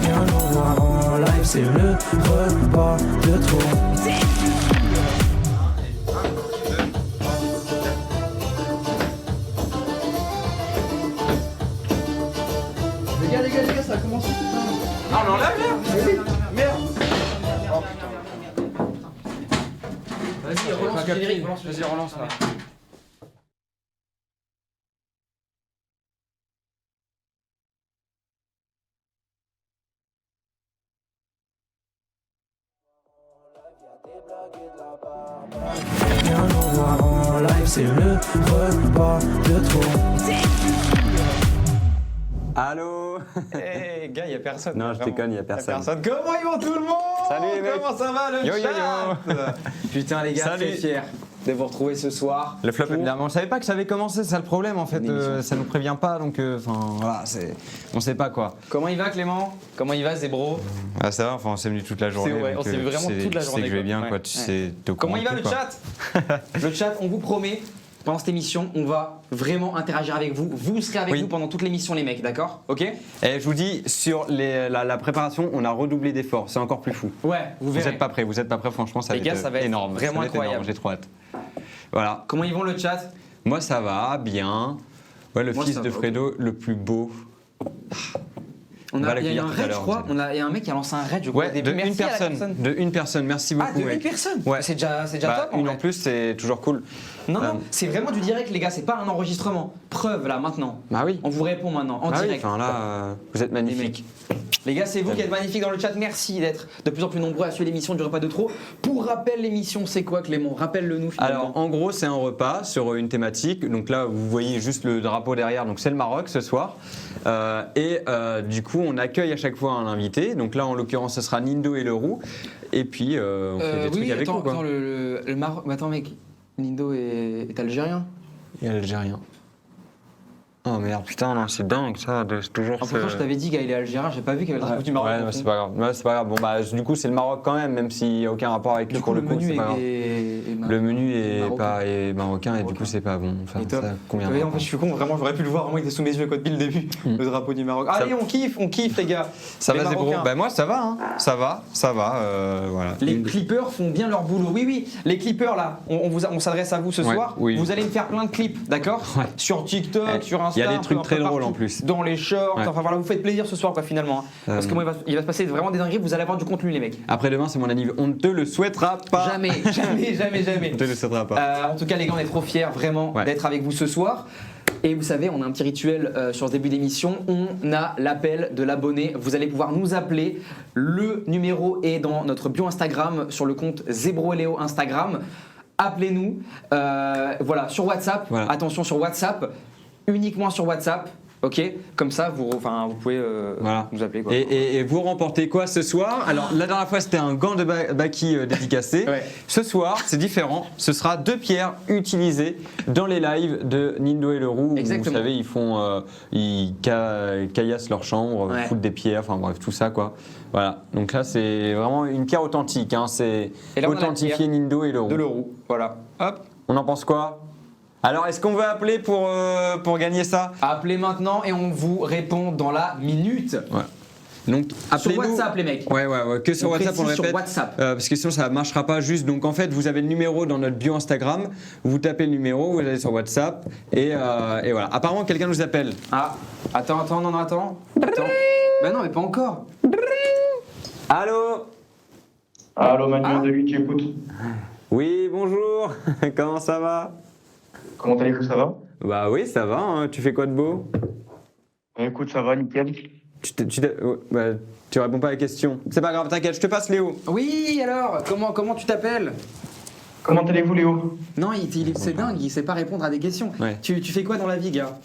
Viens nous voir en live, c'est le repas de trop. Les gars, ça a commencé. Ah, on enlève là. Merde. Vas-y, relance le générique, vas-y, relance là. Viens nous voir en live, c'est le repas de trop. Allô. Eh gars, y'a personne. Non, je déconne, y'a personne. Comment ils vont tout le monde? Salut les mecs. Comment ça va le Yo, yo, chat? Putain les gars, Salut. très fier de vous retrouver ce soir. Le flop pour- évidemment. On savait pas que ça avait commencé, c'est ça le problème en fait. Une émission. Ça nous prévient pas donc voilà, on sait pas quoi. Comment il va Clément? Comment il va Zébro? Ah, ça va, enfin on s'est venu toute la journée. C'est vrai, donc, on s'est vu vraiment tu sais- toute la tu sais journée, que je vais quoi. bien Ouais. quoi, tu Ouais. sais. t'es au Comment courant il va de le tout, quoi. chat? Le chat, on vous promet, pendant cette émission, on va vraiment interagir avec vous. Vous serez avec Oui. nous pendant toute l'émission les mecs, d'accord? Ok? Et je vous dis, sur la préparation, on a redoublé d'efforts, c'est encore plus fou. Ouais, vous Vous verrez. êtes pas prêts, franchement, ça Les va gars, être ça va être énorme. vraiment Ça va être énorme, incroyable. j'ai trop hâte. Voilà. Comment ils vont le chat? Moi ça va, bien. Ouais, le Moi, fils ça de va, Fredo, le plus beau. On va a, il y a eu l'accueillir un tout à raid, je l'heure, crois. vous allez. Il y a un mec qui a lancé un raid, je crois. Ouais, au début. de une Merci à la personne. De une personne, merci beaucoup. Ah, de une mec. personne. Ouais. C'est déjà Bah, top. une en en vrai. plus, c'est toujours cool. Non, Euh, non, c'est vraiment du direct, les gars. C'est pas un enregistrement. Preuve là, maintenant. Bah oui. On vous répond maintenant, en Bah oui, direct. enfin là, vous êtes magnifiques. Les gars, c'est vous qui êtes magnifiques dans le chat. Merci d'être de plus en plus nombreux à suivre l'émission du repas de trop. Pour rappel, l'émission, c'est quoi, Clément? Rappelle-le nous. Finalement. Alors, en gros, c'est un repas sur une thématique. Donc là, vous voyez juste le drapeau derrière. Donc c'est le Maroc ce soir. Du coup, on accueille à chaque fois un invité. Donc là, en l'occurrence, ce sera Nindo et Leroux. Et puis, on fait des trucs oui, avec attends, eux, quoi. attends, le Maroc. Mais attends, mec, Nindo est algérien. Et algérien. Oh merde, putain, non, c'est dingue ça. C'est toujours. En pourtant, je t'avais dit qu'il est algérien. J'ai pas vu qu'il y avait le drapeau du Maroc. Ouais, en mais fond. c'est pas grave. Ouais, c'est pas grave. Bon, bah, du coup, c'est le Maroc quand même s'il n'y a aucun rapport avec lui Du pour coup, le coup. menu c'est pas grave. est Le menu est marocain. pas est marocain et du Marocain. coup, c'est pas bon. Enfin, Et top. ça convient Ouais, pas. en fait, je suis con, vraiment, j'aurais pu le voir, vraiment, il était sous mes yeux quoi, depuis le début, le drapeau du Maroc. Allez, on kiffe, les gars. Ça Les va, Zébro? Marocains. Bah, moi, ça va, hein. Ça va, voilà. Les clippers font bien leur boulot. Oui, les clippers là, on s'adresse à vous ce Ouais, soir. oui. Vous allez me faire plein de clips, d'accord? Ouais. Sur TikTok, Ouais. sur Insta. Il y a des un trucs peu très drôles partout. en plus. Dans les shorts, Ouais. enfin voilà, vous faites plaisir ce soir quoi finalement. hein. Parce que moi, il va se passer vraiment des dingueries, vous allez avoir du contenu les mecs. Après demain, c'est mon anniversaire. On ne te le souhaitera pas. Jamais. On ne te le souhaitera pas. En tout cas les gars, on est trop fiers vraiment Ouais. d'être avec vous ce soir. Et vous savez, on a un petit rituel sur ce début d'émission. On a l'appel de l'abonné. Vous allez pouvoir nous appeler. Le numéro est dans notre bio Instagram sur le compte Zébro et Léo Instagram. Appelez-nous. Voilà, sur WhatsApp. Voilà. Attention sur WhatsApp. Uniquement sur WhatsApp. Ok, comme ça vous pouvez Voilà. nous appeler. Quoi. Et vous remportez quoi ce soir? Alors, la dernière fois, c'était un gant de Baki dédicacé. Ouais. Ce soir, c'est différent. Ce sera 2 pierres utilisées dans les lives de Nindo et Leroux. Où, Exactement. vous savez, ils font, ils caillassent leur chambre, Ouais. foutent des pierres, enfin bref, tout ça quoi. Voilà. Donc là, c'est vraiment une pierre authentique. Hein. C'est Et là, on a la authentifié pierre Nindo et Leroux. de l'euro. Voilà. Hop. On en pense quoi? Alors, est-ce qu'on veut appeler pour gagner ça? Appelez maintenant et on vous répond dans la minute. Ouais. Donc, Sur appelez-nous. WhatsApp les mecs. Ouais, que sur On WhatsApp, on le précise sur répète. WhatsApp. Parce que sinon, ça ne marchera pas juste. Donc, en fait, vous avez le numéro dans notre bio Instagram. Vous tapez le numéro, vous allez sur WhatsApp. Et voilà. Apparemment, quelqu'un nous appelle. Ah, attends. Attends. Ben non, mais pas encore. Allô? Allô Manu de 8, j'écoute. Oui, bonjour. Comment ça va? Comment allez-vous, ça va? Bah oui, ça va. Hein. Tu fais quoi de beau? Écoute, ça va, nickel. Tu réponds pas à la question. C'est pas grave, t'inquiète, je te passe Léo. Oui, alors, comment tu t'appelles? Comment allez-vous, Léo? Non, c'est dingue, il sait pas répondre à des questions. Ouais. Tu fais quoi dans la vie, gars?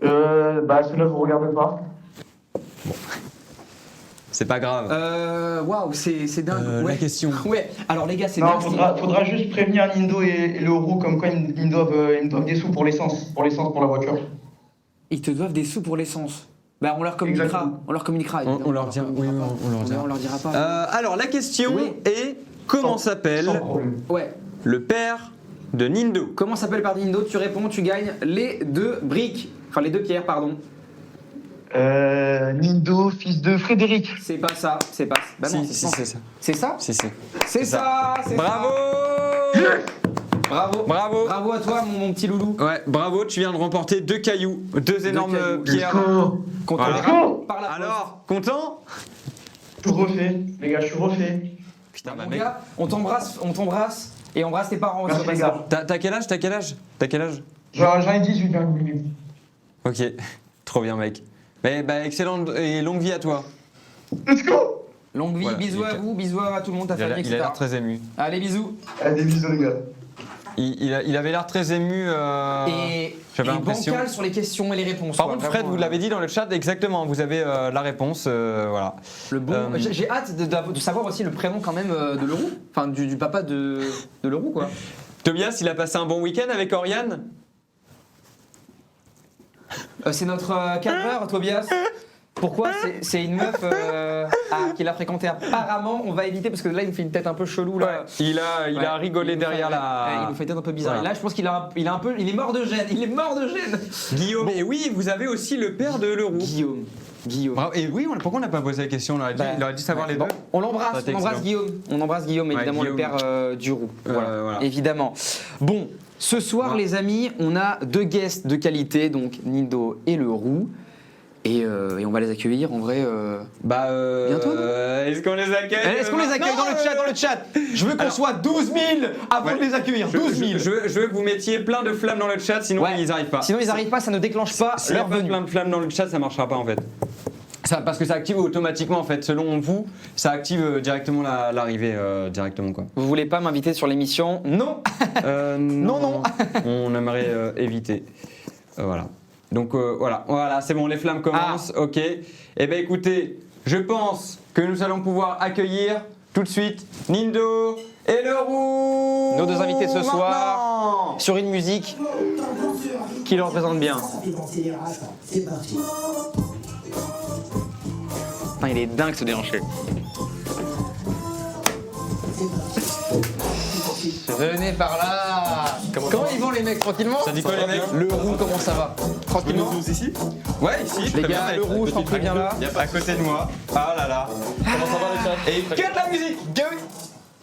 Bah, cela, je vous regarde pas. C'est pas grave. Waouh, c'est dingue. La question. Ouais, alors les gars, c'est Non, dingue. faudra juste prévenir Nindo et le roux, comme quoi ils me doivent des sous pour l'essence. Pour la voiture. Ils te doivent des sous pour l'essence. Bah, on leur communiquera. Exactement. On leur communiquera. On évidemment. leur dira. Oui, on leur dira. On leur dira pas. Alors, la question Oui. est comment Sans s'appelle problème. Ouais. le père de Nindo? Comment s'appelle par Nindo? Tu réponds, tu gagnes les 2 briques. Enfin, les 2 pierres, pardon. Nindo, Nindo, fils de Frédéric. C'est pas ça, c'est pas. Bah non, Si, c'est ça. C'est ça. Si. C'est ça. C'est Bravo ça. Bravo. Bravo Bravo à toi, mon petit loulou. Ouais, bravo, tu viens de remporter 2 cailloux, 2 énormes cailloux. pierres. Qu'on Voilà. t'enverra par la poste. Alors, content Je suis refait, les gars, je suis refait. Putain, Mon bah mec. gars, on t'embrasse et embrasse tes parents aussi. Merci, au les passage. gars. T'as quel âge T'as quel âge J'en ai 18, bien. Ok, trop bien mec. Mais bah excellente et longue vie à toi. Let's go. Longue vie, Voilà, bisous à nickel. vous, bisous à tout le monde, ta Il a famille, il a etc. l'air très ému. Allez, bisous. Allez, des bisous, les gars. Il avait l'air très ému. Et j'avais l'impression. bancal sur les questions et les réponses. Par quoi. contre, Fred, Vraiment, vous l'avez dit dans le chat, exactement, vous avez la réponse, voilà. Le bon. J'ai hâte de savoir aussi le prénom quand même de Leroux. Enfin, du papa de Leroux, quoi. Tobias, il a passé un bon week-end avec Oriane. C'est notre cadreur, Tobias. Pourquoi c'est une meuf qu'il a fréquenté apparemment. On va éviter parce que là, il nous fait une tête un peu chelou. Là. Il a rigolé Il nous fait- derrière il nous fait une tête un peu bizarre. Voilà. Et là, je pense qu'il il est mort de gêne. Il est mort de gêne. Guillaume. Et oui, vous avez aussi le père de Leroux. Guillaume. Bravo. Et oui, pourquoi on n'a pas posé la question? Il aurait dû savoir les deux. On l'embrasse, Ça, on embrasse excellent. Guillaume. On embrasse Guillaume, évidemment, Guillaume. le père du Roux. Voilà. Évidemment. Bon, ce soir, Voilà. les amis, on a 2 guests de qualité, donc Nindo et le Roux. Et on va les accueillir en vrai. Bientôt, non Est-ce qu'on les accueille Est-ce qu'on les accueille dans le chat? Je veux qu'on soit 12 000 avant Ouais. de les accueillir. 12 000. Je veux que vous mettiez plein de flammes dans le chat, sinon Ouais. ils n'arrivent pas. Sinon, ils n'arrivent pas, ça ne déclenche pas S'il y a leur pas venue. plein de flammes dans le chat, ça marchera pas en fait. Parce que ça active automatiquement en fait, selon vous, ça active directement l'arrivée directement quoi. Vous voulez pas m'inviter sur l'émission? Non. Non. On aimerait éviter. Voilà. Donc voilà, c'est bon, les flammes commencent, ok. Eh bien écoutez, je pense que nous allons pouvoir accueillir tout de suite Nindo et Leroux. Nos 2 invités de ce soir Maintenant. sur une musique qui leur représente bien. C'est parti. Putain, il est dingue ce déhanché. Venez par là. Comment ils vont les mecs? Tranquillement? Ça dit quoi les mecs? Le Roux, comment ça va? Tranquillement? ici? Ouais, ici. Les très gars, bien. le Roux, je très bien là. À côté de moi. Ah là là. Comment ça va les chat? Et cut la musique.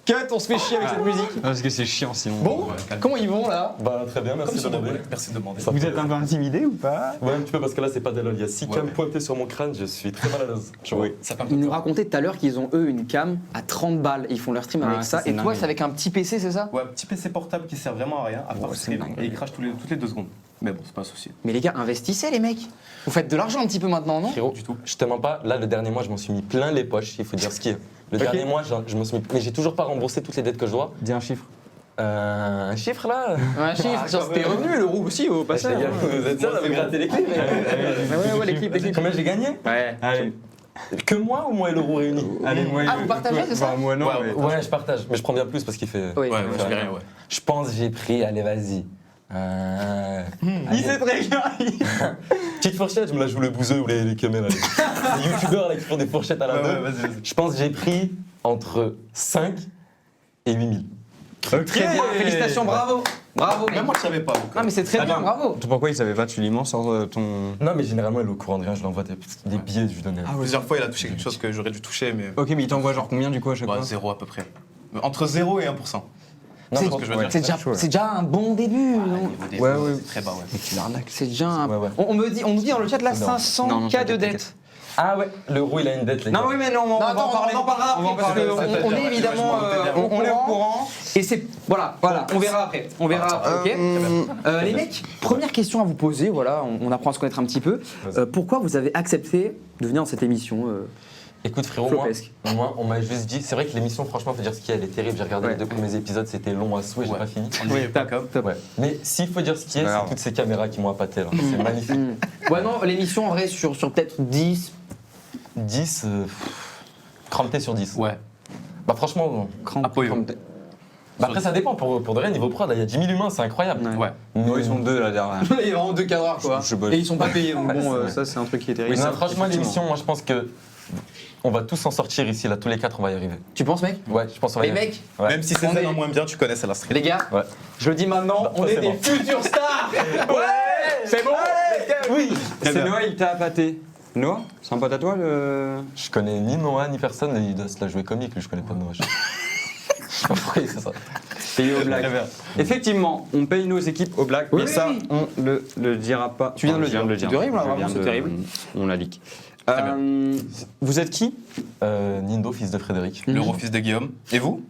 Cut, on se fait chier avec cette musique. Parce que c'est chiant sinon. Bon, comment ils vont là? Bah très bien, merci de demander. Merci de demander. Ça Vous fait- êtes un peu intimidé ou pas? Ouais, un petit peu parce que là c'est pas des lol. Il y a 6 cams pointés sur mon crâne, je suis très mal à l'aise. Tu vois. Ça fait un peu Ils nous peur. racontaient tout à l'heure qu'ils ont eux une cam à 30 balles. Ils font leur stream avec Ouais, ça. ça, c'est Et toi, dingue. c'est avec un petit PC, c'est ça? Ouais, un petit PC portable qui sert vraiment à rien, à part Ouais, c'est stream, dingue. et il crache toutes les 2 secondes. Mais bon, c'est pas un souci. Mais les gars, investissez les mecs. Vous faites de l'argent un petit peu maintenant, non? Frérot, du tout. Je te mens pas, là le dernier mois je m'en suis mis plein les poches, il faut dire ce qui est. Le dernier mois je m'en suis mis. Mais j'ai toujours pas remboursé toutes les dettes que je dois. Dis un chiffre. Un chiffre là Un chiffre sur tes revenus, le Roux aussi au passage. Les gars, vous êtes sérieux, vous grattez les clips Ouais, les clips. Combien j'ai gagné Ouais. Allez. Que moi ou moi et l'euro réunis Allez, moi. Ah, vous partagez, c'est ça? Bah, moi non. Ouais, mais- Ouais, je partage, mais je prends bien plus parce qu'il fait. Oui. Ouais, je dis rien, ouais. Je pense que j'ai pris, allez vas-y. Il sait très bien. Petite fourchette, je me la joue le bouseux ou les caméras. Les youtubeurs là qui font des fourchettes à la main. vas-y. Je pense que j'ai pris entre 5 et 8 000. Ok. Très bien, félicitations, bravo. Bravo. Même moi, je savais pas. donc, Non, mais c'est très bien, bravo. Pourquoi il savait pas? Tu lui mens sur ton. Non, mais généralement, elle est au courant de rien, je lui envoie des billets, je lui donne. Plusieurs fois, il a touché quelque chose que j'aurais dû toucher, mais Ok, mais il t'envoie genre combien du coup à chaque fois? 0 à peu près. Entre 0 et 1%. Non, C'est- je pense que je vais dire. C'est déjà un bon début. non Ouais, ouais. C'est très bas, ouais. Tu l'arnaques. C'est déjà un. Ouais, ouais. On nous dit dans le chat là Non. 500 Non, cas de t'inquiète, dette. Ah ouais, l'euro il a une dette, les gars. Non, oui, mais non, on va attends, en parler. on en parlera On va en après parce parler. qu'on est évidemment on est au courant. Et c'est voilà, on verra après. On verra après, ok. Les mecs, première question à vous poser, voilà, on apprend à se connaître un petit peu. Pourquoi vous avez accepté de venir dans cette émission Écoute frérot, Flopesque. moi on m'a juste dit, c'est vrai que l'émission franchement faut dire ce qu'il y a, elle est terrible, j'ai regardé Ouais. les 2 premiers épisodes, c'était long à souhait, j'ai Ouais. pas fini. top. Ouais. Mais s'il faut dire ce qu'il y a, Grave. c'est toutes ces caméras qui m'ont appâté là, c'est magnifique. Ouais non, l'émission en vrai sur peut-être 10. 10, crampé sur 10. Ouais. Bah franchement, Apoyo. bah après ça dépend, pour de vrai, niveau prod, là, il y a 10 000 humains, c'est incroyable. Ouais. Non, ils sont deux là derrière. Il y a vraiment 2 cadreurs quoi. Je bosse. Et ils sont pas payés donc bon, c'est vrai. ça c'est un truc qui est terrible. Mais ça, franchement, effectivement. l'émission, moi je pense que on va tous s'en sortir ici, là, tous les 4 on va y arriver. Tu penses mec? Ouais, je pense qu'on va y Les arriver. mecs, Ouais. Même si c'est On est- en moins bien, tu connais celle-là stream. les gars, Ouais. je le dis maintenant, Bah, on ça, est c'est des bon. futurs stars. Ouais, c'est bon. Oui. C'est Noël, il t'a appâté. Noah, c'est un pote à toi le. Je connais ni Noah ni personne, et il doit se la jouer comique, lui, je connais pas de Noah. Je sais pas pourquoi il fait ça. Payé au black. Très bien. Effectivement, on paye nos équipes au black, Oui, mais oui, ça, oui. on le dira pas. Tu viens de le Je viens dire. C'est terrible, là, Je vraiment, viens c'est de- terrible. On la leak. Très Vous êtes qui Nindo, fils de Frédéric. L'euro fils de Guillaume. Et vous?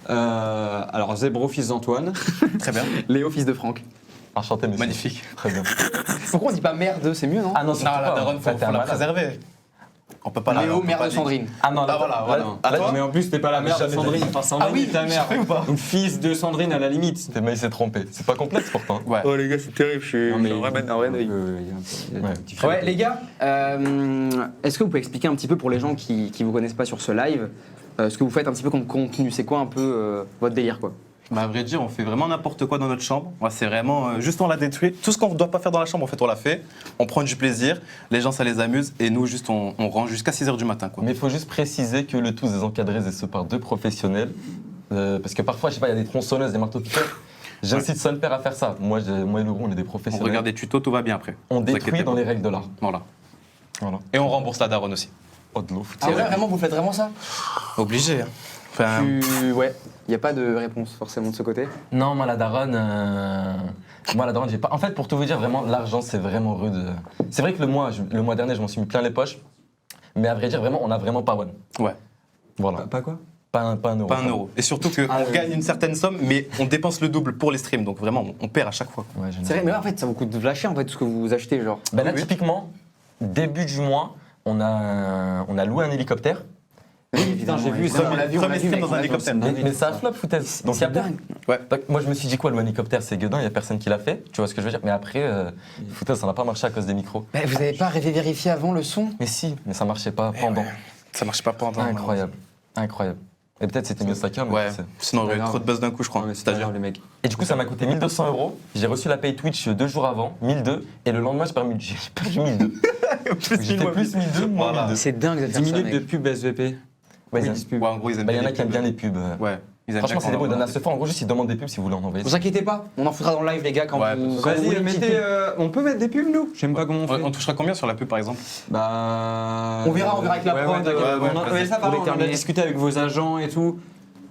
Alors, Zébro, fils d'Antoine. Très bien. Léo, fils de Franck. Enchanté, monsieur. Magnifique. Très bien. Pourquoi on dit pas merde, c'est mieux, non? Ah non, Non, surtout la pas. daronne, Enfin, faut t'es un la malade. préserver. On peut pas la. on Léo, peut mère pas de dire. Sandrine. Ah non, Ah voilà, voilà. non. À Là, toi Mais en plus, t'es pas la mère de Jamais Sandrine. dit. Enfin, Sandrine, ta mère. ou pas? Donc, fils de Sandrine à la limite. Mais il s'est trompé. C'est pas complexe pourtant. Ouais. Oh les gars, c'est terrible, je suis. Non, mais il Ouais. Ouais, les gars, est-ce que vous pouvez expliquer un petit peu pour les gens qui vous connaissent pas sur ce live, ce que vous faites un petit peu comme contenu? C'est quoi un peu votre délire, quoi? Bah, à vrai dire, on fait vraiment n'importe quoi dans notre chambre. Ouais, c'est vraiment juste on la détruit. Tout ce qu'on ne doit pas faire dans la chambre, en fait, on l'a fait. On prend du plaisir. Les gens, ça les amuse. Et nous, juste, on range jusqu'à 6h du matin. Quoi. Mais il faut juste préciser que le tout est encadré et ce par 2 professionnels. Parce que parfois, je sais pas, il y a des tronçonneuses, des marteaux-piqueurs. J'incite seul père à faire ça. Moi et Leroux, on est des On professionnels. regarde des tutos, tout va bien après. On Vous détruit inquiétez dans pas. les règles de l'art. Voilà. Voilà. Et on rembourse la daronne aussi. Oh, de l'eau. C'est vrai, vraiment, vous faites vraiment ça? Obligé. Hein. Enfin, Ouais, il n'y a pas de réponse forcément de ce côté. Non, moi la daronne, j'ai pas. En fait, pour tout vous dire, vraiment, l'argent, c'est vraiment rude. C'est vrai que le mois dernier, je m'en suis mis plein les poches. Mais à vrai dire, vraiment, on a vraiment pas one. ouais. Voilà. Pas quoi Pas un euro. Pas un euro. Et surtout qu'on gagne une certaine somme, mais on dépense le double pour les streams. Donc vraiment, on perd à chaque fois. Ouais, génial. C'est vrai, mais en fait, ça vous coûte de la cher en fait, tout ce que vous achetez, genre. Ben là, Oui. typiquement, début du mois, on a loué un hélicoptère. Putain, j'ai vu ça. Premier- On l'a vu, premier stream mec, dans on un l'a vu. hélicoptère. Mais ça a flop, foutaise. Donc, il y a C'est pas. dingue. Ouais. Donc, moi, je me suis dit quoi, le hélicoptère, c'est gueudin, il n'y a personne qui l'a fait. Tu vois ce que je veux dire? Mais après, foutaise, ça n'a pas marché à cause des micros. Bah, vous avez pas vérifié avant le son? Mais si, mais ça marchait pas pendant. Ça marche pas pendant. Incroyable. Incroyable. Et peut-être c'était mieux Saka, mais Ouais. c'est- Sinon, on aurait eu trop de buzz d'un coup, je crois. C'est-à-dire. les mecs. Et du coup, ça m'a coûté 1 200 €. J'ai reçu la paye Twitch 2 jours avant, 1002. Et le lendemain, j'ai perdu 1002. J'ai fait plus 1002, moins Voilà. 1002. C'est dingue de 10 faire ça, minutes mec. de pub SVP. Ouais, Ouais, ils- en gros, ils aiment bah, il y en a les qui aiment bien pubs. les pubs. Ouais. Ils aiment Franchement, bien c'est des quand beaux. on Donne en à ce fois, en gros, juste ils demandent des pubs si vous voulez en envoyer. Vous inquiétez pas, on en foutra dans le live, les gars, quand Ouais, vous. pas de quand vous Vas-y, voulez une petite mettez. pub. On peut mettre des pubs, nous? J'aime pas comment on fait. On touchera combien sur la pub, par exemple? Bah. On verra avec la ouais, prod, ouais, t'inquiète. ouais, On a- vas-y. mais ça, Pour par contre, on a déterminer. discuté avec vos agents et tout.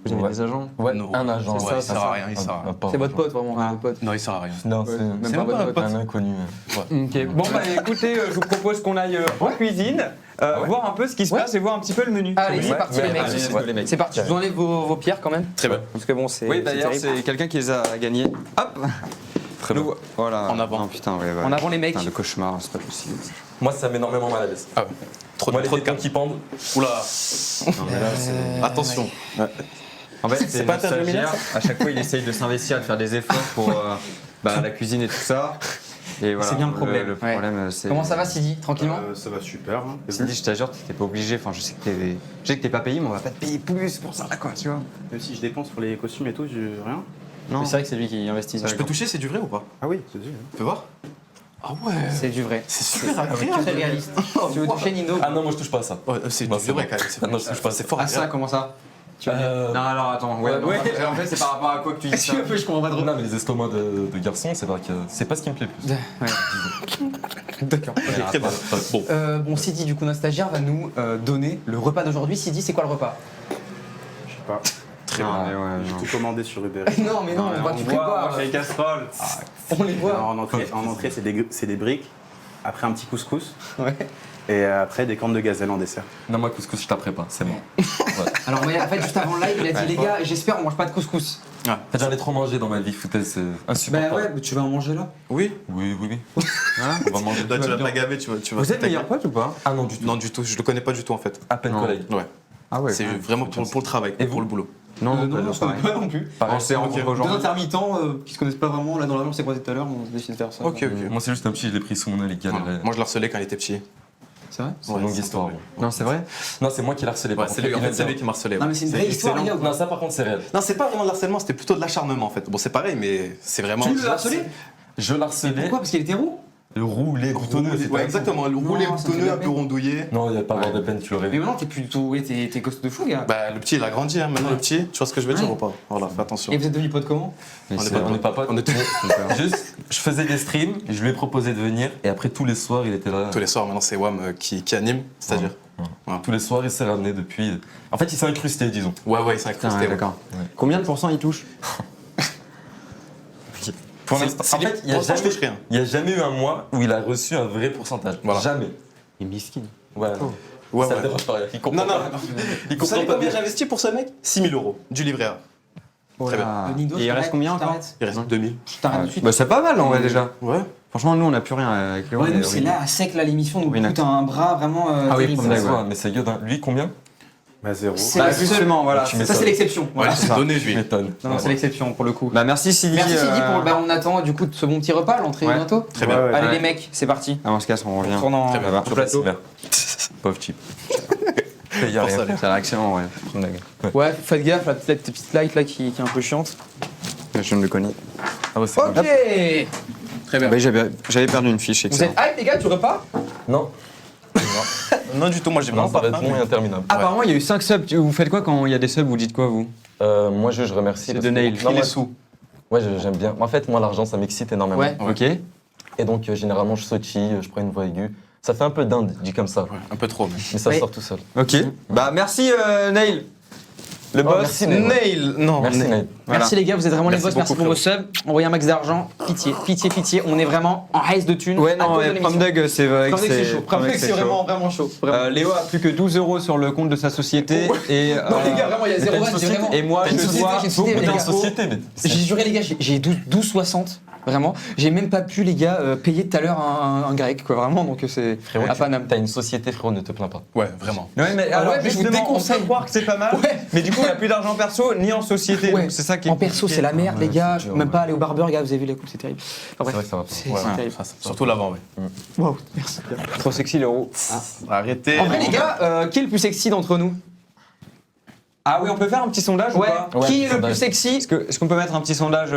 Vous avez Ouais. des agents? Ouais, Non. un agent. Ouais, ouais, il sert à rien, il sert à rien. C'est votre pote, vraiment, Ah. votre pote. Non, il sert à rien. Non, c'est Même C'est pas même pas votre un pote. pote. un inconnu. Ok. Bon, bah écoutez, je vous propose qu'on aille en cuisine, voir un peu ce qui se Ouais. passe et voir un petit peu le menu. Allez, Ça c'est vous parti, Ouais, les mecs. allez, let's go, les mecs. C'est parti, je vous enlève vos pierres quand même. Très bien. Parce que bon, c'est. Oui, d'ailleurs, terrible. c'est quelqu'un qui les a gagnés. Hop. Très bien. Voilà. En avant. Non, putain, ouais, ouais. En avant, les mecs. Putain, le cauchemar, c'est pas possible. Moi, ça met énormément mal à l'aise. Ah ouais. Trop Moi, de les tétons qui pendent. Oula. Non, mais là, c'est. Attention. En fait, C'est pas notre interluminaire, stagiaire. À chaque fois, il essaye de s'investir, de faire des efforts pour la cuisine et tout ça. Et voilà, C'est bien le problème. Le Ouais. problème, c'est. Comment ça va, Sidi? Tranquillement? Ça va super. Hein. Sidi, je t'assure, t'es pas obligé. Enfin, je sais que t'es pas payé, mais on va pas te payer plus pour ça, quoi, tu vois. Même si je dépense pour les costumes et tout, j'ai rien. Non. Mais c'est vrai que c'est lui qui investit. Je peux toucher, c'est du vrai ou pas? Ah oui, c'est sûr. Fais voir. Ah ouais. C'est du vrai. C'est super Très agréable. réaliste. Tu veux toucher Nino? Ah non, moi, je touche pas à ça. Ouais, c'est Moi, du c'est vrai bon. quand même. Ah non, je touche pas. C'est fort Ah, ça, agréable. comment ça? Non, alors attends. Ouais, non, en fait, c'est par rapport à quoi que tu dis ça? Je comprends pas trop. Non, mais les estomacs de garçons, c'est vrai que c'est pas ce qui me plaît le plus. D'accord. Très bien. Bon. Bon, Sidi, du coup, notre stagiaire va nous donner le repas d'aujourd'hui. Sidi, c'est quoi le repas? Je sais pas. Très Non, bien. mais ouais, J'ai non. tout commandé sur Uber. Non, mais non, on voit que tu prépares. Moi, j'ai les casseroles. On les voit. Alors, en entrée c'est des briques. Après, un petit couscous. Ouais. Et après, des cornes de gazelle en dessert. Non, moi, couscous, je taperai pas, c'est bon. Alors, ouais, en fait, juste avant le live, il a dit, les gars, j'espère, on mange pas de couscous. En fait, j'en ai trop mangé dans ma vie, foutaise, c'est insupportable. mais tu vas en manger là. Oui. Oui. On va manger. Là, tu vas pas gaver, tu vas. Vous êtes meilleurs potes ou pas? Ah non, du tout. Non, du tout. Je le connais pas du tout en fait. À peine Non. collègue. Ouais. Ah ouais. C'est vraiment pour le travail, Et pour vous le boulot. Non, non, je connais pas non plus. On s'est rencontrés Deux aujourd'hui. intermittents qui se connaissent pas vraiment, là dans la rue, on s'est croisés tout à l'heure, on décide de faire ça. Ok, ok. Moi, c'est juste un petit, je l'ai pris sous mon aile, il galérait. Moi, je le harcelais quand il était petit. C'est vrai? C'est une longue histoire. Non, c'est vrai? Non, c'est moi qui l'ai harcelé. Ouais, par c'est contre. lui, en Il fait, aime c'est bien. lui qui m'a harcelé. Non, mais c'est une vraie histoire, les gars. Non, ça par contre, c'est réel. Non, c'est pas vraiment de l'harcèlement, c'était plutôt de l'acharnement en fait. Bon, c'est pareil, mais c'est vraiment. Tu l'as harcelé? Je l'harcelais. Pourquoi? Parce qu'il est hétéro? Le roulé boutonneux, c'est Ouais, exactement, le roulé Non, ça fait boutonneux, de la un peu peine. rondouillé. Non, il n'y a pas à avoir de peine, tu l'aurais Mais vu. maintenant, t'es plutôt. Ouais, t'es costaud de fou, gars. Bah, le petit, il a grandi, hein. Maintenant, le petit, tu vois ce que je veux dire ou pas? Voilà, fais attention. Et vous êtes devenu pote comment? Mais On est c'est- pas On n'est pas potes. On est Juste, je faisais des streams, je lui ai proposé de venir, et après tous les soirs, il était là. tous les soirs, maintenant, c'est Wam qui anime, c'est-à-dire. Tous les soirs, il s'est ramené depuis. En fait, il s'est incrusté, disons. Ouais, ouais, c'est Putain, incrusté. ouais, ouais. d'accord. Combien de pourcents il touche? Pour C'est- l'instant, en fait, il y a pour l'instant, je jamais- touche rien. Il n'y a jamais eu un mois où il a reçu un vrai pourcentage. Voilà. Jamais. Il est miskin. Ouais. Ouais, Ça ouais. le dérange pas, il comprend Non, non, pas. non. Il Vous comprend savez pas combien bien. j'investis pour ce mec? 6 000 euros, du livret A. Très bien. Le Nido, Et il je reste t'arrête, combien je encore? t'arrête. Il reste 2000. Je t'arrête tout de suite. Bah, c'est pas mal en vrai déjà. Ouais. Franchement, nous on a plus rien avec Léo. Ouais, mais nous, c'est oui. là, à sec, là, l'émission nous Oui, coûte un bras vraiment. Ah oui, terrible. comme d'hab, Ouais, ouais. mais c'est Yodin. Lui, combien? Bah, 0. C'est Bah, le seul- justement, voilà. Tu Ça, c'est l'exception. Ouais, Voilà. il s'est donné, Tu lui. m'étonnes. Non, c'est l'exception pour le coup. Bah, merci Sidi. Merci Sidi pour. Bah, on attend du coup de ce bon petit repas, l'entrée Ouais. bientôt. Très bien. Allez, Ouais. les mecs, c'est parti. Ah, on se casse, on revient. On tourne en- Très bien. Là-bas. Sur plateau. Pauvre cheap. Il y a Pour rien. ça, les- Ça a accent, ouais. Ouais, faites gaffe, la petite light là qui est un peu chiante. Je ne le connais. Ah ouais, c'est Ok. bon. Très bien. Bah, j'avais perdu une fiche, Vous excellent. êtes hype les gars du repas? Non, Non, du tout, moi, j'ai non, vraiment ça pas va être faim. long et interminable. Apparemment, il y a eu 5 subs. Vous faites quoi quand il y a des subs? Vous dites quoi, vous? Moi, je remercie. C'est parce de que- Nail. Non, Il moi- est sous. Ouais, j'aime bien. En fait, moi, l'argent, ça m'excite énormément. Ouais. Ok. Et donc, généralement, je sautille, je prends une voix aiguë. Ça fait un peu d'Inde, dit comme ça. Ouais, un peu trop, mais. Mais ça Ouais. sort tout seul. Ok. Bah, merci Nail. Le Oh, boss. merci, Nail. Nail, non. Merci, Nail. Nail. Voilà. Merci les gars, vous êtes vraiment les Merci boss, merci beaucoup, pour vos subs. Envoyez un max d'argent, pitié, pitié, pitié. On est vraiment en haisse de thunes. Ouais, à non, cause de ouais, l'émission. Promdug, c'est vrai que Promdug, c'est chaud. Promdug, Promdug, c'est chaud. vraiment, vraiment chaud. Vraiment. Léo a plus que 12 euros sur le compte de sa société. Et, Non, les gars, vraiment, il y a mais zéro t'as une vanne, j'ai société vraiment. et moi, T'as une je société, dois j'ai une société, beaucoup les gars. Putain, société, mais. J'ai juré, les gars, j'ai 12,60. Vraiment. J'ai même pas pu, les gars, payer tout à l'heure un grec, quoi. Vraiment, donc c'est Frérot, à Paname. t'as une société, frérot, ne te plains pas. Ouais, vraiment. Ouais, mais Ah alors, ouais, mais je vous justement, on déconseille. peut croire que c'est pas mal. Ouais. Mais du coup, on a plus d'argent perso ni en société. Ouais. Donc c'est ça qui est En perso, c'est la merde, les gars. Je peux même ouais. pas aller au barbeur, gars. Vous avez vu la coupe, c'est terrible. Enfin, C'est bref. vrai que ça va pas. C'est Ouais, terrible. surtout l'avant, ouais. Waouh, merci. trop sexy l'euro. Arrêtez. En vrai, les gars, qui est le plus sexy d'entre nous? Ah oui, on peut faire un petit sondage ou Ouais. pas Ouais, Qui est le sondage. plus sexy? Est-ce qu'on peut mettre un petit sondage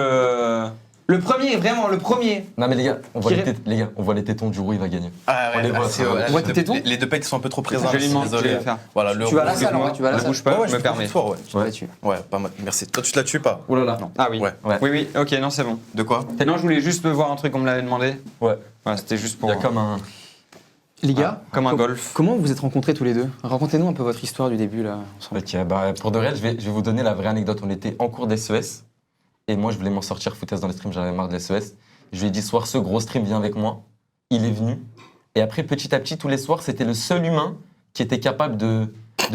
Le premier, vraiment, le premier. Non, mais les gars, on voit Qui les, les gars, on voit les tétons du roux, il va gagner. Ah On ouais, les voit, c'est- ça va. ouais, On voit tes tétons les deux pecs sont un peu trop présents. Je vais lui demander, désolé. je vais le faire. Voilà, le Tu vas à la roux, salle, en vrai, tu vas à la Ne salle. bouge pas, Ouais, ouais, je je me permets. fort, ouais. Ouais. Là-dessus. Ouais, pas mal. Merci. Toi, tu te la tues pas? Oh là là. Ah oui. Ouais. Ouais. Oui, oui, ok, non, c'est bon. De quoi? Non, je voulais juste voir un truc qu'on me l'avait demandé. Ouais. Voilà, c'était juste Il pour. y a comme un. Les gars, Comme un golf. comment vous vous êtes rencontrés tous les deux? Racontez-nous un peu votre histoire du début, là, ensemble. Ok, bah, pour de réel, je vais vous donner la vraie anecdote. On était en cours d'SES et moi, je voulais m'en sortir foutaise dans les streams, j'en avais marre de l'SES. Je lui ai dit, soir, ce gros stream, viens avec moi. Il est venu. Et après, petit à petit, tous les soirs, c'était le seul humain qui était capable de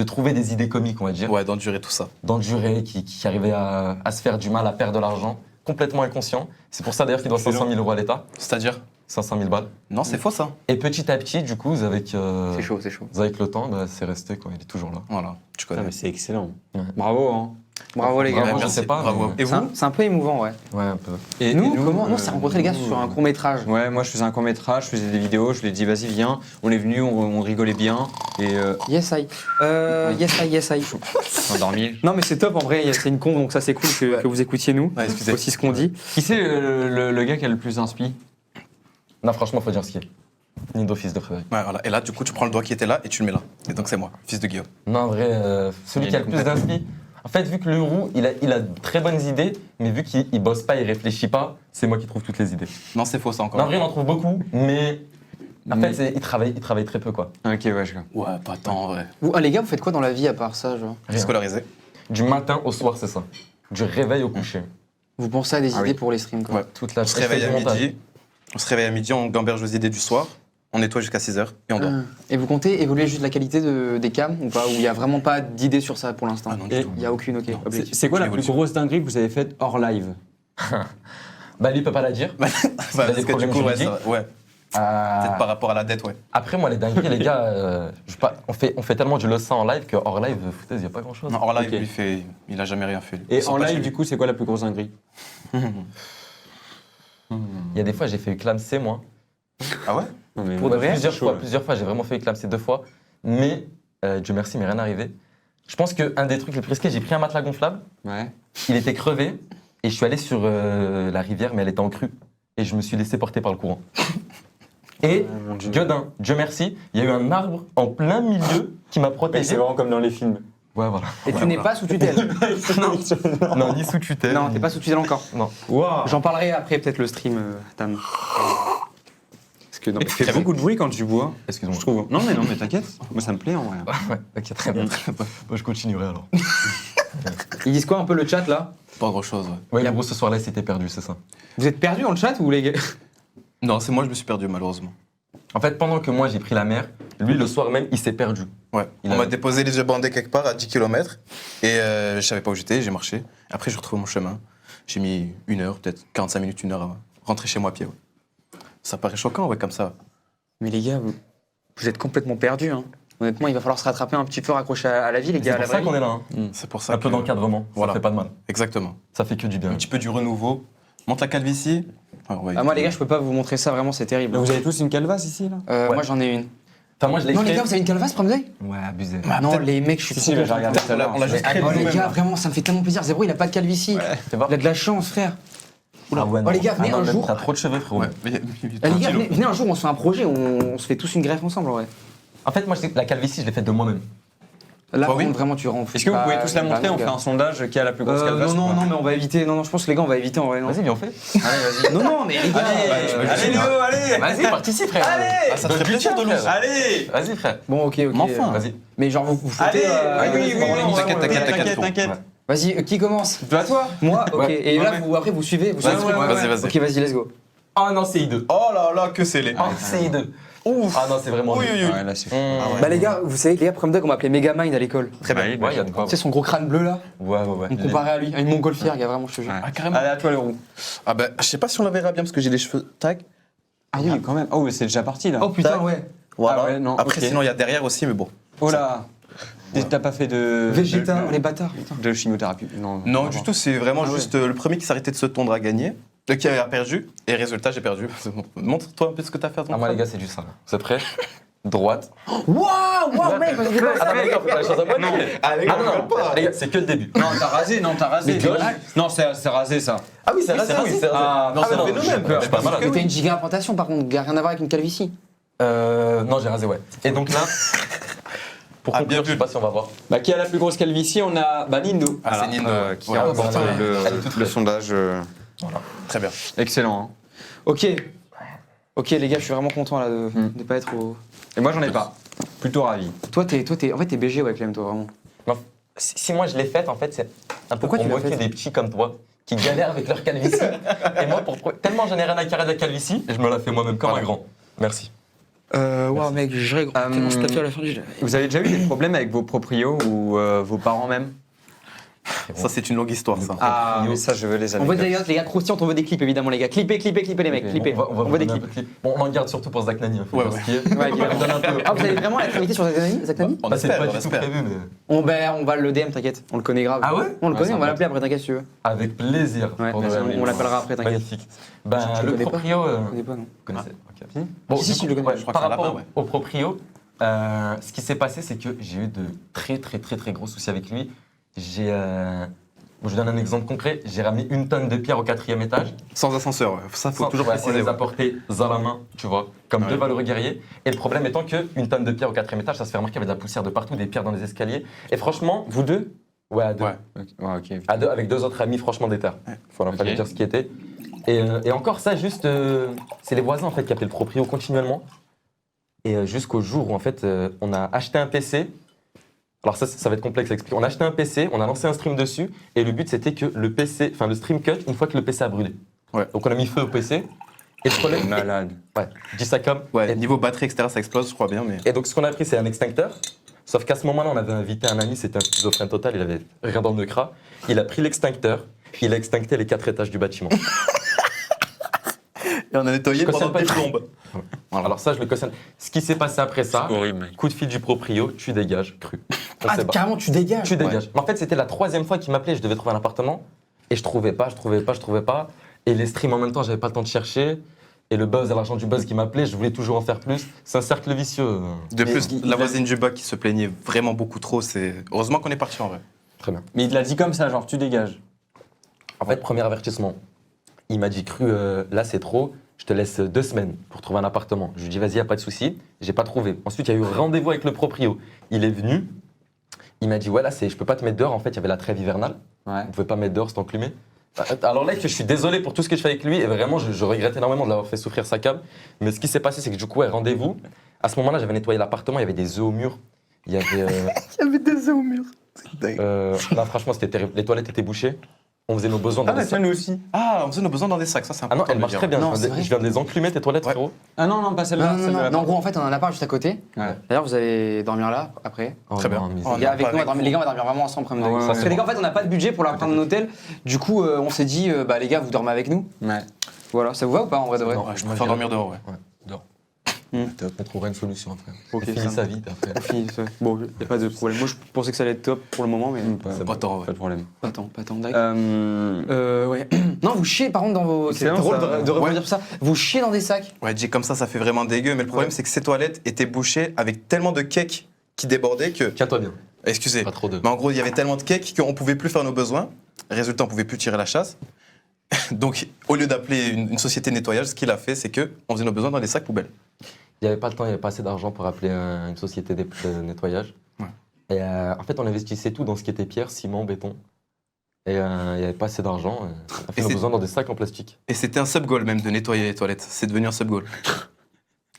trouver des idées comiques, on va dire, Ouais, d'endurer tout ça. d'endurer, qui arrivait à se faire du mal, à perdre de l'argent, complètement inconscient. C'est pour ça d'ailleurs qu'il doit 500 000 euros à l'État, C'est-à-dire? 500 000 balles. Non, c'est faux ça. Et petit à petit, du coup, avec C'est chaud, c'est chaud. le temps, bah, c'est resté, quoi. Il est toujours là. Voilà, tu Putain, connais. mais c'est excellent. Ouais. Bravo, hein. Bravo, les gars. Bravo, je merci. sais pas. Bravo. mais- Et vous? C'est un peu émouvant, ouais. Ouais, un peu. Et Nous, nous, comment? Nous, on s'est rencontrés, les gars, sur un court-métrage. Ouais, moi je faisais un court-métrage, je faisais des vidéos, je lui ai dit vas-y, viens. On est venu, on rigolait bien. Et. Yes, I. Yes, I. On a dormi. Non, mais c'est top, en vrai, c'est une con, donc ça, c'est cool que vous écoutiez nous. Ouais, excusez. Aussi ce qu'on dit. Qui c'est le gars qui a le plus inspi? Non, franchement, faut dire ce qui est. Nido, fils de Frédéric. Ouais, voilà. Et là, du coup, tu prends le doigt qui était là et tu le mets là. Et donc, c'est moi, fils de Guillaume. Non, en vrai, celui qui a le plus d'inspi. En fait, vu que le roux, il a de très bonnes idées, mais vu qu'il bosse pas, il réfléchit pas, c'est moi qui trouve toutes les idées. Non, c'est faux ça encore. Non, en vrai, il en trouve beaucoup, mais en fait, il travaille très peu, quoi. Ok, ouais, je Ouais, pas tant, ouais. Vous, les gars, vous faites quoi dans la vie à part ça, genre? Rien. Scolarisé. Du matin au soir, c'est ça. Du réveil au coucher. Vous pensez à des Ah idées oui. pour les streams, quoi? Ouais. Toute la On se réveille à je fais du montage. midi. On se réveille à midi, on gamberge aux idées du soir. On nettoie jusqu'à 6h et on dort. Et vous comptez évoluer juste la qualité des cams ou pas? Ou il n'y a vraiment pas d'idée sur ça pour l'instant? Ah non, Et- du tout. Il n'y a aucune, ok. objectif. C'est quoi la plus L'évolution. grosse dinguerie que vous avez faite hors live? Bah, lui, il peut pas la dire. Bah, des parce que du problèmes coup, ouais, juridiques. ça- ouais. Peut-être par rapport à la dette, ouais. Après, moi, les dingueries, les gars, on fait tellement du loss en live que hors live, foutaise, il n'y a pas grand chose. Non, hors live, Ok. il a jamais rien fait. Et Ils sont en pas live, chez du lui. coup, c'est quoi la plus grosse dinguerie? Il y a des fois, j'ai fait éclamer, moi. Ah ouais? Non, mais Pour de moi, vrai? je suis chaud, Plusieurs fois, j'ai vraiment fait éclamer 2 fois. Mais, Dieu merci, il m'est rien arrivé. Je pense qu'un des trucs les plus risqués, j'ai pris un matelas gonflable, Ouais. il était crevé, et je suis allé sur la rivière, mais elle était en crue. Et je me suis laissé porter par le courant. Et mon Dieu. Dieu merci, il y a eu un arbre en plein milieu qui m'a Mais protégé. c'est vraiment comme dans les films. Ouais, voilà. Et tu n'es pas sous tutelle. Non, ni sous tutelle. Non, t'es pas sous tutelle encore. Non. Waouh. J'en parlerai après, peut-être le stream, Tam. Parce que non, Tu fais beaucoup de bruit quand tu bois. Excuse-moi. Je trouve. Non mais t'inquiète. Moi ça me plaît en vrai. Ouais, ok, très bien. Moi, je continuerai alors. Ils disent quoi un peu le chat là? Pas grand chose, ouais. Ouais, mais gros, ce soir-là, c'était perdu, c'est ça. Vous êtes perdus dans le chat ou les gars? Non, c'est moi, je me suis perdu, malheureusement. En fait, pendant que moi, j'ai pris la mer, lui, le soir même, il s'est perdu. Ouais. Il On a- m'a déposé les yeux bandés quelque part à 10 km et je savais pas où j'étais, j'ai marché. Après, j'ai retrouvé mon chemin. J'ai mis 1 heure, peut-être 45 minutes, 1 heure à rentrer chez moi à pied. Ouais. Ça paraît choquant, ouais, comme ça. Mais les gars, vous êtes complètement perdus. Hein. Honnêtement, il va falloir se rattraper un petit peu, raccrocher à la vie, les C'est gars. à pour la ça vraie qu'on vie. est là. Hein. C'est pour ça Un peu que- d'encadrement, Voilà. ça fait pas de mal. Exactement. Ça fait que du bien. Un petit peu du renouveau. Monte la calvitie. Ah, ouais. Ah, moi, les gars, je peux pas vous montrer ça, vraiment, c'est terrible. Vous avez tous une calvasse ici là Ouais. Moi, j'en ai une. Enfin, moi, je l'ai Non, fait. les gars, vous avez une calvasse, prendre d'œil? Ouais, abusé. Non, les mecs, je suis Si, trop si, content. j'ai regardé tout à l'heure. On l'a juste créé Oh, les nous-mêmes. gars, vraiment, ça me fait tellement plaisir. Zébro, il a pas de calvitie. C'est pas Il a de la chance, frère. Ah ouais, Oh, les gars, venez non, un mais jour. T'as trop de cheveux, frérot. Ouais, mais Eh, les gars, venez un jour, on se fait un projet, on se fait tous une greffe ensemble, ouais. En fait, moi, la calvitie, je l'ai faite de moi-même. Là, Ah par oui. contre, vraiment, tu rends. Est-ce que vous pouvez tous la montrer? On fait un sondage qui a la plus grosse calvasse. Non, ou non, pas non, mais on va éviter. Non, non, je pense que les gars, on va éviter en vrai. Non, Vas-y, viens, on fait. Allez, vas-y. non, non, mais les gars. Allez, Léo, allez. Vas-y, participe, frère. Ah, ça te fait plaisir de nous. Allez. Vas-y, frère. Bon, ok, ok. Enfin. Vas-y. Mais genre, vous foutez. Allez. Oui, pendant l'émission, t'inquiète, t'inquiète. Vas-y, qui commence? Toi, toi. Moi? Ok. Ouais. Et là, Ouais. après, vous suivez. Vous Vas-y, suivez. vas-y. Ok, vas-y, let's go. Oh non, CI2. Oh là là, que c'est les. Oh, CI2. Ouf. Ah non, c'est vraiment. Oui, nul. oui, oui. Ouais, là c'est fou. Bah, les gars, vous savez, les gars, Prom Dog, on m'appelait Megamind à l'école. Très bien. Ouais, il y a de quoi. Tu sais, son gros crâne bleu là, Ouais, ouais, ouais. on me comparait à lui, à une montgolfière, gars, vraiment, je te jure. Ouais. Ah, carrément. Allez, à toi le roux. Ah, ben, je sais pas si on la verra bien parce que j'ai les cheveux tag. Ah oui, quand même. Oh, c'est déjà parti là. Oh putain, ouais. Voilà. Ah ouais, non, Après, ok. sinon, il y a derrière aussi, mais bon. Oh là. T'as pas fait de. Végétain, de- les bâtards, putain. De chimiothérapie. Non, Non, du tout, c'est vraiment Ah ouais. juste le premier qui s'arrêtait de se tondre a gagné, qui a perdu, et résultat, j'ai perdu. Montre-toi un peu ce que t'as fait à ton Ah, moi, les crâne. gars, c'est juste ça. Vous êtes prêts? Droite. Waouh, mec, vas-y, dépasse ça. Attends, les gars, faut pas la chose à moi. Non. Allez, Ah non, non, les gars, c'est que le début. Non, t'as rasé, non, t'as rasé. Mais gauche. Non, c'est rasé ça. Ah oui, c'est rasé, oui, c'est rasé. Ah, non, c'est non, le phénomène, j'ai peur, je suis pas malade. Mais t'as une giga implantation par contre, gars, rien à voir avec une calvitie. Non, j'ai rasé, ouais. Et donc là, pour Ah, conclure, bien je sais pas si on va voir. Bah, qui a la plus grosse calvitie? On a Nindo. Ah, c'est Nindo. Qui Ouais, a ouais, remporté ouais, ouais. Elle est toute le fraîche. sondage. Très bien. Excellent. Hein. Ok. Ok, les gars, je suis vraiment content là de pas être au. Et moi, j'en ai pas. Plutôt ravi. Toi, en fait, t'es BG, ouais, Clem, toi, vraiment. Non, si moi je l'ai faite, en fait, c'est un peu Pourquoi pour tu l'as moquer faite des petits comme toi qui galèrent avec leur calvitie. Et moi, tellement j'en ai rien à carrer de la calvitie, et je me la fais moi-même comme un grand. Merci. Waouh, mec, je règle. Tellement je tapais à la fin du. Vous avez déjà eu des problèmes avec vos proprios ou vos parents même? Ça, c'est une longue histoire, ça. Ah, mais ça, je veux les On veut anecdotes. des gars croustillants, on veut des clips évidemment, les gars. Clippez les mecs, Ok. clippez. On va On vous veut des donner un clips. peu de clip. Bon, on en garde surtout pour Zach Nani. Hein, faut Ouais, dire ouais. ce qui est. Ouais, On lui donne un peu. Ah, vous avez vraiment la invité sur Zach Nani? On Bah, c'est espère, pas on du tout espère. prévu, mais. On va le DM, t'inquiète. On le connaît grave. Ah ouais? On le Ouais, connaît, c'est on va un l'appeler après, t'inquiète si tu veux. Avec plaisir. Ouais, Pour vas-y, Noël. on l'appellera après, t'inquiète. Magnifique. Ben, Je le le connais pas. proprio. Je connais pas, non. Vous connaissez. Ok. Si, du si, coup, je le connais. ouais, Je crois par que c'est un rapport lapin, ouais. au proprio, ce qui s'est passé, c'est que j'ai eu de très gros soucis avec lui. Je vous donne un exemple concret. J'ai ramené 1 tonne de pierres au 4e étage. Sans ascenseur, ouais. Ça, faut toujours Ouais, préciser. on les ouais. a portés à la main, tu vois, comme Ouais. deux valeureux guerriers. Et le problème étant que 1 tonne de pierres au 4e étage, ça se fait remarquer avec de la poussière de partout, des pierres dans les escaliers. Et franchement, Vous deux? ouais, à deux. Ouais. Ouais, ok. À deux, avec 2 autres amis, franchement déter. Voilà, fallait Ok. dire ce qui était. Et encore ça, juste, c'est les voisins en fait qui appelaient le proprio continuellement. Et jusqu'au jour où en fait, on a acheté un PC. Alors ça va être complexe à expliquer. On a acheté un PC, on a lancé un stream dessus, et le but c'était que le PC, enfin le stream cut une fois que le PC a brûlé. Ouais. Donc on a mis feu au PC. Et le problème, Malade. ouais, je dis ça comme. Ouais, Et, niveau batterie, etc., ça explose, je crois bien, mais. et donc ce qu'on a pris, c'est un extincteur. Sauf qu'à ce moment-là, on avait invité un ami, c'était un schizophrène total, il avait rien dans le crâne. Il a pris l'extincteur, puis il a extincté les 4 étages du bâtiment. Et on a nettoyé Je cautionne pendant des pas. plombes. Alors ça, je le cautionne. Ce qui s'est passé après ça, Horrible. coup de fil du proprio, tu dégages, cru. On Ah, sait pas. carrément, tu dégages. Tu dégages. Mais en fait, c'était la 3e fois qu'il m'appelait, je devais trouver un appartement, et je trouvais pas. Et les streams en même temps, j'avais pas le temps de chercher. Et le buzz, à l'argent du buzz qui m'appelait, je voulais toujours en faire plus. C'est un cercle vicieux. De Mais plus, il la a- voisine du bas qui se plaignait vraiment beaucoup trop, c'est. Heureusement qu'on est parti en vrai. Très bien. Mais il te l'a dit comme ça, genre tu dégages. En fait, premier avertissement. Il m'a dit cru, là c'est trop. je te laisse 2 semaines pour trouver un appartement. Je lui dis, vas-y, y a pas de souci. J'ai pas trouvé. Ensuite, il y a eu rendez-vous avec le proprio. Il est venu. Il m'a dit, ouais, là, je peux pas te mettre dehors. En fait, il y avait la trêve hivernale. Ouais. Vous pouvez pas me mettre dehors, c'est enclumé. Alors là, je suis désolé pour tout ce que je fais avec lui. Et vraiment, je regrette énormément de l'avoir fait souffrir sa cam. Mais ce qui s'est passé, c'est que du coup, rendez-vous. À ce moment-là, j'avais nettoyé l'appartement. Il y avait des œufs au mur. Il y avait. Il y avait des œufs au mur. C'est dingue. Là, franchement, c'était terrible. Les toilettes étaient bouchées. On faisait nos besoins dans des sacs. nous aussi. Ah, on faisait nos besoins dans des sacs, ça c'est Ah important. non, elle de marche dire. très bien. Non, je c'est viens de- vrai. je viens de les enclumer, tes toilettes, Ouais. frérot. Ah non, pas celle-là. Non, non, celle de non, la non, en gros, en fait, on a un appart juste à côté. Ouais. D'ailleurs, vous allez dormir là après. Oh, Très bien. non, mais Oh, Les gars, non, avec pas nous, avec les gars, on va dormir vraiment ensemble. Après, Ouais, ouais, parce que ouais. les gars, en fait, on n'a pas de budget pour leur prendre un hôtel. Du coup, on s'est dit, bah les gars, vous dormez avec nous. Ouais. Voilà, ça vous va ou pas en vrai de vrai? Non. Ouais, je préfère dormir dehors, ouais. Ouais, dehors. Hmm. On trouvera une solution après. Ok, Elle ça finit sa va. vie, après. On finit, ça. Bon, y a pas de problème. Moi, je pensais que ça allait être top pour le moment, mais C'est pas tant, ouais. Pas de problème. pas tant, d'accord. Ouais. Non, vous chiez par contre dans vos. C'est Excellent, drôle ça. de rebondir sur ça. Vous chiez dans des sacs. Ouais, dit comme ça fait vraiment dégueu. Mais le problème, c'est que ces toilettes étaient bouchées avec tellement de cake qui débordaient que. Tiens-toi bien. Excusez. Pas trop de. Mais en gros, il y avait tellement de cake qu'on pouvait plus faire nos besoins. Résultat, on pouvait plus tirer la chasse. Donc, au lieu d'appeler une société de nettoyage, ce qu'il a fait, c'est qu'on faisait nos besoins dans des sacs poubelles. Il n'y avait pas le temps, il n'y avait pas assez d'argent pour appeler une société de nettoyage. Ouais. Et en fait, on investissait tout dans ce qui était pierre, ciment, béton. Et il n'y avait pas assez d'argent. On a fait Et nos c'est- besoins dans des sacs en plastique. Et c'était un sub-goal même de nettoyer les toilettes. C'est devenu un sub-goal.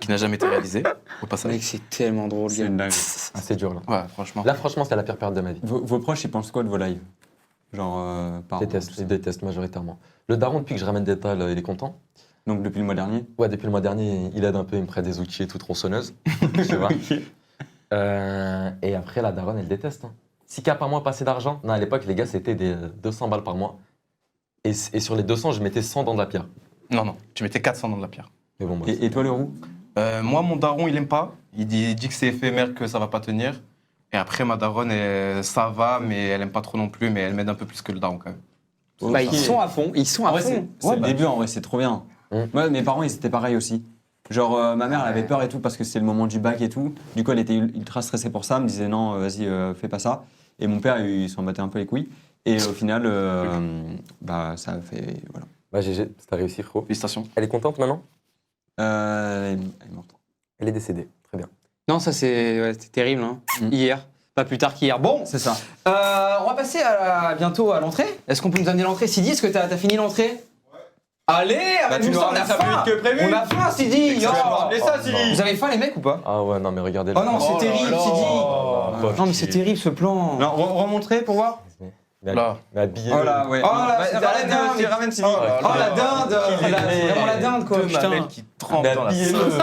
Qui n'a jamais été réalisé, au passage. Mec, c'est tellement drôle, C'est gars. une dingue. Ah, c'est dur, là. Ouais, franchement. Là, franchement, c'était la pire période de ma vie. Vos proches, ils pensent quoi de vos lives? Genre, par Ils détestent majoritairement. Le daron, depuis que je ramène des tales, il est content. Donc depuis le mois dernier. Ouais, depuis le mois dernier, il aide un peu, il me prête des outils et tout, tronçonneuse. Tu vois. Et après, la daronne, elle déteste. 6K par mois, pas assez d'argent. Non, à l'époque, les gars, c'était des 200 balles par mois. Et sur les 200, je mettais 100 dans de la pierre. Non, non, tu mettais 400 dans de la pierre. Mais bon, bref. Et toi, le roux? Moi, mon daron, il aime pas. Il dit que c'est éphémère, que ça va pas tenir. Et après, ma daronne, ça va, mais elle aime pas trop non plus, mais elle m'aide un peu plus que le daron quand même. Bah, ils sont à fond, ils sont à En vrai, fond. c'est le début, en vrai, c'est trop bien. Mm. Moi, mes parents, ils étaient pareils aussi. Genre, ma mère, elle avait peur et tout parce que c'était le moment du bac et tout. Du coup, elle était ultra stressée pour ça. Elle me disait non, vas-y, fais pas ça. Et mon père, il s'en battait un peu les couilles. Et au final, bah, ça a fait. Voilà. Bah, GG, t'as réussi, frérot. Félicitations. Elle est contente maintenant? Elle est morte. Elle est décédée. Très bien. Non, ça c'était terrible. Hein. Mm. Hier, pas plus tard qu'hier. Bon, C'est ça. on va passer bientôt à l'entrée. Est-ce qu'on peut nous amener l'entrée? Sidi, est-ce que t'as fini l'entrée? Allez, Bah, tu amène-nous nous ça, on a ramènes ça faim. plus vite que prévu. On a faim, Sidi. Tu vas nous ramener ça, Oh, Sidi. non. Vous avez faim, les mecs, ou pas? Ah ouais, non, mais regardez. Oh non, c'est Oh là terrible, là. Sidi. Oh, Non, mais c'est terrible ce plan. Non, remontrer pour voir. Mais, Là. mais habillé. Oh là, ouais. Oh là, Bah, c'est la ramène, dingue. aussi, ramène Sidi. Oh là Oh la dinde, Qu'il est c'est vraiment la dinde quoi, Deux putain. mamelles qui tremblent Mais dans la habillez-le. sauce.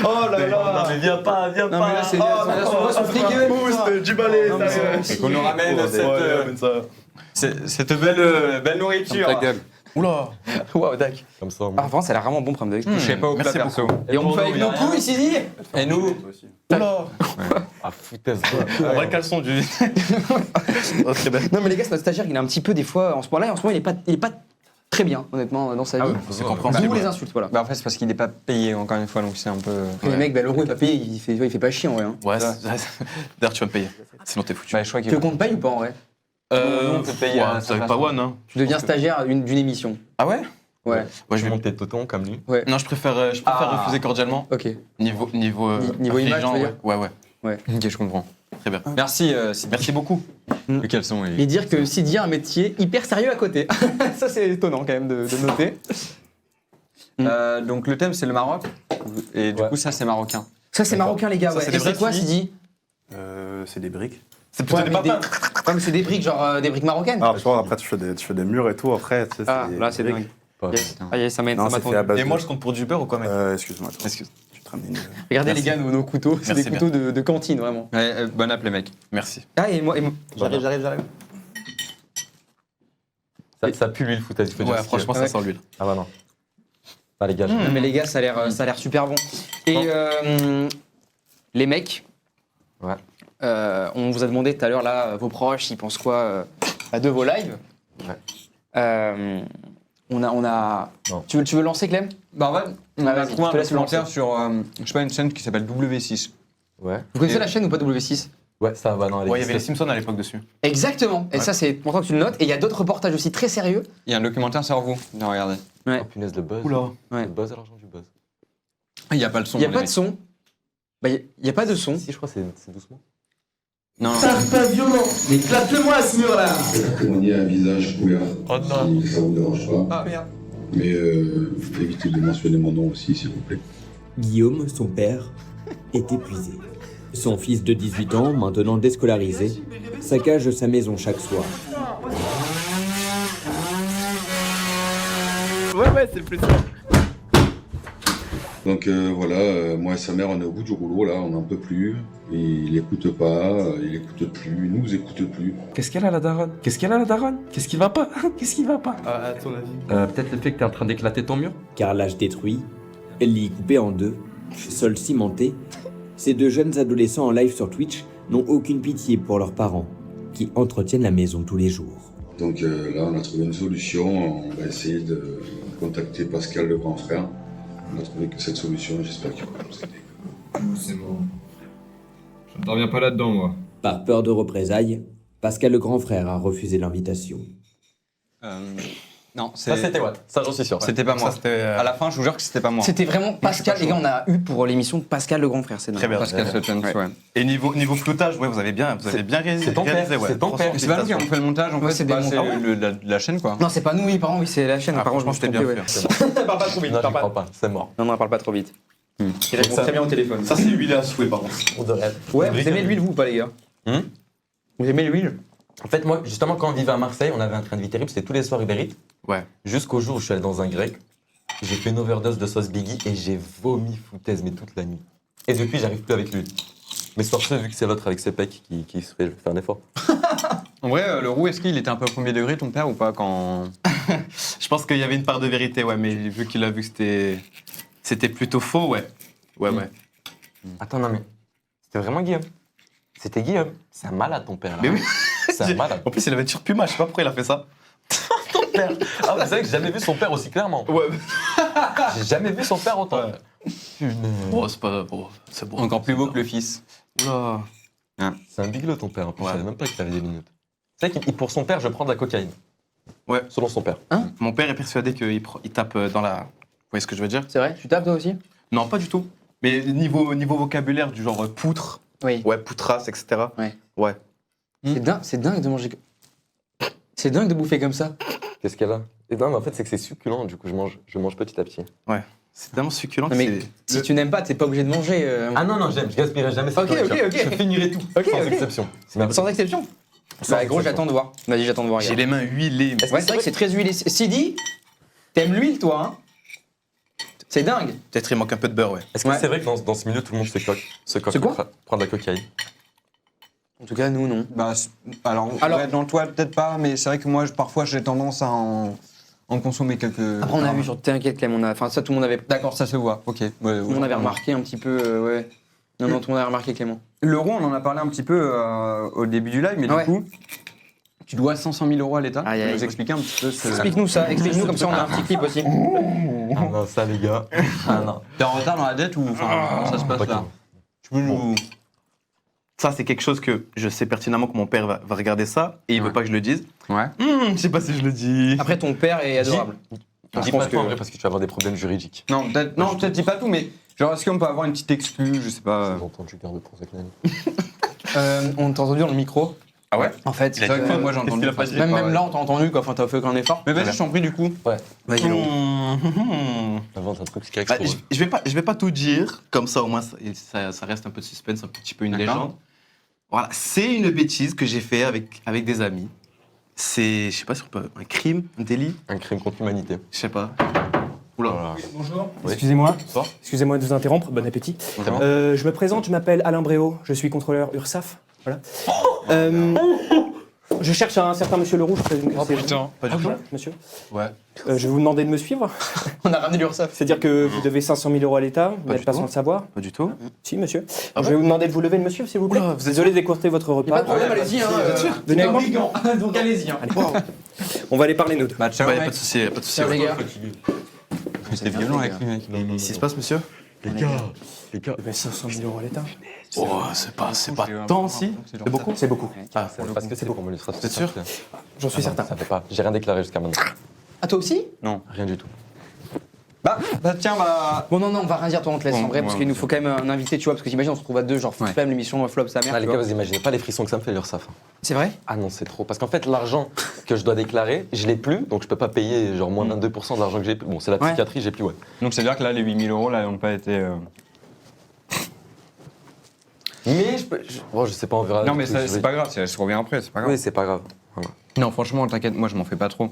Oh là Non, mais viens pas. Non mais là c'est on va se friquer. Boost, du balai, Non, mais sérieux. c'est- Et qu'on nous ramène cette belle nourriture. Ta gueule. Oula. Waouh, dac. Comme ça. Ah, vraiment, ça a l'air vraiment bon problème de Je sais pas au plat Merci perso. Et on fait avec nos couilles, Sidi. Et nous? Oula. Ah, foutaise. On voit le caleçon du. Oh, très bien. Non mais les gars, c'est notre stagiaire, il est un petit peu des fois en ce moment-là, il est pas très bien honnêtement dans sa vie. C'est compréhensible. D'où les insultes, voilà. Bah en fait c'est parce qu'il n'est pas payé encore une fois donc c'est un peu. Et les mecs, bah, l'euro est pas payé, il fait pas chier en vrai. Hein. Ouais, d'ailleurs, tu vas me payer. Sinon, t'es foutu. Bah je crois Tu qu'il veux qu'on te paye ou pas en vrai? on peut payer à ça sa va place. pas one, hein. Tu deviens stagiaire d'une émission. Ah ouais? Ouais, Ouais, Je je vais. vais monter tonton comme lui. Non, je préfère Ah. refuser cordialement. ok. Niveau Niveau image, affligeant, tu veux dire ouais. Ouais. Ok je comprends. Très bien. Merci Sidi. Merci beaucoup. Le caleçon Et dire que Sidi a un métier hyper sérieux à côté. Ça c'est étonnant quand même de noter. donc le thème c'est le Maroc et du Ouais. coup ça c'est marocain. Ça c'est marocain les gars, Ça, ouais. c'est Et des c'est vrais quoi Sidi Sidi? C'est des briques. C'est plutôt des mais papins. Ouais, mais c'est des briques, genre des briques marocaines. Ah, tu vois, après, tu fais des murs et tout. Après, tu sais, Ah, là c'est des dingue. briques. Pas. Yes. Ah, yes, ça m'a Non, c'est tendu. fait à base Et moi, je compte pour du beurre ou quoi, mec? Excuse-moi. attends. Excuse. Tu te ramènes. Regardez Merci. les gars, nos couteaux, c'est des Merci couteaux de cantine vraiment. Ouais, bonne app les mecs. Merci. Ah et moi, J'arrive. Ça pue l'huile foutaise. Il faut dire Ouais, ce qu'il y a. franchement, ça sent l'huile. Ah bah non. Ah les gars, Non, mais les gars, ça a l'air super bon. Et les mecs, Ouais. on vous a demandé tout à l'heure là, vos proches, ils pensent quoi de vos lives. Ouais. On a. Non. Tu veux lancer Clem? Bah en fait on Ah, a vas-y, trouvé je te un laisse documentaire lancer. sur je sais pas une chaîne qui s'appelle W6. Ouais. Vous connaissez Et- la chaîne ou pas W6? Ouais, ça va, non. elle Ouais, il y avait les existe. Simpsons à l'époque dessus. Exactement. Et Ouais. ça, c'est important que tu le notes. Et il y a d'autres reportages aussi très sérieux. Il y a un documentaire sur vous. Non regardez. Ouais. Oh punaise, le buzz. Oula. Ouais. Le buzz à l'argent du buzz. Il n'y a pas le son. Il n'y a on pas de est- son. Bah, il n'y a pas de son. Si, je crois que c'est doucement. Non, non. Pas violent, mais claque-le-moi à ce mur-là. Témoigner un visage couvert. Oh non. Si ça vous dérange pas. Ah merde. Mais évitez de mentionner mon nom aussi, s'il vous plaît. Guillaume, son père, est épuisé. Son fils de 18 ans, maintenant déscolarisé, saccage sa maison chaque soir. Ouais, c'est plus ça. Donc voilà, moi et sa mère, on est au bout du rouleau, là, on n'en peut plus. Il écoute pas, il écoute plus, il nous écoute plus. Qu'est-ce qu'elle a la daronne? Qu'est-ce qu'elle a la daronne? Qu'est-ce qui va pas? Qu'est-ce qui va pas? À ton avis. Peut-être le fait que t'es en train d'éclater ton mur? Carrelage détruit, lit coupé en deux, sol cimenté, ces deux jeunes adolescents en live sur Twitch n'ont aucune pitié pour leurs parents, qui entretiennent la maison tous les jours. Donc là, on a trouvé une solution, on va essayer de contacter Pascal, le grand frère. On a trouvé que cette solution, j'espère qu'il va nous aider. C'est bon. J'interviens pas là-dedans, moi. Par peur de représailles, Pascal le grand frère a refusé l'invitation. Non, Ça, c'était Watt. Ça, j'en suis sûr. C'était pas moi. Ça, c'était. À la fin, je vous jure que c'était pas moi. C'était vraiment Pascal, les gars, on a eu pour l'émission Pascal le grand frère. C'est Très bien. Pascal Sutton, ouais. Et niveau floutage, ouais, vous avez bien réalisé. c'est ton père, ouais. c'est ton père. Franchement, C'est pas nous qui avons fait le montage, en Ouais, fait, c'est des montages. la chaîne, quoi. Non, c'est pas nous, oui, pardon, oui, c'est la chaîne. Ah, Par contre, je franchement, m'en suis c'était trompé, bien ouais. Parle pas trop vite. Non, je crois pas. C'est mort. Non, non, parle pas trop vite. Il répond très bien au téléphone. Ça, c'est huilé à souhait, par contre. On devrait. Ouais, vous aimez l'huile, vous, ou pas, les gars? Vous aimez l'huile? En fait, moi, justement, quand on vivait à Marseille, on avait un train de vie terrible, c'était tous les soirs Uber Eats. Ouais. Jusqu'au jour où je suis allé dans un grec, j'ai fait une overdose de sauce Biggie et j'ai vomi foutaise, mais toute la nuit. Et depuis, j'arrive plus avec l'huile. Mais sur ce, vu que c'est l'autre avec ses pecs qui se fait faire un effort. En vrai, le roux, est-ce qu'il était un peu au premier degré, ton père, ou pas, quand... Je pense qu'il y avait une part de vérité, ouais, mais vu qu'il a vu que c'était plutôt faux, ouais. Ouais. Attends, non, mais c'était vraiment Guillaume. C'était Guillaume. C'est un malade, ton père, là. Mais oui. C'est un malade. En plus, il avait une surpuma, je sais pas pourquoi il a fait ça. Ton père. Ah, vous savez que j'ai jamais vu son père aussi clairement. Ouais. J'ai jamais vu son père autant. Ouais. Punaise. Bon, c'est pas. Bon, c'est bon. Encore plus beau que le fils. Oula. C'est un biglot, ton père. En plus, Ouais. je savais même pas qu'il avait des minutes. Tu sais que pour son père, je prends de la cocaïne. Ouais. Selon son père. Mon père est persuadé qu'il tape dans la. Vous voyez ce que je veux dire? C'est vrai? Tu tapes, toi aussi? Non, pas du tout. Mais niveau vocabulaire du genre poutre, Oui. ouais, poutrasse, etc. Ouais. Ouais. C'est dingue de manger. C'est dingue de bouffer comme ça. Qu'est-ce qu'elle a? Et non, mais en fait, c'est que c'est succulent, du coup, je mange petit à petit. C'est tellement succulent Non, que mais c'est. si tu n'aimes pas, t'es pas obligé de manger. Ah non, non, j'aime, je gaspillerai jamais cette Ok, nourriture. ok. Je finirai tout, Ok, sans ok. exception. C'est ma Sans exception. Bah, gros, exception. j'attends de voir. Vas-y, j'attends de voir. J'ai regarde. les mains huilées. Est-ce Ouais, c'est vrai que c'est très huilé. Sidi, t'aimes l'huile, toi, hein? C'est dingue. Peut-être il manque un peu de beurre, ouais. Est-ce que Ouais. c'est vrai que dans ce milieu, tout le monde se coque C'est quoi? Prendre de la cocaïne. En tout cas, nous, non. Bah, alors ouais, dans toi, peut-être pas, mais c'est vrai que moi, parfois, j'ai tendance à en consommer quelques... Après, on a vu sur T'inquiète, Clem, enfin, ça, tout le monde avait. D'accord, ça se voit, ok. Ouais, Tout le monde avait remarqué un petit peu, ouais. Non, tout le monde avait remarqué Clément. L'euro, on en a parlé un petit peu au début du live, mais Ouais. du coup, tu dois 500 000 euros à l'État. Aïe, Tu peux aïe. nous expliquer un petit peu ce... Explique-nous ça, explique-nous, comme ça, on a un petit clip aussi. Ah non, ça, les gars. Ah non. T'es en retard dans la dette ou enfin, comment ça se passe Ok. là? Tu peux nous... Ça, c'est quelque chose que je sais pertinemment que mon père va regarder ça et il veut Ouais. pas que je le dise. Ouais. Je sais pas si je le dis. Après, ton père est adorable. Dis pas tout en vrai parce que tu vas avoir des problèmes juridiques. Non, peut-être dis pas tout, mais genre, est-ce qu'on peut avoir une petite exclue, je sais pas... J'ai entendu garde pour cette année. On t'a entendu dans le micro. Ah ouais? En fait, C'est vrai que moi j'ai entendu... qu'il a pas dit même là, on t'a entendu, quoi. Enfin, t'as fait aucun effort. Mais vas-y, je t'en prie, du coup. Ouais. Vas-y, Laurent. Invente un truc qui est Bah, extra. je vais pas tout dire, comme ça au moins ça reste un peu de suspense, un petit peu une D'accord. légende. Voilà, c'est une bêtise que j'ai fait avec des amis. C'est, je sais pas si on peut, un crime, un délit, Un crime contre l'humanité. je sais pas. Oula. Bonjour. Oui. Excusez-moi. Bonsoir. Excusez-moi de vous interrompre. Bon appétit. Vraiment Je me présente, je m'appelle Alain Bréau, je suis contrôleur URSAF. Voilà. Je cherche un certain monsieur Leroux, je présume que c'est vous. Pas du tout. Monsieur. Ouais. Je vais vous demander de me suivre. On a ramené l'URSSAF. C'est-à-dire que vous devez 500 000 euros à l'État, vous Pas n'êtes du pas tout. sans le savoir. Pas du tout. Si, monsieur. Ah Je vais vous demander de vous lever, monsieur, s'il vous plaît. Oula, vous êtes Désolé d'écourter votre repas. Pas de problème, allez-y, hein. Venez avec moi. Donc allez-y, hein. On va aller parler, nous deux. Bah, ciao, Ouais, mec. pas de souci, pas de souci. Ciao, les gars. C'était violent avec lui, mec. Qu'est-ce qui se passe, monsieur? Les gars. Vous devez 500 000 euros à l'État. Oh, c'est pas tant, si. C'est beaucoup. C'est beaucoup. Ah, Parce que c'est pour l'illustration. Vous êtes sûr? J'en suis certain. Ça fait pas. J'ai rien déclaré jusqu'à maintenant. Ah, toi aussi? Rien du tout. Tiens, bah. Bon, non, on va rien dire, toi, on te laisse Bon, en vrai, parce ouais, qu'il nous faut quand même un invité, tu vois, parce que t'imagines, on se retrouve à deux, genre, Ouais. flemme l'émission Flop sa mère. Ah, les tu gars, vois. vous imaginez pas les frissons que ça me fait, l'URSSAF. C'est vrai? Ah non, c'est trop. Parce qu'en fait, l'argent que je dois déclarer, je l'ai plus, donc je peux pas payer genre moins 22% de l'argent que j'ai plus. Bon, c'est la Ouais. psychiatrie, j'ai plus, ouais. Donc, c'est à dire que là, les 8 000 euros, là, n'ont pas été. Mais je sais pas, on verra. Non, mais Je ça, vais- c'est pas grave, je reviens après, c'est pas grave. Oui, c'est pas grave. Voilà. Non, franchement, t'inquiète, moi, je m'en fais pas trop.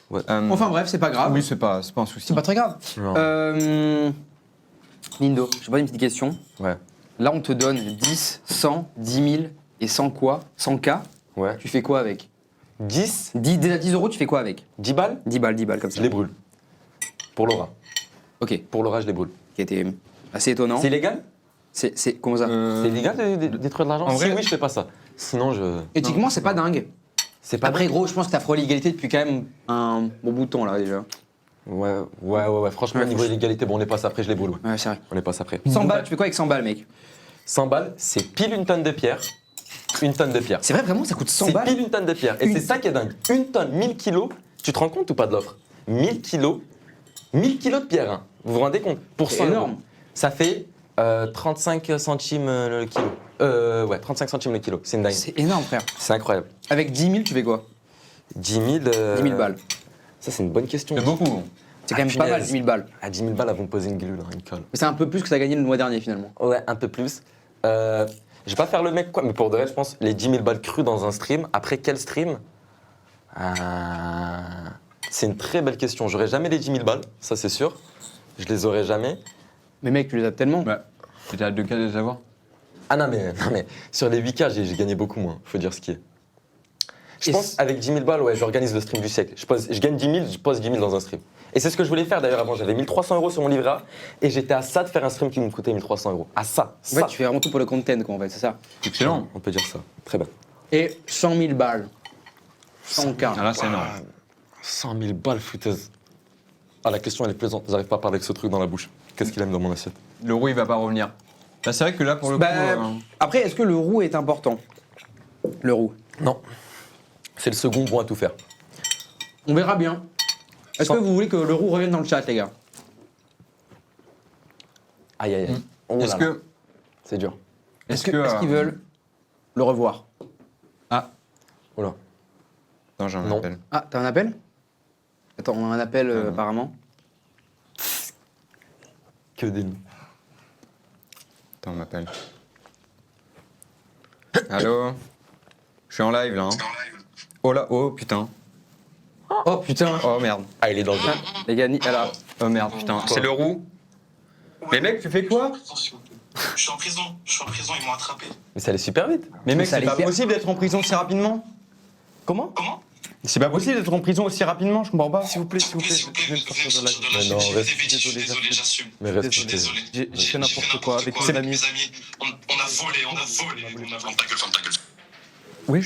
Ouais. Enfin bref, c'est pas grave. Oui, c'est pas un souci. C'est pas très grave. Non. Lindo, je te pose une petite question. Ouais. Là, on te donne 10, 100, 10 000 et 100 quoi? 100K. Ouais. Tu fais quoi avec? 10 10 euros, tu fais quoi avec? 10 balles 10 balles comme ça. Je les brûle. Pour Laura. Ok. Pour Laura, je les brûle. Qui était assez étonnant. C'est illégal C'est comment ça? C'est illégal de détruire de l'argent En vrai- Si, oui, je fais pas ça. Sinon, je. Éthiquement, c'est pas dingue. C'est pas Après, gros, je pense que t'as frôlé l'égalité depuis quand même un bon bout de temps là déjà. Ouais. Franchement, Ouais, niveau illégalité, bon, on est passé après, je les brûle. Ouais. Ouais, c'est vrai. On est passé après. 100 balles, tu fais quoi avec 100 balles, mec? 100 balles, c'est pile une tonne de pierre. Une tonne de pierre. C'est vrai, vraiment, ça coûte 100 C'est balles? pile une tonne de pierre. Et c'est ça qui est dingue. Une tonne, 1000 kilos. Tu te rends compte ou pas de l'offre? 1000 kilos. 1000 kilos de pierre. Hein. Vous vous rendez compte? Pour C'est 100 énorme. euros. Ça fait 35 centimes le kilo. Ouais, 35 centimes le kilo. C'est une dingue. C'est énorme, frère. C'est incroyable. Avec 10 000, tu fais quoi? 10 000. 10 000 balles. Ça, c'est une bonne question. C'est beaucoup. C'est quand même pas mal, 10 000 balles. À 10 000 balles, elles vont me poser une gueule, une colle. Mais c'est un peu plus que t'as gagné le mois dernier finalement. Ouais, un peu plus. Je vais pas faire le mec, quoi, mais pour de vrai, je pense, les 10 000 balles crues dans un stream. Après, quel stream C'est une très belle question. J'aurai jamais les 10 000 balles, ça c'est sûr. Je les aurai jamais. Mais mec, tu les as tellement. Bah, t'étais à 2K de les avoir. Ah non, mais sur les 8K, j'ai gagné beaucoup moins, faut dire ce qui est. Je pense avec 10 000 balles, ouais, j'organise le stream du siècle. Je gagne 10 000, je pose 10 000 dans un stream. Et c'est ce que je voulais faire d'ailleurs avant. J'avais 1300 euros sur mon livret A et j'étais à ça de faire un stream qui me coûtait 1300 euros. À ça. Ouais, tu fais vraiment tout pour le content, quoi, en fait, c'est ça. Excellent. On peut dire ça. Très bien. Et 100 000 balles. 100K. Ah là, c'est énorme. 100 000 balles foutaises. Ah, la question elle est plaisante. J'arrive pas à parler avec ce truc dans la bouche. Qu'est-ce qu'il aime dans mon assiette? L'euro, il va pas revenir. Bah, c'est vrai que là, pour le coup. Après, est-ce que le roux est important? Le roux. Non. C'est le second bon à tout faire. On verra bien. Est-ce que vous voulez que le roux revienne dans le chat, les gars? Aïe aïe aïe. Oh là Est-ce là. que. C'est dur. Est-ce qu'ils veulent le revoir? Ah. Oula. Non, j'ai un Non. appel. Ah, t'as un appel? Attends, on a un appel apparemment. Que des noms. Attends, on m'appelle. Allô? Je suis en live là. Hein. Oh là, oh putain. Oh putain. Oh merde. Ah, il est dans le jeu. Les gars, alors. Oh merde, putain. C'est le roux? Mais mec, tu fais quoi? Je suis en prison, ils m'ont attrapé. Mais ça allait super vite. Mais mec, ça c'est pas allait possible d'être en prison aussi rapidement. Comment? C'est pas possible d'être en prison aussi rapidement, je comprends pas. S'il vous plaît, je vais me sortir de la Mais non, reste. Désolé, j'assume. Mais reste. Désolé. J'ai fait n'importe quoi avec mes amis. On a volé. Ferme ta gueule. Oui.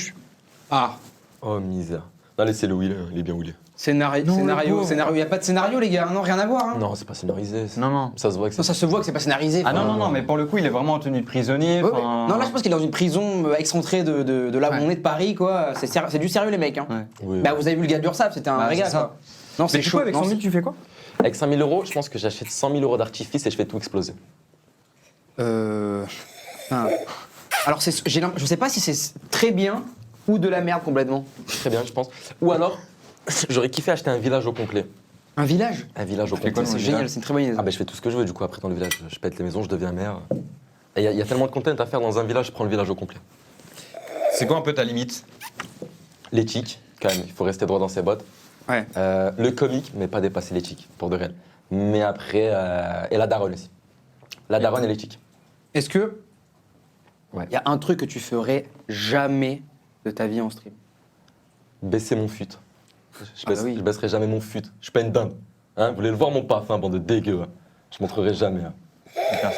Ah. Oh misère. Non, laissez-le où il est. Il est bien où il est. Scénario. Il n'y a pas de scénario, les gars. Non, rien à voir. Hein. Non, c'est pas scénarisé. Non. Ça se voit que Non, ça se voit que c'est pas scénarisé. Ah enfin. non, mais pour le coup, il est vraiment en tenue de prisonnier. Ouais, ouais. enfin- Non, là, je pense qu'il est dans une prison excentrée de là où on est de Paris, quoi. C'est du sérieux, les mecs. Hein. Ouais. Oui, Bah, vous avez vu le gars d'Ursap, c'était un vrai c'est gars, ça. quoi. Non, c'est Mais du chaud. coup, avec Non, 100 000, tu fais quoi? Avec 5 000 euros, je pense que j'achète 100 000 euros d'artifice et je fais tout exploser. Ah. Alors, je sais pas si c'est très bien ou de la merde complètement. Très bien, je pense. Ou alors, j'aurais kiffé acheter un village au complet. Un village? Un village au fais quoi complet. dans C'est le génial, village c'est une très bonne idée. Ah, ben je fais tout ce que je veux du coup après dans le village. Je pète les maisons, je deviens maire. Et il y a tellement de content à faire dans un village, je prends le village au complet. C'est quoi un peu ta limite? L'éthique, quand même, il faut rester droit dans ses bottes. Ouais. Le comique, mais pas dépasser l'éthique, pour de réel. Mais après, et la daronne aussi. La daronne et l'éthique. Est-ce que Ouais. il y a un truc que tu ferais jamais de ta vie en stream? Baisser mon fut. bah oui. Je baisserai jamais mon fut. Je suis pas une dinde. Hein, vous voulez le voir mon paf, hein, bande de dégueux. Hein. Je montrerai jamais. Hein.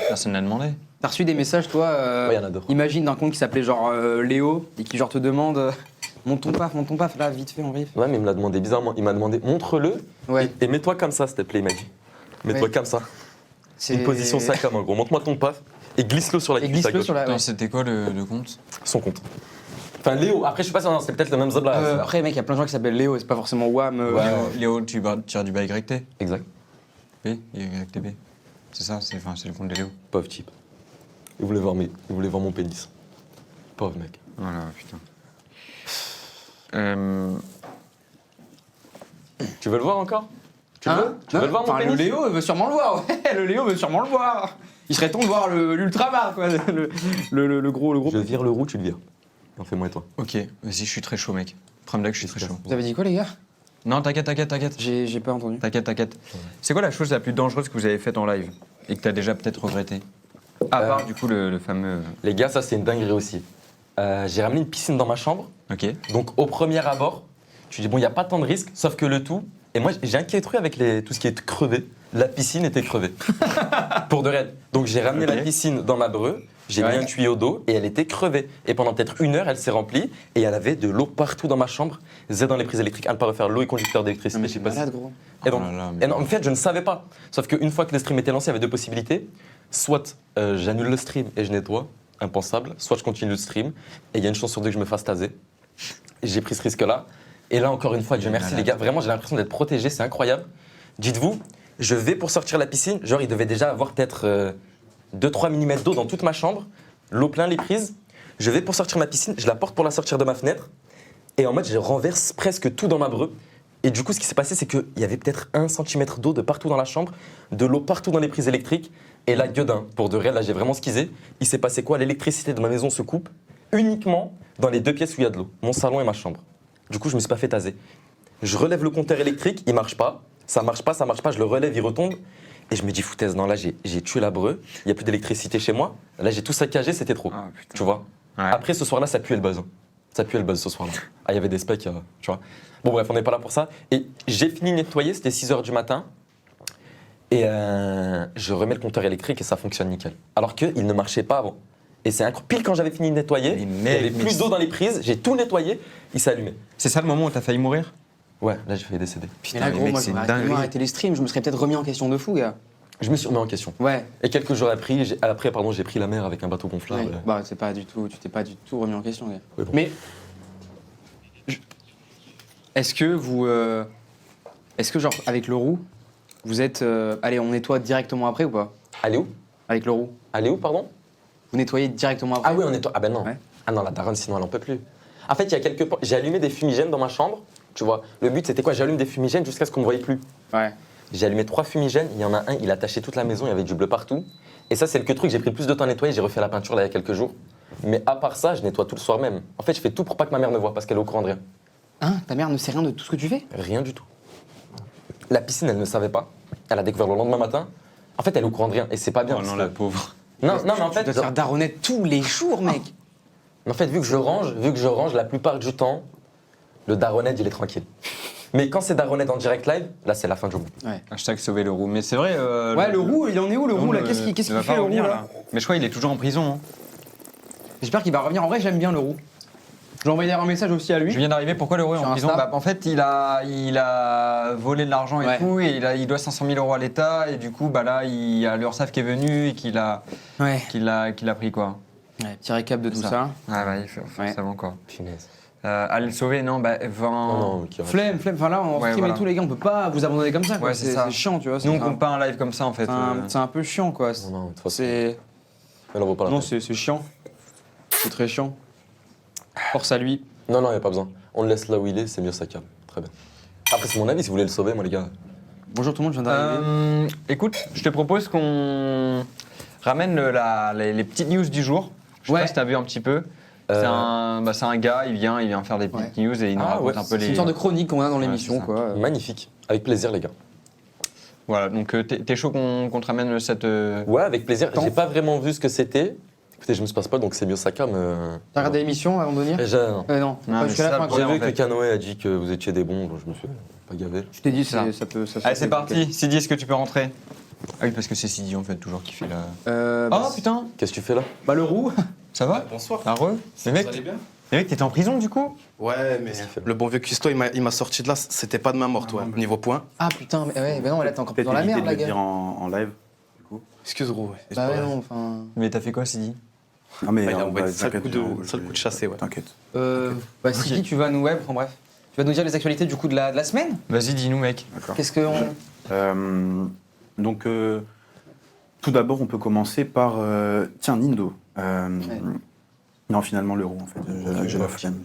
Personne n'a demandé. T'as reçu des messages, toi Ouais, y en a d'autres. Imagine d'un compte qui s'appelait genre Léo et qui genre te demande monte ton paf, là, vite fait, en vif. Ouais, mais il me l'a demandé bizarrement. Il m'a demandé montre-le Ouais. et mets-toi comme ça, s'il te plaît, il m'a dit. Mets-toi Ouais. comme ça. C'est Une position sac à main, gros. Montre-moi ton paf et glisse-le sur la Et cuisse à glisse-le gauche. sur la. Attends, ouais. c'était quoi le compte? Son compte. Enfin, Léo. Après, je sais pas si c'est peut-être le même Zobla. Après, mec, il y a plein de gens qui s'appellent Léo, c'est pas forcément Wham. Ouais. Léo, tu tires du bas YT. Exact. Oui, avec TB. C'est ça, c'est le compte de Léo. Pauvre type. Il voulait voir mon pénis. Pauvre mec. Voilà, putain. Tu veux le voir encore? Tu veux le voir mon Enfin, pénis? le Léo veut sûrement le voir, ouais, le Léo veut sûrement le voir. Il serait temps de voir l'ultramar, quoi, le gros. Je vire le roux, tu le vires. On fait moi et toi. Ok, vas-y, je suis très chaud, mec. Prends-le, je suis très chaud. Vous avez dit quoi, les gars? Non, t'inquiète. J'ai pas entendu. T'inquiète. C'est quoi la chose la plus dangereuse que vous avez faite en live et que t'as déjà peut-être regretté? À part, du coup, le fameux. Les gars, ça c'est une dinguerie aussi. J'ai ramené une piscine dans ma chambre. Ok. Donc au premier abord, tu dis bon, il n'y a pas tant de risques, sauf que le tout. Et moi, j'ai inquiété truc avec tout ce qui est crevé. La piscine était crevée. Pour de raide. Donc j'ai ramené la piscine dans ma breu, j'ai mis un tuyau d'eau et elle était crevée. Et pendant peut-être 1 heure, elle s'est remplie et elle avait de l'eau partout dans ma chambre. Z dans les prises électriques, à ne pas refaire l'eau et conducteur d'électricité. Mais c'est malade, gros. Et donc, en fait, je ne savais pas. Sauf qu'une fois que le stream était lancé, il y avait 2 possibilités. Soit j'annule le stream et je nettoie, impensable. Soit je continue le stream et il y a une chance sur 2 que je me fasse taser. Et j'ai pris ce risque-là. Et là, encore une fois, Dieu merci les gars, vraiment j'ai l'impression d'être protégé, c'est incroyable. Dites-vous, je vais pour sortir la piscine, genre il devait déjà avoir peut-être 2-3 mm d'eau dans toute ma chambre, l'eau plein les prises. Je vais pour sortir ma piscine, je la porte pour la sortir de ma fenêtre. Et en mode, je renverse presque tout dans ma breu. Et du coup, ce qui s'est passé, c'est qu'il y avait peut-être 1 cm d'eau de partout dans la chambre, de l'eau partout dans les prises électriques. Et là, gueudin, pour de réel, là j'ai vraiment skisé. Il s'est passé quoi? L'électricité de ma maison se coupe uniquement dans les 2 pièces où il y a de l'eau, mon salon et ma chambre. Du coup, je me suis pas fait taser. Je relève le compteur électrique, il marche pas. Ça marche pas, je le relève, il retombe. Et je me dis, foutaise, non, là, j'ai tué la breu, il n'y a plus d'électricité chez moi. Là, j'ai tout saccagé, c'était trop. Ah, tu vois. Après, ce soir-là, ça puait le buzz. Ça puait le buzz ce soir-là. Ah, il y avait des specs, tu vois. Bon, bref, on n'est pas là pour ça. Et j'ai fini de nettoyer, c'était 6h du matin. Et je remets le compteur électrique et ça fonctionne nickel. Alors qu'il ne marchait pas avant. Et c'est incroyable. Pile quand j'avais fini de nettoyer, il y avait plus d'eau dans les prises, j'ai tout nettoyé, il s'est allumé. C'est ça le moment où t'as failli mourir? Ouais, là j'ai failli décéder. Mais là, gros, moi, j'aurais arrêté les streams, je me serais peut-être remis en question de fou, gars. Je me suis remis en question. Ouais. Et quelques jours après, j'ai pris la mer avec un bateau gonflable. Ouais. Bah, tu t'es pas du tout remis en question, gars. Oui, bon. Mais. Est-ce que genre, avec le roux, vous êtes. Allez, on nettoie directement après ou pas? Allez où? Avec le roux. Allez où, pardon? Vous nettoyez directement après? Ah oui, on nettoie. Ah ben non. Ouais. Ah non, la daronne, sinon elle en peut plus. En fait, il y a quelques points. J'ai allumé des fumigènes dans ma chambre. Tu vois, le but c'était quoi? J'allume des fumigènes jusqu'à ce qu'on me voie plus. Ouais. J'ai allumé 3 fumigènes. Il y en a un, il a taché toute la maison, il y avait du bleu partout. Et ça, c'est le truc que j'ai pris le plus de temps à nettoyer. J'ai refait la peinture là il y a quelques jours. Mais à part ça, je nettoie tout le soir même. En fait, je fais tout pour pas que ma mère ne voie parce qu'elle est au courant de rien. Hein? Ta mère ne sait rien de tout ce que tu fais? Rien du tout. La piscine, elle ne savait pas. Elle a découvert le lendemain matin. En fait, elle est au courant de rien. Et c'est pas bien. Oh non, la pauvre. Non, mais en fait. Tu dois te faire daronner tous les jours, mec. En fait, vu que je range, la plupart du temps, le daronnet, il est tranquille. Mais quand c'est daronnet en direct live, là, c'est la fin du monde. Ouais. Hashtag sauver le roux. Mais c'est vrai. Ouais, le roux, il en est où, le roux, là? Qu'est-ce qu'il fait, le roux, là? Mais je crois qu'il est toujours en prison. Hein. J'espère qu'il va revenir. En vrai, j'aime bien le roux. J'ai envoyé un message aussi à lui. Je viens d'arriver, pourquoi le roux est en prison? Bah, en fait, il a volé de l'argent et tout, et il doit 500 000 € à l'État, et du coup, bah là, il y a l'URSSAF qui est venu et qui l'a pris, quoi. Ouais, petit récap de tout ça. Ah bah, ça va encore. Punaise. Aller le sauver, non, bah, 20... Non, Flemme, enfin là, on stream et tout, les gars, on peut pas vous abandonner comme ça, quoi. Ouais, c'est chiant, tu vois. Nous, on compte pas un live comme ça, en fait. C'est un peu chiant, quoi. Non, de toute façon. C'est. Elle en vaut pas la Non, peine. c'est chiant. C'est très chiant. Force à lui. Non, il n'y a pas besoin. On le laisse là où il est, c'est mieux, ça calme. Très bien. Après, c'est mon avis, si vous voulez le sauver, moi, les gars. Bonjour tout le monde, je viens d'arriver. Écoute, je te propose qu'on ramène les petites news du jour. Je sais pas si t'as vu un petit peu. C'est un gars, il vient faire des petites news et il nous raconte un peu les... C'est une sorte de chronique qu'on a dans l'émission, quoi. Magnifique. Avec plaisir, les gars. Voilà, donc t'es chaud qu'on te ramène cette... Ouais, avec plaisir. J'ai pas vraiment vu ce que c'était. Écoutez, je me passe pas, donc c'est mieux, ça calme. T'as regardé l'émission avant de venir? Non. Non, jusqu'à la fin. J'ai vu que Canoë a dit que vous étiez des bons, donc je me suis pas gavé. Je t'ai dit, ça peut... Allez, c'est parti. Sidi, est-ce que tu peux rentrer? Ah oui, parce que c'est Sidi, en fait, toujours qui fait la... Oh, putain! Qu'est-ce que tu fais là? Bah, le roux. Ça va? Bonsoir. Heureux? Vous allez bien? Les mecs, t'étais en prison, du coup? Ouais, mais le bon vieux Custo, il m'a sorti de là, c'était pas de main morte, ouais, niveau point. Ah putain, mais non, là t'es encore dans la merde, la gars. En live. Excuse-moi. Ouais. Bah ouais, non, enfin... Mais t'as fait quoi, Sidi? Ah, mais il a envoyé ça le coup de chassé, ouais. T'inquiète. Bah Sidi, tu vas nous... Ouais, enfin bref. Tu vas nous dire les actualités du coup de la semaine? Vas-y, dis-nous, mec. Qu'est-ce que... Donc, tout d'abord, on peut commencer par. Tiens, Nindo. Non, finalement, l'euro, en fait. J'ai la flemme.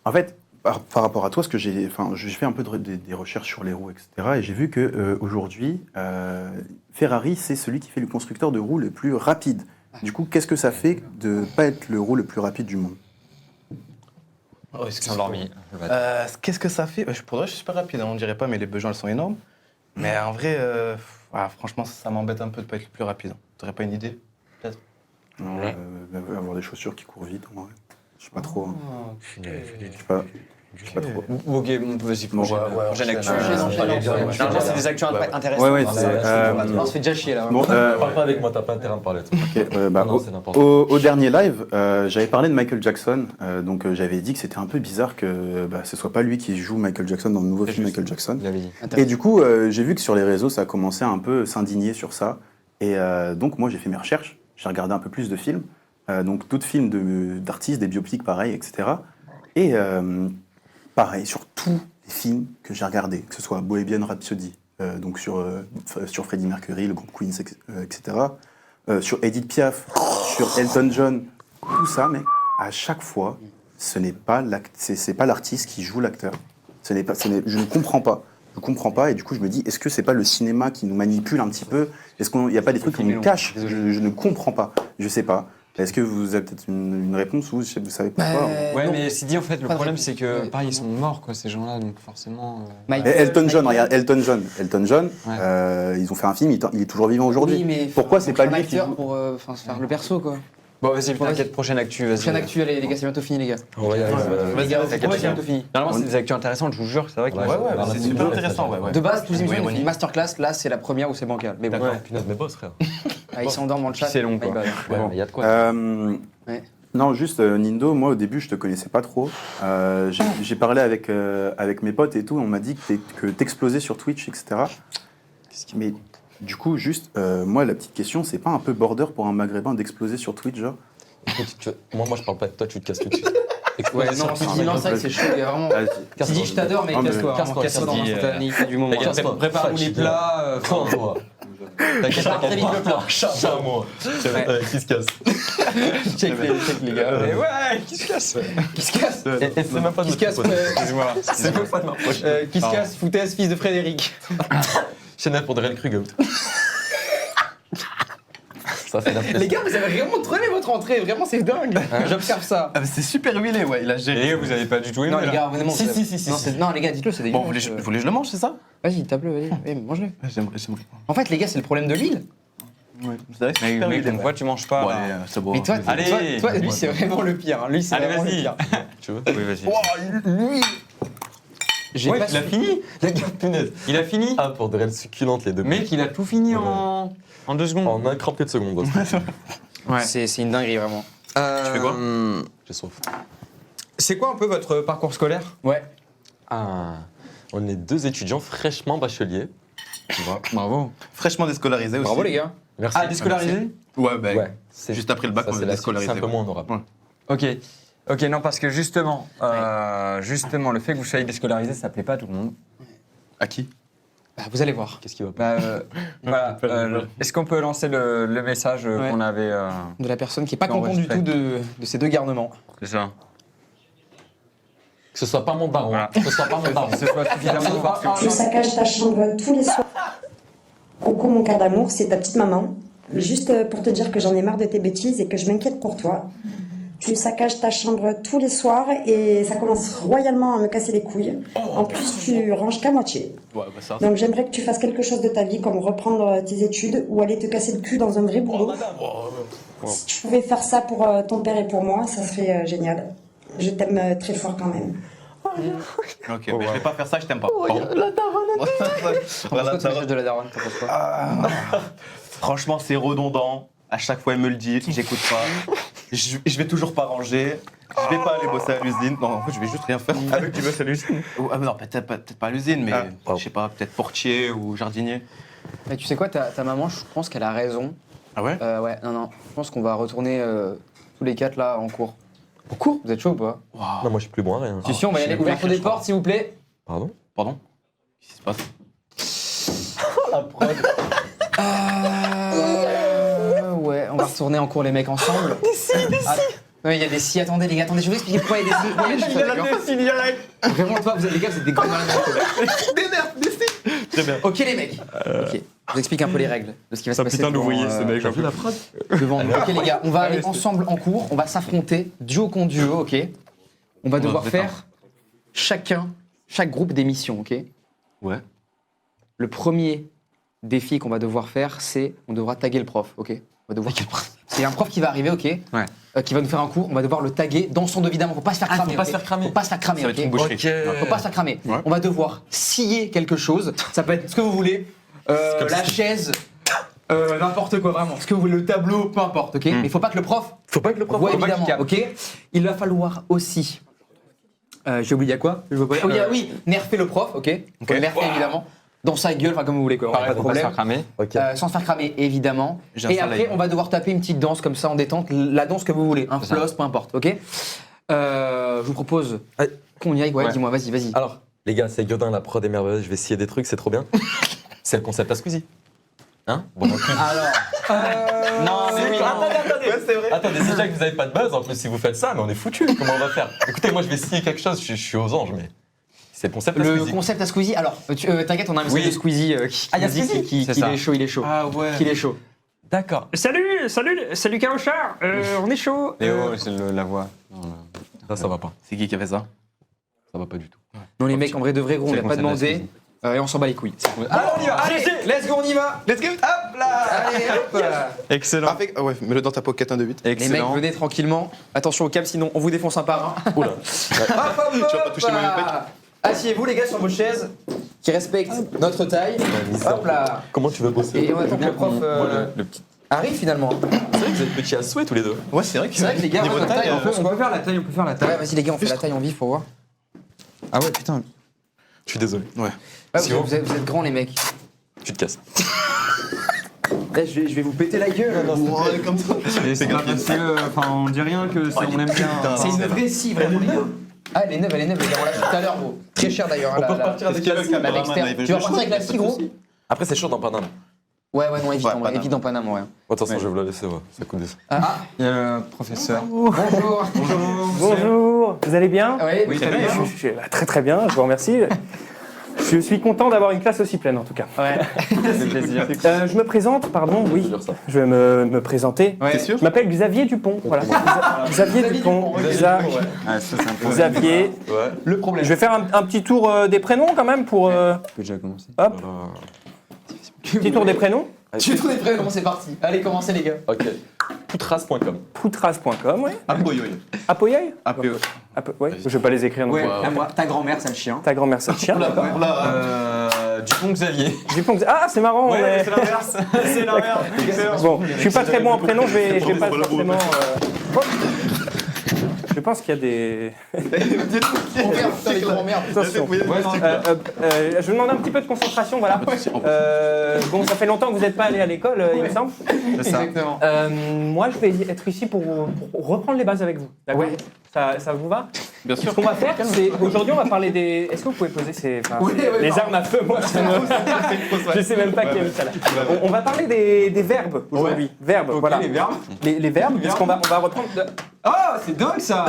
En fait, par rapport à toi, j'ai fait un peu des recherches sur les roues, etc. Et j'ai vu qu'aujourd'hui, Ferrari, c'est celui qui fait le constructeur de roues le plus rapide. Du coup, qu'est-ce que ça fait de ne pas être le roue le plus rapide du monde? Oh, qu'est-ce que ça fait? Pour vrai, je suis super rapide, on dirait pas, mais les besoins elles sont énormes. Mais en vrai, franchement, ça m'embête un peu de pas être le plus rapide. T'aurais pas une idée, peut-être? Non, avoir des chaussures qui courent vite, en vrai. Je sais pas trop. Je sais pas trop. Ok, vas-y, prochaine actu. C'est des actus intéressantes. Ouais, On se fait déjà chier là. Bon, parle pas avec moi, t'as pas intérêt à me parler. Au dernier live, j'avais parlé de Michael Jackson, donc j'avais dit que c'était un peu bizarre que ce soit pas lui qui joue Michael Jackson dans le nouveau film Michael Jackson. Et du coup, j'ai vu que sur les réseaux, ça a commencé à un peu s'indigner sur ça. Et donc moi, j'ai fait mes recherches, j'ai regardé un peu plus de films, donc d'autres films d'artistes, des biopics pareil, etc. Et pareil, sur tous les films que j'ai regardés, que ce soit Bohemian Rhapsody, donc sur Freddie Mercury, le groupe Queen, etc., sur Edith Piaf, sur Elton John, tout ça, mais à chaque fois, ce n'est pas l'artiste qui joue l'acteur. Je ne comprends pas. Je ne comprends pas, et du coup, je me dis, est-ce que c'est pas le cinéma qui nous manipule un petit peu? Est-ce qu'il n'y a pas des trucs qu'on nous cache? Je ne comprends pas. Je sais pas. Est-ce que vous avez peut-être une réponse ou vous savez pourquoi? Ouais, mais c'est dit en fait, le problème c'est que pareil, ils sont morts quoi, ces gens-là, donc forcément. Elton John, regarde, Elton John, ils ont fait un film, il est toujours vivant aujourd'hui. Oui, mais pourquoi c'est pas lui qui joue pour faire le perso quoi? Bon, vas-y, t'inquiète, prochaine actu, vas-y. Prochaine actu, les gars, c'est bientôt fini, les gars. Vas-y, c'est bientôt fini. Normalement, c'est des actus intéressantes, je vous jure, c'est vrai que. C'est super intéressant, De base, tous les émissions, une masterclass, là, c'est la première où c'est bancal. Mais bon. Punaise, mes boss, frère. Ils s'endorment dans le chat. C'est long, quoi. Il y a de quoi. Non, juste Nindo, moi au début je te connaissais pas trop. J'ai parlé avec mes potes et tout, on m'a dit que t'explosais sur Twitch, etc. Mais du coup, juste, moi la petite question, c'est pas un peu border pour un maghrébin d'exploser sur Twitch, genre? Moi je parle pas de toi, tu te casses tout de suite. Ouais, non, c'est vrai que c'est chaud, il y a vraiment. Tu dis je t'adore, mais casse-toi. Casse-toi dans l'instantané du moment. Prépare-nous les plats. T'inquiète, le plat. Charge à moi. Qui se casse? Check les gars. Mais ouais, qui se casse? Qui se casse? C'est même pas de Qui se casse? Excuse-moi. C'est même pas de ma poche. Qui se casse? Foutaise, fils de Frédéric. Chanel pour Derel Krug. Les gars, vous avez vraiment trop aimé votre entrée, vraiment c'est dingue. J'observe ça. C'est super huilé, ouais, il a géré. Les gars, vous avez pas du tout aimé. Non, les gars, vraiment. Si. Non, les gars, dites-le, c'est dégueu. Bon, vous voulez que je le mange, c'est ça? Vas-y, tape-le, vas-y, mange-le. J'aimerais. En fait, les gars, c'est le problème de l'île. Ouais, c'est vrai que c'est super Mais huilé. pourquoi tu manges pas? Ouais, c'est bon. Mais toi, Allez. lui, c'est vraiment le pire. Lui, c'est vraiment le pire. Tu veux? Oui, vas-y. Lui. Ouais, il a fini. Punaise. Il a fini. Ah, pour Derel succulente les deux. Mec, il a tout fini en 2 secondes. En un crampé de seconde. Ouais. C'est une dinguerie, vraiment. Tu fais quoi? J'ai soif. C'est quoi un peu votre parcours scolaire? Ouais. Ah, on est 2 étudiants fraîchement bacheliers. Tu vois? Bravo. Fraîchement déscolarisé aussi. Bravo, les gars. Merci. Ah, déscolarisé? Ouais, bah, c'est juste après le bac, ça, on c'est est déscolarisé. un peu moins honorable. Ok, non, parce que justement, le fait que vous soyez déscolarisé, ça plaît pas à tout le monde. À qui? Bah, vous allez voir. Qu'est-ce qui va pas? Voilà. Est-ce qu'on peut lancer le message qu'on avait de la personne qui est pas contente du tout de ces 2 garnements. C'est ça. Que ce soit pas mon baron. Voilà. Que ce soit pas mon baron. Que ce soit suffisamment fort. Tu saccages ta chambre tous les soirs. Coco, mon cœur d'amour, c'est ta petite maman. Juste pour te dire que j'en ai marre de tes bêtises et que je m'inquiète pour toi. Tu saccages ta chambre tous les soirs et ça commence royalement à me casser les couilles. En plus, tu ranges qu'à moitié. Ouais, bah ça. Donc j'aimerais que tu fasses quelque chose de ta vie, comme reprendre tes études ou aller te casser le cul dans un vrai boulot. Si tu pouvais faire ça pour ton père et pour moi, ça serait génial. Je t'aime très fort quand même. Ok, mais je vais pas faire ça, je t'aime pas. La daronne. De la daronne, t'en penses quoi? Franchement, c'est redondant. À chaque fois, elle me le dit, j'écoute pas. Je vais toujours pas ranger. Je vais pas aller bosser à l'usine. Non, en fait, je vais juste rien faire. Avec tu bosses à l'usine? Non, peut-être pas à l'usine, mais je sais pas, peut-être portier ou jardinier. Mais tu sais quoi, ta maman, je pense qu'elle a raison. Ah ouais? Ouais, non. Je pense qu'on va retourner tous les 4 là en cours. Au cours? Vous êtes chaud ou pas? Non, moi je suis plus bon à rien. Si, on va y aller. Ouverture des portes, s'il vous plaît. Pardon? Pardon? Qu'est-ce qui se passe? Ouais, on va retourner en cours les mecs ensemble. Des si. Ouais, il y a des si. Attendez les gars, attendez, je vais vous expliquer pourquoi il y a des si. Il y a Vraiment, toi, les gars, vous êtes des grands malades. des nerfs, des si. Très bien. Ok les mecs. Ok. Je vous explique un peu les règles de ce qui va se passer. Putain d'ouvrier devant, ce mec. J'ai vu la phrase. devant nous. Ok les gars, on va aller ensemble en cours, on va s'affronter duo contre duo, ok. On va devoir faire chaque groupe des missions, ok. Ouais. Le premier défi qu'on va devoir faire, c'est on devra taguer le prof, ok. On va devoir. C'est un prof qui va arriver, ok. Ouais. Qui va nous faire un cours, on va devoir le taguer dans son dos évidemment, faut pas se faire cramer. faut pas ok se faire cramer. Faut pas se faire cramer, Ça va être ok. une boucherie. Faut pas se faire cramer. Ouais. On va devoir scier quelque chose. Ça peut être ce que vous voulez. La chaise. N'importe quoi vraiment. Ce que vous voulez, le tableau, peu importe, ok. Mais il faut pas que le prof. Ouais, évidemment, ok. Il va falloir aussi. J'ai oublié à quoi. Oui, nerfer le prof, ok. Faut le nerfer évidemment. Dans sa gueule, enfin comme vous voulez quoi. Pareil, Pas de faut pas se problème. faire cramer. Sans se faire cramer, évidemment. J'ai un Et soleil. après, on va devoir taper une petite danse comme ça en détente, la danse que vous voulez, un floss, peu importe, ok. Je vous propose qu'on y aille. Ouais, dis-moi, vas-y. Alors, les gars, c'est Godin, la prod est merveilleuse, je vais scier des trucs, c'est trop bien. C'est le concept à Squeezie. Hein? Bon, donc, non, mais oui, attendez. Ouais, c'est vrai. Attendez, c'est déjà que vous n'avez pas de buzz en plus si vous faites ça, mais on est foutus. Comment on va faire? Écoutez, moi je vais scier quelque chose, je suis aux anges, mais c'est le concept à Le Squeezie. concept à Squeezie. Alors, t'inquiète, on a un message Oui. de Squeezie qui Ah, y a nous dit Squeezie qu'il C'est ça. est chaud, il est chaud. Ah ouais. Qu'il est chaud. D'accord. Salut Carochard, on est chaud. Et oh, c'est la voix. Ça va pas. C'est qui a fait ça? Ça va pas du tout. Non les mecs, en vrai de vrai gros, on C'est l'a le pas concept de demandé. Et on s'en bat les couilles. Alors on y va. Allez, let's go, on y va. Let's go. Hop là. Allez, hop. Excellent. Parfait. Ah ouais, mets-le dans ta pocket 1 de 8. Les mecs, Excellent. venez tranquillement. Attention au câble, sinon on vous défonce un par un. Oula. Hop, hop, Tu vas pas hop. toucher ma pec. Asseyez-vous les gars sur vos chaises qui respectent notre taille. Hop là. Comment tu veux bosser? Et on attend que le prof le petit. arrive finalement. C'est vrai que vous êtes petits à souhait tous les deux. Ouais, c'est vrai que les gars, niveau notre taille, taille, on peut faire la taille, Ouais, vas-y les gars, on fait la taille en vif pour voir. Ah ouais, putain. Je suis désolé. Ouais. Ah, Si vous êtes grands les mecs. Tu te casses. Là, je vais vous péter la gueule. Ouais, comme ça. Et c'est grave parce que, enfin, on dit rien que on aime bien. C'est une vraie scie, vraiment les gars. Ah, elle est neuve, les gars, on l'a fait tout à l'heure, gros. Très cher d'ailleurs. On peut repartir avec la scie. Tu vas repartir avec la scie, gros? Après, c'est chaud dans Paname. Ouais, non, évite, Ouais, évite dans Paname, ouais. Attention, je vais vous la laisser, ouais. Ça coûte des. Il y a le professeur. Bonjour. Bonjour, vous allez bien? Oui, très bien. Très bien, je vous remercie. Je suis content d'avoir une classe aussi pleine en tout cas. Ouais, C'est plaisir. Je me présente, pardon, oui. Je vais me présenter. T'es sûr? Je m'appelle Xavier Dupont. Voilà. Xavier Dupont. Dupont, Ah, ça, c'est un peu. Xavier. Ouais. le problème. Je vais faire un petit tour des prénoms quand même pour. On peut déjà commencer. Hop, petit tour des prénoms. Tu es prêt, comment c'est parti? Allez, commencez les gars. Ok. Poutras.com. Poutras.com, ouais. Apoyoy. Apoyaï APE. Ouais, je vais pas les écrire non plus. À moi, ta grand-mère, c'est le chien. Ta grand-mère, c'est le chien. d'accord. Dupont Xavier. Dupont. Ah, c'est marrant. mais- l'inverse. C'est l'inverse. Bon, je suis pas très bon en prénom, je vais pas forcément. Hop. Je pense qu'il y a des. Grand-mère, putain, les grand-mères. Attention. Je vous demande un petit peu de concentration, voilà. Bon, ça fait longtemps que vous n'êtes pas allé à l'école, il me semble. Exactement. Moi, je vais être ici pour reprendre les bases avec vous. D'accord. Ouais. Ça vous va? Bien sûr. Ce qu'on va faire, c'est aujourd'hui, on va parler des. Est-ce que vous pouvez poser les armes à feu? Moi, je sais même pas qui a mis ça là. On va parler des verbes aujourd'hui. Verbes, voilà. Les verbes. Les verbes, puisqu'on va reprendre. Oh, c'est dingue ça.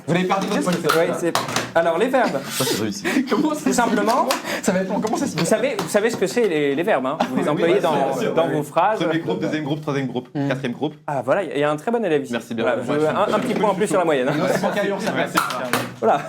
Vous avez perdu votre point. Ouais, alors les verbes. Ça, c'est réussi. Tout simplement. Ça va être long. Comment ça se Vous savez ce que c'est les verbes, hein? Vous les employez dans vos phrases. Premier groupe, deuxième groupe, troisième groupe, quatrième groupe. Ah voilà, il y a un très bon élève ici. Merci bien. Voilà, je veux un petit point en plus sur la moyenne. Hein. Voilà.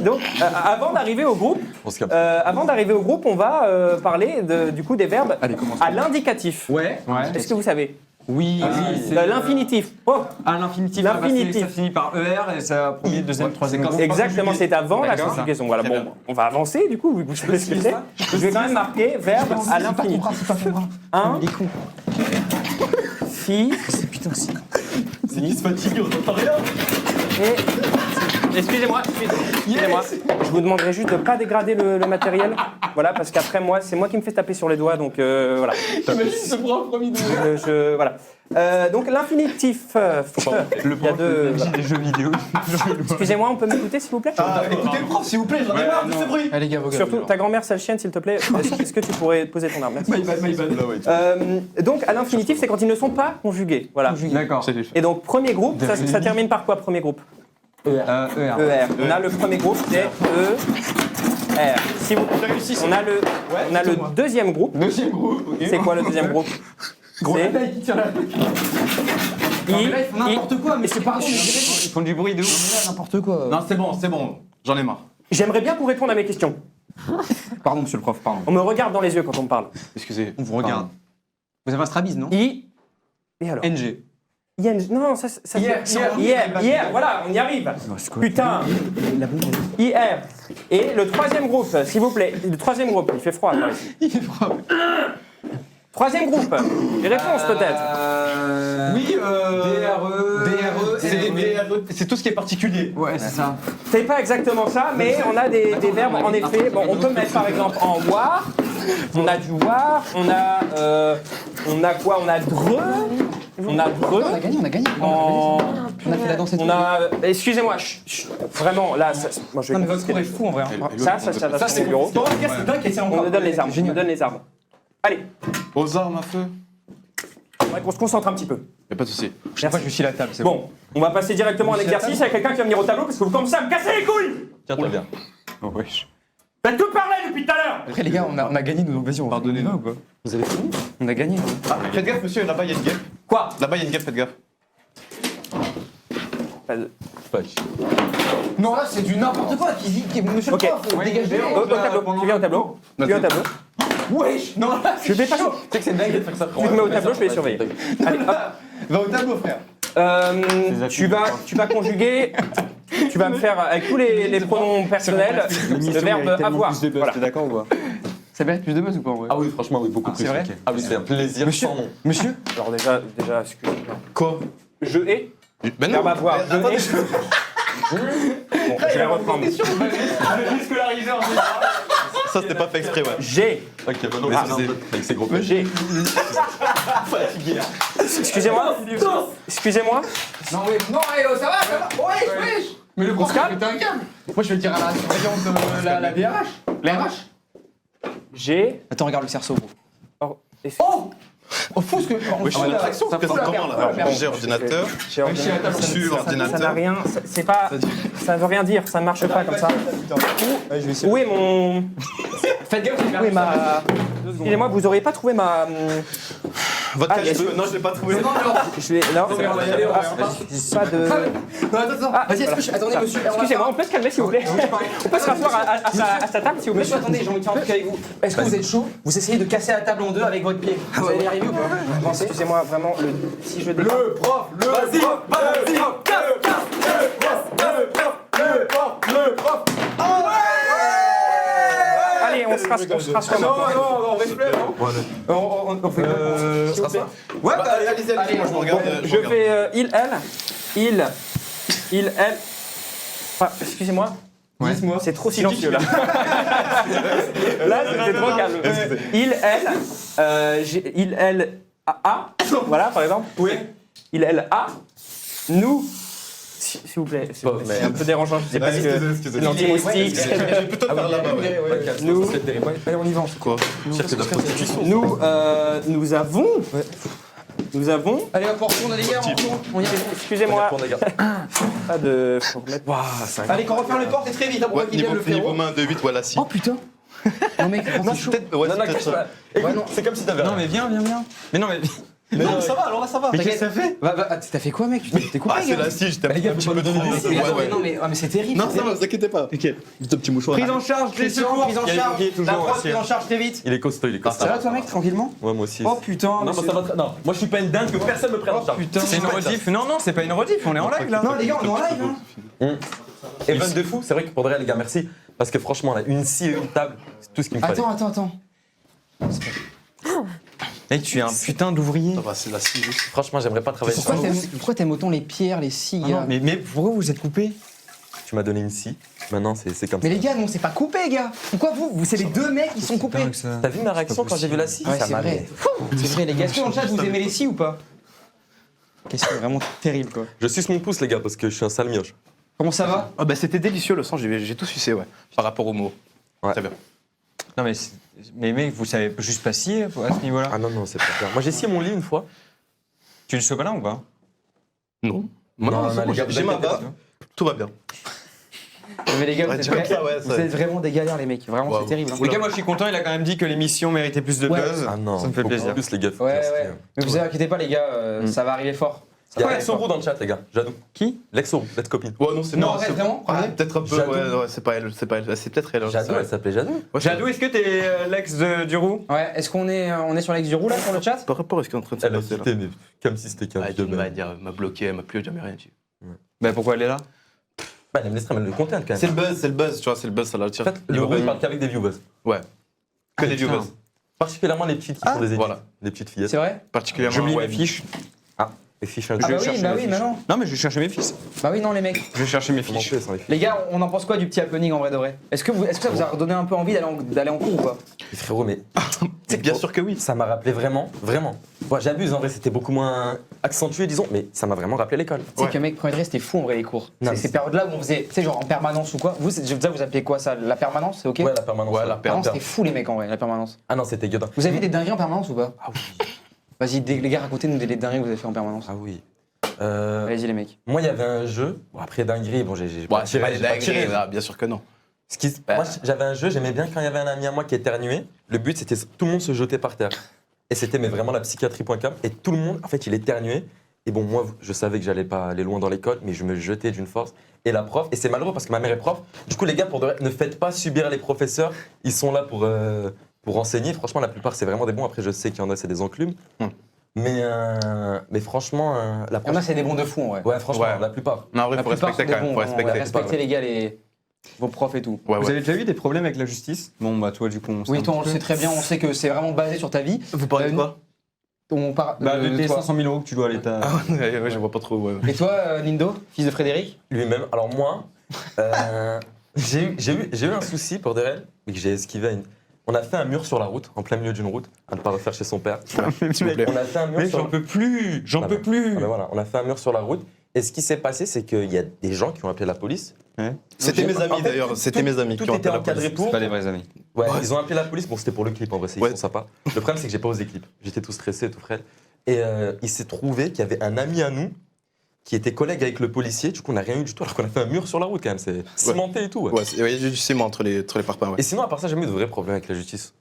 Donc, avant d'arriver au groupe, on va parler du coup des verbes à l'indicatif. Ouais. Est-ce que vous savez? Oui, L'infinitif. Oh, à l'infinitif. L'infinitif. Ça finit par ER et ça premier, deuxième, troisième. exactement, c'est avant la D'accord. conjugaison. Voilà, bon, on va avancer du coup, vu que vous savez ce que c'est. Je vais quand même marquer verbe à l'infinitif. Un, si, Putain, si. C'est qui se fatigue, on n'entend rien. et... Excusez-moi, je vous demanderai juste de ne pas dégrader le matériel. voilà, parce qu'après moi, c'est moi qui me fais taper sur les doigts, donc voilà. Imagine ce prof premier degré. Voilà. Donc l'infinitif. Le il y a deux. des jeux vidéo. Excusez-moi, on peut m'écouter s'il vous plaît? Écoutez le prof, s'il vous plaît, j'en ai marre de ce bruit. Allez, gars, vos gars. Surtout ta grand-mère sale chienne, s'il te plaît. Est-ce que tu pourrais poser ton arme? Merci. Donc à l'infinitif, c'est quand ils ne sont pas conjugués. Voilà. D'accord. Et donc premier groupe, ça termine par quoi premier groupe? ER. On a le premier groupe, c'est ER. Si vous... on a le deuxième groupe. Deuxième groupe, ok. C'est quoi le deuxième groupe? C'est n'importe quoi, mais c'est pardon, mais Ils font du bruit de ouf. n'importe quoi. Non, c'est bon, j'en ai marre. J'aimerais bien qu'on réponde à mes questions. Pardon, monsieur le prof, pardon. On me regarde dans les yeux quand on me parle. Excusez. On vous regarde. Vous avez un strabisme, non? Et alors? NG. Non, ça hier, voilà, on y arrive. Putain. IR. Et le troisième groupe, s'il vous plaît. Le troisième groupe, il fait froid. Là, ici. Il fait froid. Troisième groupe. Des réponses peut-être. Oui, DRE, C'est tout ce qui est particulier. Ouais, c'est ça. C'est pas exactement ça, mais on a des verbes en effet. Bon, on peut mettre par exemple en war. On a du war. On a quoi? On a dreux. On a dreux. On a gagné. On a fait la danse et tout. Excusez-moi, vraiment, là, moi je vais. Non, mais votre cours est fou en vrai. Ça va sur mon bureau. On me donne les armes. On me donne les armes. Allez. Aux armes à feu. Faudrait qu'on se concentre un petit peu. Y'a pas de souci. Chaque fois, je suis la table, c'est bon. On va passer directement à l'exercice avec quelqu'un qui va venir au tableau parce que vous commencez à me casser les couilles. Tiens, très bien. Oh, wesh. Faites que parler depuis tout à l'heure. Après, les gars, on a gagné, donc vas-y, on va redonner là ou quoi? Vous avez fini? On a gagné. Ah, faites gaffe, monsieur, là-bas, il y a une guêpe. Quoi? Là-bas, il y a une guêpe, faites gaffe. Non, là, c'est du n'importe quoi. Monsieur le prof, dégagez. Au tableau. Tu viens au tableau. Tu viens au tableau. Wesh. Non, là, je vais pas. Tu sais que c'est dingue de faire ça. Tu te mets au tableau, je vais les surveiller. Allez, hop. Va au tableau, frère. Tu vas conjuguer. Tu vas me faire avec tous les pronoms personnels le verbe avoir. Voilà. T'es d'accord ou quoi? Ça mérite plus de buzz ou pas en vrai? Ah oui, franchement, oui, beaucoup plus. C'est vrai? Ah oui, c'est un plaisir sans nom. Monsieur? Alors déjà, excusez-moi. Quoi? Je hais. Ben non. Verbe avoir. Je Attendez. hais. Bon, je vais reprendre. Ça, c'était pas fait exprès, ouais. J'ai. Ok, bah non, avec ces gros pets. J'ai. Excusez-moi. Excusez-moi. Non, mais non, ça va. Wesh. Mais le prof, t'es un câble. Moi, je vais le dire à la surveillante, la DRH. La RH. J'ai. Attends, regarde le cerceau, gros. Oh. Oh, fou ce que. Ouais, je suis l'attraction, c'est comment là? J'ai ordinateur. Sur ordinateur. Ça n'a rien. C'est pas. Ça veut rien dire. Ça ne marche pas comme ça. Où est mon. Faites gaffe, où est ma. Excusez-moi, vous auriez pas trouvé ma. Votre cache-feu? Non, je l'ai pas trouvé. Je l'ai. Non, pas de. Non, attends. Vas-y, attendez, monsieur. Excusez-moi, on peut se calmer s'il vous plaît. On peut se rasseoir à sa table s'il vous plaît. Monsieur, attendez, j'ai envie de faire un truc avec vous. Est-ce que vous êtes chaud? Vous essayez de casser la table en deux avec votre pied. Vous allez y arriver ou pas? Excusez-moi, vraiment, si je défends. Le prof, Allez, on se rassure. Non, on respect, non? On fait ouais, allez, moi je me regarde. Je fais il, elle. Enfin, excusez-moi. Dites-moi. C'est trop silencieux là. Là, c'est trop calme. Il, elle, a. Voilà, par exemple. Oui. Il, elle, a. Nous. S'il vous plaît, c'est un peu dérangeant, je sais pas ce que c'est l'anti-moustique. Je vais plutôt faire là-bas, ouais. Nous, allez, on y va. Quoi? C'est de la prostitution. Nous avons. Allez, hop, on retourne, les gars, on y arrive. Excusez-moi. Pas de. Allez, quand on referme les portes, et très vite, pour qu'il vienne le frérot. Niveau main de 8, voilà, si. Oh putain! Non, mec, non, c'est peut-être. Ouais, c'est peut-être ça. C'est comme si t'avais. Non, mais viens. Mais non, mais. Mais non, ça va, alors là, ça va. Mais qu'est-ce que ça fait? T'as fait quoi, mec? T'es coupé? Ah, c'est là, si, j'étais un petit peu donné. Non, mais c'est terrible. Non, ça va, vous inquiétez pas. Ok. Juste un petit mouchoir. Prise en charge, les secours, prise en charge. La prof, prise en charge très vite. Il est costaud, Ça va, toi, mec, tranquillement? Ouais, moi aussi. Oh putain. Non, ça va. Non, moi je suis pas une dingue que personne me prenne en charge. Putain. C'est une rediff? Non, c'est pas une rediff, on est en live là. Non, les gars, on est en live, hein. Event de fou, c'est vrai que pour de vrai, les gars, merci. Parce que franchement, là, une scie et une table, c'est tout ce qu'il me fallait. Attends. Mec, tu es un putain d'ouvrier. Ça va, c'est la scie juste. Franchement, j'aimerais pas travailler sur Pourquoi t'aimes autant les pierres, les scies, gars? Mais pourquoi vous êtes coupé? Tu m'as donné une scie. Maintenant, c'est comme Mais ça. les gars, non, c'est pas coupé, gars. Pourquoi vous c'est les deux mecs qui sont coupés. T'as vu ma réaction quand j'ai vu la scie? Ouais, Ça c'est m'a vrai. C'est vrai, les gars. Est-ce que dans le chat, vous aimez les scies ou pas? Question vraiment terrible, quoi. Je suce mon pouce, les gars, parce que je suis un sale mioche. Comment ça va? Ah bah c'était délicieux le sang, j'ai tout sucé, ouais. Par rapport au mot. Ouais. Très bien. Non, mais mec, vous savez juste pas scier à ce niveau-là? Ah non, non, c'est pas clair. Moi, j'ai scié mon lit une fois. Tu le chocolat ou pas? Non. Moi, Non, non, non, c'est bon, les gars, j'ai vous ma inquiétez bave, tout va bien. Mais les gars, vous, Ouais, êtes, tu vois ça, ouais, vous ça- êtes vraiment des galères, les mecs. Vraiment, Wow. c'est terrible. hein. Les gars, moi je suis content, il a quand même dit que l'émission méritait plus de Ouais. buzz. Ah non, ça me fait beaucoup plaisir. plus, les gars. Ouais, ouais. Mais vous inquiétez pas, les gars, ça va arriver fort. Il y a l'ex-Oro dans le chat, les gars. Jadou. Qui? L'ex-Oro, notre copine. Ouais, non, c'est Non, non, arrête, c'est- vraiment. Ah, peut-être un peu, Jadou. ouais, c'est pas elle, c'est peut-être elle. Jadou, elle s'appelait Jadou. Jadou, est-ce que t'es l'ex du roux? Ouais, est-ce qu'on est sur l'ex du roux là sur le chat? Par rapport à ce qui est en train de se Elle a passer là. quitté, mais comme si c'était qu'un Ah, vieux elle m'a mec. dit, elle m'a bloqué, elle m'a plus jamais rien dit. Bah pourquoi elle est là? Bah, elle aime l'extrême, elle le content quand même. C'est le buzz, tu vois, c'est le buzz, ça l'attire. En fait, le Oro, il parle qu'avec des viewers. Ouais. Que des putain. viewers. Particulièrement les petites qui font des édits. Voilà. Les petites fillettes. C'est vrai? Particulièrement. Je me lis ouais. mes fiches. Ah, les fiches un Ah peu. bah oui, bah oui, mais non. Non, mais je vais chercher mes fiches. Bah oui, non, les mecs. Je vais chercher mes Comment on fiches. fait sans les fiches? Les gars, on en pense quoi du petit happening en vrai de vrai? Est-ce que ça vous a redonné un peu envie d'aller en cours ou pas? Et frérot, mais C'est bien sûr que oui. ça m'a rappelé vraiment. Bon, j'abuse, en vrai, c'était beaucoup moins accentué, disons, mais ça m'a vraiment rappelé l'école. Tu sais que mec, premier degré, c'était fou en vrai les cours. Non, C'est ces périodes-là où on faisait, tu sais, genre en permanence ou quoi. Vous, vous appelez quoi ça? La permanence, c'est ok? Ouais, la permanence. Ouais, la Permanence, c'était fou les mecs en vrai, la permanence. Ah non, c'était gueudin. Vous avez fait des dingueries en permanence ou pas? Ah oui. Vas-y, les gars, racontez-nous des dingueries que vous avez fait en permanence. Ah oui. Allez-y les mecs. Moi, il y avait un jeu. Bon, après, dinguerie, bon, j'ai Ouais, c'est pas les j'ai pas tiré. dingueries, là, bien sûr que non. Moi, j'avais un jeu, j'aimais bien quand il y avait un ami à moi qui éternuait. Le but, c'était tout le monde se jetait par terre. Et c'était mais vraiment la psychiatrie.com. Et tout le monde, en fait, il éternuait. Et bon, moi, je savais que j'allais pas aller loin dans l'école, mais je me jetais d'une force. Et la prof, et c'est malheureux parce que ma mère est prof. Du coup, les gars, ne faites pas subir les professeurs. Ils sont là pour enseigner. Franchement, la plupart, c'est vraiment des bons. Après, je sais qu'il y en a, c'est des enclumes. Mais franchement, la Il y en a, c'est des bons de fou en vrai. Ouais, franchement, Ouais. la plupart. Non, en vrai, La faut plupart respecter sont quand des même. bons, Faut vraiment, respecter. respectez les gars, vos profs et tout. Ouais, Vous ouais. avez déjà eu des problèmes avec la justice? Bon, bah toi, du coup, on sait Oui, un toi, on petit le peu. sait très bien, on sait que c'est vraiment basé sur ta vie. Vous parlez de quoi? On parle Bah, de tes toi. 500 000 € que tu dois à l'État. Ah ouais, je vois pas trop. Ouais. Et toi, Nindo, fils de Frédéric? Lui-même. Alors moi, j'ai eu un souci pour de réel, mais que j'ai esquivé. On a fait un mur sur la route, en plein milieu d'une route, à ne pas refaire chez son père. On a fait un mur Mais sur j'en peux plus, j'en peux plus. Ah ben voilà, on a fait un mur sur la route. Et ce qui s'est passé, c'est qu'il y a des gens qui ont appelé la police. C'était mes En amis fait, d'ailleurs. C'était mes amis Tout qui ont était appelé la encadré police. pour. C'est pas des vrais amis. Ouais, ils ont appelé la police. Bon, c'était pour le clip en vrai, ils Ouais. sont sympas. Le problème, c'est que j'ai pas osé clip. J'étais tout stressé, tout frêle. Et il s'est trouvé qu'il y avait un ami à nous qui était collègue avec le policier. Du coup, on n'a rien eu du tout, alors qu'on a fait un mur sur la route quand même. C'est cimenté et tout. Ouais. Ouais, il y a du ciment entre les parpaings. Ouais. Et sinon, à part ça, j'ai jamais eu de vrais problèmes avec la justice.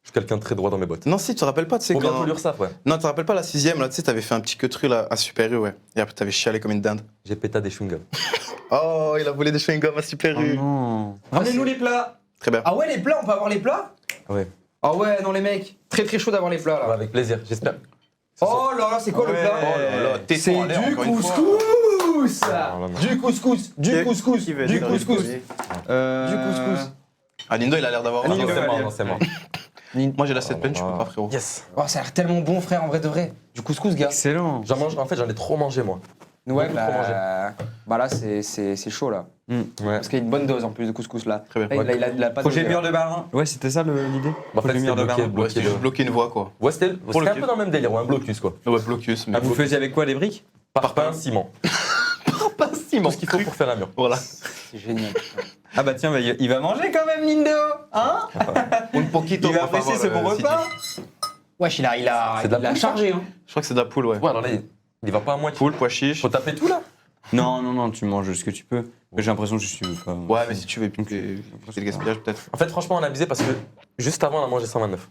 Je suis quelqu'un de très droit dans mes bottes. Non, si, tu te rappelles pas, tu sais, Pour quand. bientôt l'URSSAF, ouais. Non, tu te rappelles pas la 6ème, là, tu sais, t'avais fait un petit queutru là, à Super U, ouais. Et après, t'avais chialé comme une dinde. J'ai pété des chewing-gums. Oh, il a volé des chewing-gums à Super U. non. Ramenez-nous les plats. Très bien. Ah ouais, les plats, on peut avoir les plats? Ouais. Ah ouais, non les mecs, très très chaud d'avoir les plats là. Avec plaisir, j'espère. Oh là là, c'est quoi le plat? Oh là là, C'est téton en l'air, du encore une fois. couscous! Non, non. Du couscous, du couscous, du couscous. Du couscous. Ah, Lindo, il a l'air d'avoir. Ah non, Lindo, c'est mort, allez. non, c'est mort. Moi, j'ai la 7 peine, je peux pas, frérot. Yes. Oh, ça a l'air tellement bon frère, en vrai de vrai. Du couscous, gars. Excellent. J'en mange, en fait, j'en ai trop mangé, moi. Ouais, Beaucoup trop mangé. bah là c'est chaud là. Ouais. Parce qu'il y a une bonne dose en plus de couscous là. Très bien. Là, il a pas Projet dosé, mur là. de Berlin. Ouais, c'était ça l'idée. Bah, en fait, Projet mur de Berlin. Ouais, bloqué c'était juste bloquer une voie, quoi. Ouais, c'était le un kiff. peu dans le même délire, ouais, un blocus, quoi. Ouais, blocus. Mais Ah, vous faisiez avec quoi, des briques? Parpaing, ciment. pas ciment. Tout ce qu'il faut pour faire un mur. Voilà. C'est génial. Ah bah tiens, bah, il va manger quand même, Lindo. Hein? Un poquito. Il va por apprécier favor, ce bon Sidi. repas. Wesh, il C'est de la a poule, chargé hein. Je crois que c'est de la poule, ouais. Ouais, alors là, il va pas à moitié. Poule, pois chiche. Faut taper tout, là. Non, non, non, tu manges ce que tu peux. J'ai l'impression que je suis pas. Ouais, mais si tu veux, c'est le gaspillage, peut-être. En fait, franchement, on a abusé parce que juste avant, on a mangé 129.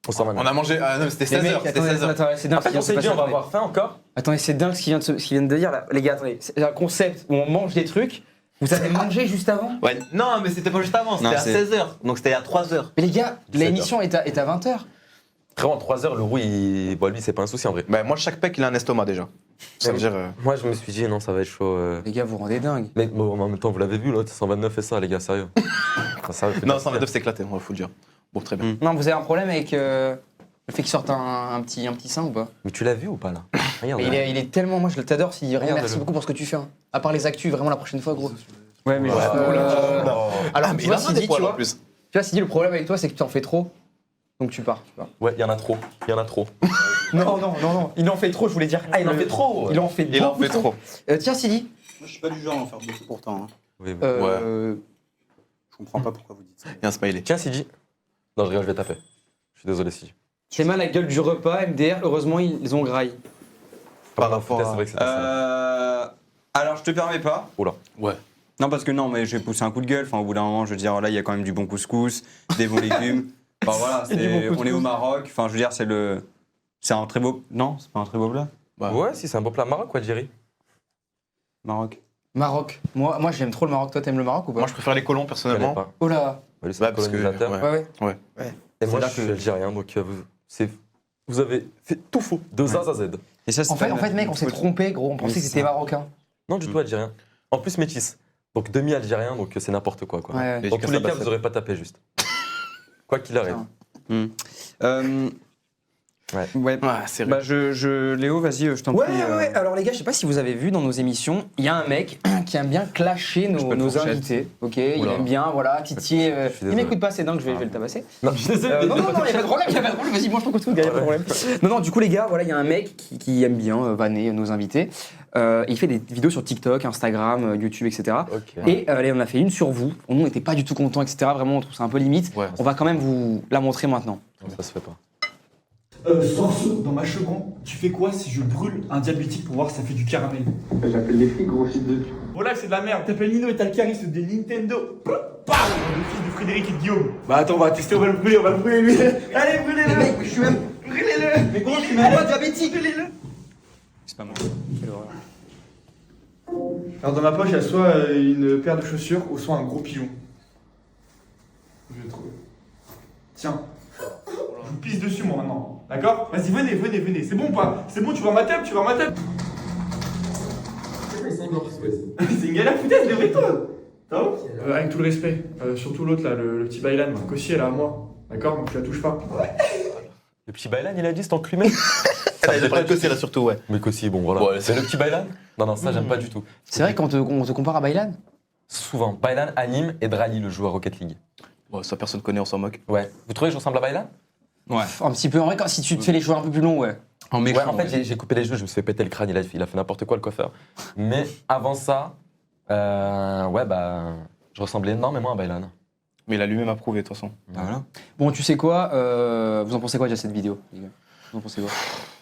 Au 129. On a mangé. Ah non, c'était Les 16 mecs, heures. C'était attendez, 16 heures. attendez, c'est dingue En fait, ce qui on vient s'est de se dit, on va passer. avoir faim encore. Attendez, c'est dingue ce qu'ils viennent de dire là. Les gars, attendez, c'est un concept où on mange des trucs. Vous avez mangé juste avant? Ouais. Non, mais c'était pas juste avant, c'était Non, à c'est- 16 heures. Donc c'était à 3 heures. Mais les gars, 17 l'émission est à 20h. Frérot, en 3 heures, le roux, bon, lui, c'est pas un souci en vrai. Bah, moi, chaque pec, il a un estomac déjà. Ça veut dire. Moi, je me suis dit, non, ça va être chaud. Les gars, vous rendez dingue. Mais bon, en même temps, vous l'avez vu, l'autre, 129 et ça, les gars, sérieux. Ça, Non, 129, c'est éclaté, on va faut le dire. Bon, très bien. Non, vous avez un problème avec Le fait qu'il sorte un petit sein ou pas? Mais tu l'as vu ou pas là? Regarde. Mais il est tellement. Moi, je t'adore, Sidi. Vraiment, Regarde-le. merci beaucoup pour ce que tu fais. Hein. À part les actus, vraiment la prochaine fois, gros. Ouais, mais Alors, mais tu vois, il a Sidi, des poils tu en vois. plus. Tu vois, Sidi, le problème avec toi, c'est que tu en fais trop. Donc tu pars. Ouais, il y en a trop. Il y en a trop. Non. Il en fait trop, je voulais dire. Ah, il en fait trop. Il en fait Il en beaucoup fait trop. Tiens, Sidi. Moi, je suis pas du genre à en faire beaucoup pourtant. Hein. Oui, Je comprends pas pourquoi vous dites ça. Il y a un smiley. Tiens, Sidi. Non, je rigole, je vais taper. Je suis désolé, Sidi. C'est mal la gueule du repas, MDR. Heureusement, ils ont graille. Par rapport à... C'est vrai que c'est Alors, je te permets pas. Oula. Ouais. Non, parce que non, mais j'ai poussé un coup de gueule. Enfin, au bout d'un moment, je veux dire, là, il y a quand même du bon couscous, des bons légumes. Enfin, voilà, on est au Maroc. Enfin, je veux dire, c'est un très beau. Non, c'est pas un très beau plat. Ouais, si, c'est un beau plat Maroc, quoi, Jerry. Maroc. Maroc. Moi j'aime trop le Maroc. Toi, t'aimes le Maroc ou pas? Moi, je préfère les colons, personnellement. Pas. Oh là. Ouais, c'est le parce que- colonisateur. ouais. Ouais. Et moi, je suis algérien, donc vous avez fait tout faux, de A à Z. Et ça, En fait, mec, on s'est trompé, gros. On pensait que c'était marocain. Non, du tout algérien. En plus, métis. Donc demi-algérien, donc c'est n'importe quoi. Ouais. Dans tous les cas, vous n'aurez pas tapé juste. Quoi qu'il arrive. Ouais. C'est Bah, Léo, vas-y, je t'en Ouais, prie. ouais. Alors les gars, je sais pas si vous avez vu dans nos émissions, il y a un mec qui aime bien clasher nos invités. Ok, il aime bien, voilà, titiller. Il m'écoute pas, c'est dingue, je vais le tabasser. Non, je suis désolé. Non, il y a pas de problème, Vas-y, mange ton coup de coude, y a pas de problème. Non, du coup, les gars, voilà, il y a un mec qui aime bien vanner nos invités. Il fait des vidéos sur TikTok, Instagram, YouTube, etc. Et allez, on a fait une sur vous. Nous, on n'était pas du tout contents, etc. Vraiment, on trouve ça un peu limite. Ouais. On va quand même vous la montrer maintenant. Ça se fait pas. Sorceau, dans ma chevron, tu fais quoi si je brûle un diabétique pour voir si ça fait du caramel? J'appelle les flics, gros fils de. Voilà que c'est de la merde. T'appelles Nino et t'as le charisme de Nintendo. Bam, le fils de Frédéric et de Guillaume. Bah attends, on va tester, on va le brûler lui. Allez, brûlez-le. Mec, je suis même. Brûlez-le. Mais comment tu mets pas diabétique? Brûlez-le. C'est pas moi. Alors dans ma poche, il y a soit une paire de chaussures ou soit un gros pigeon. Je vais trouver. Tiens. Je vous pisse dessus moi maintenant. D'accord? Vas-y, venez. C'est bon ou pas? C'est bon, tu vas ma table? C'est une galère foutaise, lève-toi. Avec tout le respect, surtout l'autre là, le petit Bailan, Kossi elle est à moi. D'accord? Donc tu la touches pas. Le petit Bailan, il a dit, c'est enclumé. Il a parlé de Kossi là, surtout, ouais. Mais Kossi, bon, voilà. Ouais, c'est le petit Bailan? Non, ça, j'aime pas du tout. C'est vrai qu'on te compare à Bailan? Souvent, Bailan anime et Drali le joue à Rocket League. Bon, ça, personne connaît, on s'en moque. Ouais. Vous trouvez que je ressemble à Bailan? Ouais. Un petit peu. En vrai, si tu te fais les cheveux un peu plus longs, ouais. Ouais, en fait, j'ai coupé les cheveux, je me suis fait péter le crâne, il a fait n'importe quoi le coiffeur. Mais avant ça, je ressemblais énormément à Bailan. Mais il a lui-même approuvé, de toute façon. Voilà. Bon, tu sais quoi? Vous en pensez quoi déjà de cette vidéo, les gars? Vous en pensez quoi?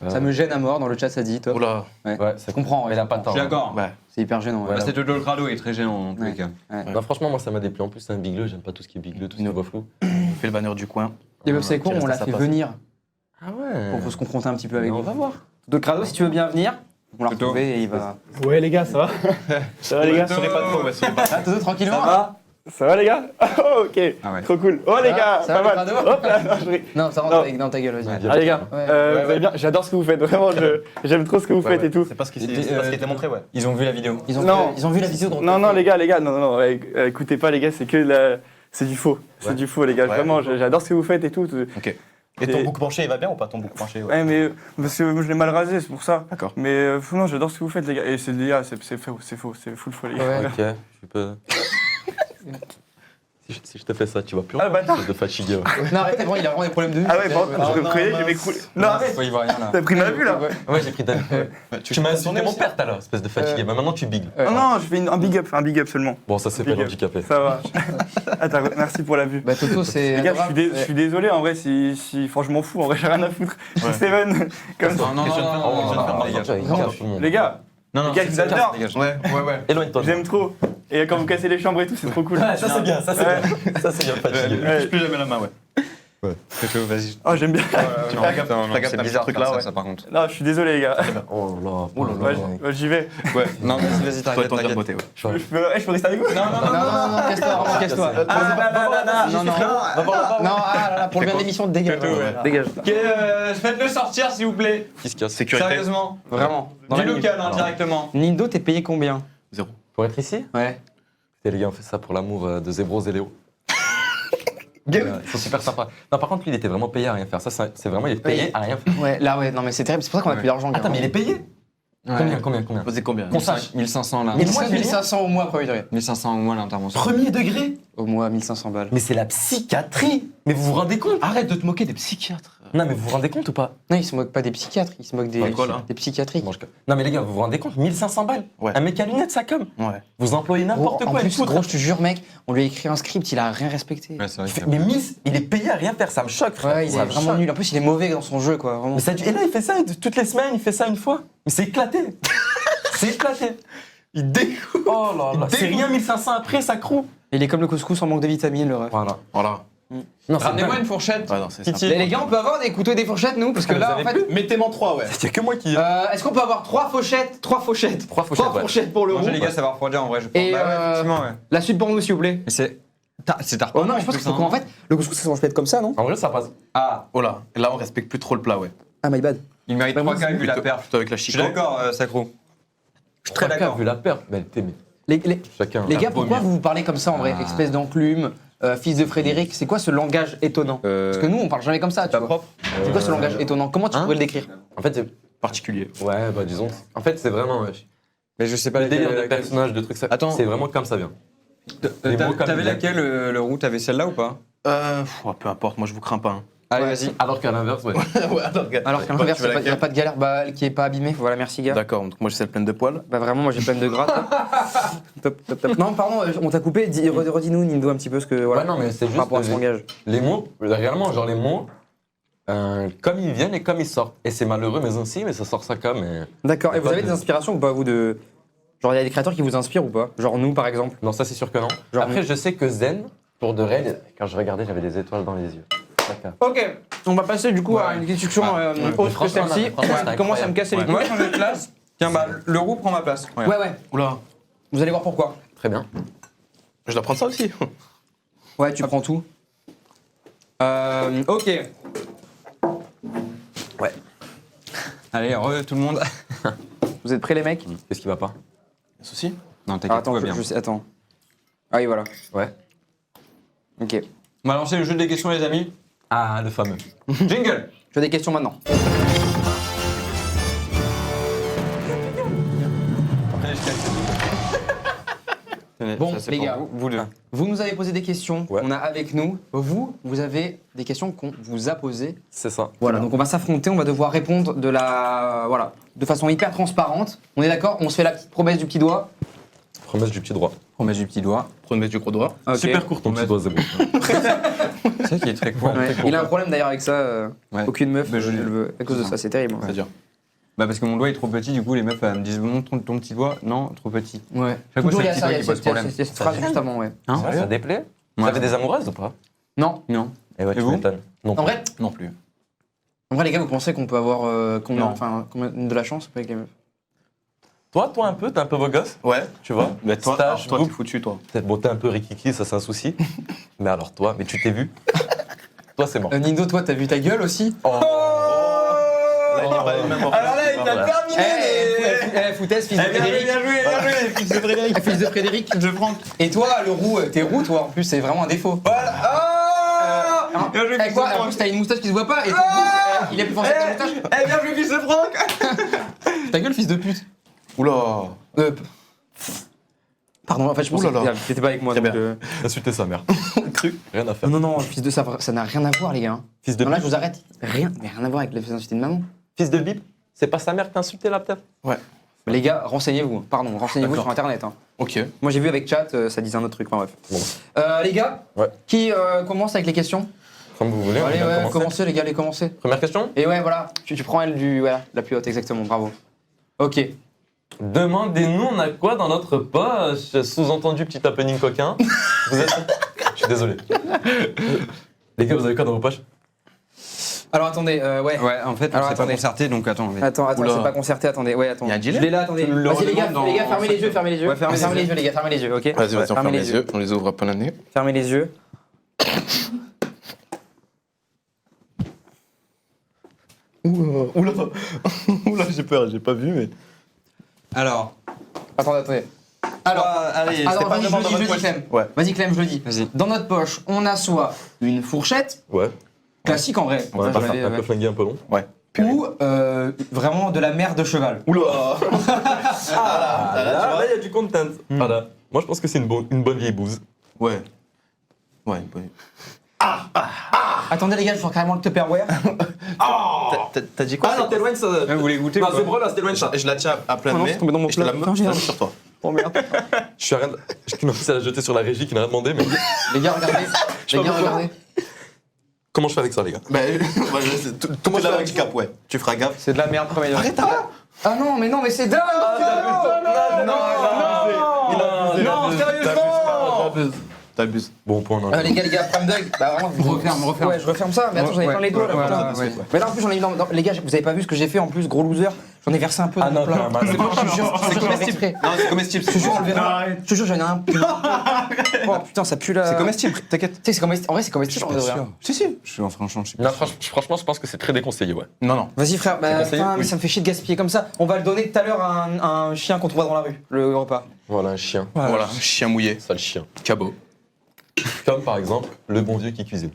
Ça me gêne à mort, dans le chat ça dit top. Oula. Ouais, ça comprend. Mais il a pas de temps. Je suis d'accord. Ouais. C'est hyper gênant. Ouais. Bah, c'était le crado est très gênant dans tous les cas. Non, franchement, moi ça m'a déplu. En plus, c'est un bigleux, j'aime pas tout ce qui est bigleux, tout ce qui est voix flou. On fait le banner du coin. Et vous savez quoi? On l'a fait venir Ah ouais. pour se confronter un petit peu avec On vous. va voir. Donc Crado, si tu veux bien venir, on l'a retrouvé et il va. Ouais les gars, ça va? Ça va les gars? Sourez pas trop, ouais, sourez pas trop. Ah, Toto, tranquillement. Ça va les gars? Oh, ok, trop cool. Oh les gars, ça va, pas mal. Crado Hop là, non, je ris. Non, ça rentre dans ta gueule, vas-y. Ah les gars, Ouais. vous allez bien? J'adore ce que vous faites, vraiment, j'aime trop ce que vous faites et tout. C'est pas ce qui était montré, ouais. Ils ont vu la vidéo. Ils ont vu la vidéo. Non les gars, non, écoutez pas les gars, c'est que c'est du faux. C'est du faux les gars, vraiment, j'adore ce que vous faites et tout. Ok. Et ton bouc penché, il va bien ou pas ton bouc penché? Ouais, mais parce que moi je l'ai mal rasé, c'est pour ça. D'accord. Mais non, j'adore ce que vous faites les gars. Et c'est faux, c'est full faux les gars. Ouais. Ok, je peux. Si je te fais ça, tu vas plus Ah bah non. de fatigué. Ouais. Non, arrêtez, bon, il a vraiment des problèmes de vue. Ah ouais, bon, je me croyais, je vais m'écrouler. Non, arrête, Il voit rien là. t'as pris ma vue là. Ouais, j'ai pris ta. Tu m'as insulté mon père tout à l'heure, espèce de fatigué. Mais maintenant tu bigles. Non, je fais un big up seulement. Bon, ça c'est pas handicapé. Ça va. Attends, merci pour la vue. Bah Toto, c'est. Les gars, je suis désolé en vrai, franchement, je m'en fous, en vrai, j'ai rien à foutre. Steven, comme ça. Les gars, Non, les gars, je vous adore. Ouais. Éloigne-toi. J'aime trop. Et quand vous cassez les chambres et tout, c'est trop cool. Ça c'est bien, ça c'est bien. Ça c'est bien fatigué. Je plus jamais la main, ouais. Vas-y. Oh, j'aime bien. C'est bizarre truc là, ça par contre. Non, je suis désolé, les gars. Oh là. Ouais, j'y vais. Ouais. Non, vas-y, t'arrêtes. Toi, beauté, ouais. Je peux rester avec vous? Non, casse-toi, vraiment, casse-toi. Non, pour le bien de l'émission, dégage. Dégage. Faites-le sortir s'il vous plaît. Qui se casse? Sécurité. Sérieusement. Vraiment. Du local, directement. Nindo, t'es payé combien? 0. Pour être ici? Ouais. Et les gars, on fait ça pour l'amour de Zébros et Léo. Ils sont super sympas. Non, par contre, lui, il était vraiment payé à rien faire. Ça, c'est vraiment, il est payé à rien faire. Ouais, là, ouais, non, mais c'est terrible. C'est pour ça qu'on a plus d'argent. Attends, mais il est payé Combien Posez combien Qu'on sache. 1500 là. 1500 au mois, premier degré. 1500 au mois l'intervention. Premier degré Au mois, 1500 balles. Mais c'est la psychiatrie. Mais vous vous rendez compte? Arrête de te moquer des psychiatres. Non, mais vous vous rendez compte ou pas? Non, ils se moquent pas des psychiatres, ils se moquent des, quoi, là des psychiatriques. Non, mais les gars, vous vous rendez compte? 1500 balles. Ouais. Un mec à lunettes, ça comme. Ouais. Vous employez n'importe Gros, quoi. en plus, et tout. gros, je te jure, mec, on lui a écrit un script, il a rien respecté. Ouais, c'est vrai. Mais il est payé à rien faire, ça me choque, frère. Ouais, il Ça est me vraiment choque. nul. En plus, il est mauvais dans son jeu, quoi. Vraiment. Mais et là, il fait ça toutes les semaines, il fait ça une fois. Mais c'est éclaté. C'est éclaté. Il dégoûte. Oh là là. C'est rien 1500 après, ça croule. Il est comme le couscous en manque de vitamines, le ref. Voilà. Non, ramenez-moi une fourchette. Ah non, c'est Titi. Les gars, on peut avoir des couteaux et des fourchettes, nous? Parce que là, en fait. Mettez-moi 3, ouais. C'est que moi qui. Est-ce qu'on peut avoir 3 fourchettes? 3 fourchettes. 3 fourchettes. Trois fourchettes pour le roux. Mangez les gars, ça va refroidir en vrai, je pense. Et Bah ouais, effectivement, ouais. la suite pour nous, s'il vous plaît. Mais c'est tard. Oh non, je pense que en fait, le couscous, ça se mange peut-être comme ça, non? En vrai, ça passe. Ah, oh là. Là, on respecte plus trop le plat, ouais. Ah, my bad. Il mérite 3 cas vu la perf. Plutôt avec la Je suis chico. d'accord, Sacro. Je suis très d'accord. Vu la perte, mais mais chacun. Les gars, pourquoi vous vous parlez comme ça en vrai? Espèce d'enclume, fils de Frédéric, c'est quoi ce langage étonnant? Parce que nous, on parle jamais comme ça, tu vois. C'est quoi ce langage étonnant? Comment tu pourrais le décrire? En fait, c'est particulier. Ouais, bah disons. En fait, c'est vraiment. Mais je sais pas le délire de personnages, de trucs. Attends. C'est vraiment comme ça vient. T'avais laquelle, le roux? T'avais celle-là ou pas? Peu importe, moi je vous crains pas. Allez, vas-y. Alors qu'à l'inverse, ouais. Alors qu'à l'inverse, il n'y a pas de galère, bah, qui est pas abîmé. Voilà, merci gars. D'accord, donc moi j'ai celle pleine de poils. Bah vraiment, moi j'ai pleine de gras. Top. Non, pardon, on t'a coupé. Redis-nous, Nindo, un petit peu ce que. Voilà. Ouais, non, mais c'est juste. Par rapport à ce langage. Les mots, réellement, genre les mots, comme ils viennent et comme ils sortent. Et c'est malheureux, mais aussi, mais ça sort ça comme. D'accord. Et vous avez des inspirations ou pas, vous, de. Genre, il y a des créateurs qui vous inspirent ou pas? Genre nous, par exemple. Non, ça c'est sûr que non. Genre Après, je sais que Zen, pour de vrai, quand je regardais, j'avais des étoiles dans les yeux. Ok, on va passer du coup à une discussion autre que celle-ci. Qui commence à me casser les couilles. Moi, je change de place. Tiens, bah, le roux prend ma place. Ouais. Oula. Vous allez voir pourquoi. Très bien. Je dois prendre ça aussi. Ouais, tu prends tout. Ok. Ouais. Allez, tout le monde. Vous êtes prêts, les mecs? Qu'est-ce qui va pas? Un souci? Non, t'inquiète, tout Attends, va bien. attends. Ah oui, voilà. Ouais. Ok. On va lancer le jeu des questions, les amis. Ah, le fameux. Jingle. Je fais des questions maintenant. Bon, Ça, c'est les pour gars, vous deux. vous nous avez posé des questions, Ouais. on a avec nous. Vous avez des questions qu'on vous a posées. C'est ça. Voilà, donc on va s'affronter, on va devoir répondre de façon hyper transparente. On est d'accord? On se fait la petite promesse du petit doigt. Promesse du petit droit. Promesse du petit doigt. Promesse du gros doigt. Ok. Super court ton petit doigt, Zebo. C'est ça qui est très court. Ouais. Il a un problème d'ailleurs avec ça. Ouais. Aucune meuf Mais je ne le veut. À cause de ça, c'est terrible. C'est dur. Bah parce que mon doigt est trop petit, du coup les meufs elles me disent montre ton petit doigt. Non, trop petit. Ouais. Chaque fois, Toujours, il y c'est a le ça, petit il y doigt a qui pose problème. cette phrase juste avant, ouais. Hein Ça déplaît? Vous Ouais. avez des amoureuses ou pas? Non. Non. Eh ouais, Et tu vous m'étonnes. Non. En vrai, Non plus. les gars, vous pensez qu'on peut avoir combien, Non. combien de la chance avec les meufs? Toi un peu, t'es un peu beau gosse, Ouais. tu vois? Mais toi, Stage, alors, toi groupe. t'es foutu, toi. Bon, t'es un peu rikiki, ça c'est un souci. Mais alors toi, mais tu t'es vu? Toi, c'est mort. Nindo, toi, t'as vu ta gueule aussi? Alors là, il a terminé foutaise, fils de Frédéric. Bien joué, fils de Frédéric. Fils de Frédéric. Je prends. Et toi, le roux, t'es roux, toi, en plus, c'est vraiment un défaut. Bien joué, fils de Quoi? En Franck. plus, t'as une moustache qui se voit pas et ton roux, il est plus foncé que ta moustache. Bien joué, fils de Franck. Ta gueule, fils de pute. Oula. Pardon, en fait, je pensais Oulala. que t'étais pas avec moi. Très Donc, bien. Insulter sa mère. Cru. Rien à faire. Non, fils de ça n'a rien à voir, les gars. Fils de Non, là, bip. je vous arrête. Rien à voir avec les insultés de maman. Fils de bip. C'est pas sa mère qui t'a insulté là, peut-être? Ouais. Les gars, renseignez-vous. Pardon, renseignez-vous D'accord. sur Internet. Hein. Ok. Moi, j'ai vu avec chat, ça disait un autre truc. Enfin, bref. Bon. Les gars, Ouais. qui commence avec les questions? Comme vous voulez, on Allez, va ouais, commencer. commencez, les gars, allez, commencez. Première question? Et ouais, voilà, tu prends elle la plus haute, exactement, bravo. Ok. Demandez-nous, on a quoi dans notre poche? Sous-entendu, petit happening coquin. Vous êtes... Je suis désolé. Les gars, vous avez quoi dans vos poches? Alors attendez, ouais. Ouais, en fait, Alors, on s'est pas attendez. concerté, donc attends. Attends, Oula. c'est pas concerté, attendez, ouais, attends. Y a un gilet? Je l'ai là, attendez. le Vas-y, les gars, redemandes dans- fermez les yeux, fermez les yeux. Ouais, fermez les les yeux, les gars, fermez les yeux, ok? Vas-y, vas-y, on ferme les yeux. yeux. On les ouvre à plein nez. Fermez les yeux. Oula. Oula, j'ai peur, j'ai pas vu, mais. Alors, Attendez. Alors, allez, alors, c'était pas vas-y, vraiment dans je le notre dis, Clem. Ouais. Vas-y, Clem, je le dis. Dans notre poche, on a soit une fourchette, Ouais. classique en vrai, Ouais, ça, je l'avais, un peu flingué, un peu long. Ouais. ou vraiment de la merde de cheval. Oula. Là, il y a du content. Voilà. Moi, je pense que c'est une bonne vieille bouse. Ouais. Ouais. Attendez les gars, je faut carrément le Tupperware. T'as dit quoi? Ah non, t'éloignes ça. Vous voulez goûter Non, ou pas c'est bon, là, t'éloignes ça. Je la tiens à plein Ah de non, mains. c'est tombé dans mon et je te la plat. mets sur toi. Oh merde. Je suis à rien. Je commence à la jeter sur la régie qui n'a rien demandé, mais. Les gars, regardez. Les gars, regardez. Comment je fais avec ça, les gars? Bah, tout le monde a un handicap, ouais. Tu feras gaffe. C'est de la merde, premier. Arrête, Ah non, mais c'est dingue. Non, sérieusement. T'abuses. Bon, point, non. Les gars, prime dog. Bah vraiment, referme. Ouais, je referme ça. Mais attends, j'en ai plein les doigts là. putain. Mais là en plus, j'en ai mis dans. Les gars, vous avez pas vu ce que j'ai fait en plus, gros loser. J'en ai versé un peu dans mon plat. C'est comestible. Non, c'est comestible. Je te jure, on le verra. Je te jure, j'en ai un. Oh putain, ça pue là. C'est comestible, t'inquiète. Tu sais, c'est comestible. En vrai, c'est comestible. Si. Franchement, je sais Non, franchement, je pense que c'est très déconseillé, ouais. Non. Vas-y frère, C'est conseillé, mais oui. ça me fait chier de gaspiller comme ça. On va le donner tout à l'heure à un chien qu'on trouvera dans la rue, le repas. Voilà, un chien. Voilà, un chien mouillé. Sale chien. Cabot. Comme par exemple, le bon vieux qui cuisine.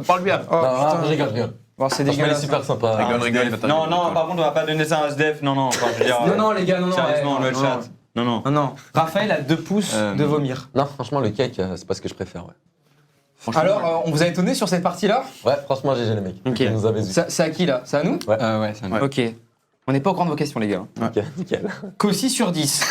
Parle bien. Non, je rigole. Bon, c'est Franchement, il est dégueulasse. super sympa. Rigole, va Non, par contre, on va pas donner ça à un SDF. Non, enfin, je veux dire. Non, les gars, non. Sérieusement, ouais, le chat. Non. Non. Raphaël a 2 pouces de vomir. Non, franchement, le cake, c'est pas ce que je préfère, ouais. Alors, on vous a étonné sur cette partie-là? Ouais, franchement, GG les mecs. Ok. Vous nous avez vu. C'est à qui là? C'est à nous? Ouais. Ouais, ça me. Ok. On n'est pas au courant de vos questions, les gars. Ok, nickel. Qu'aussi sur 10.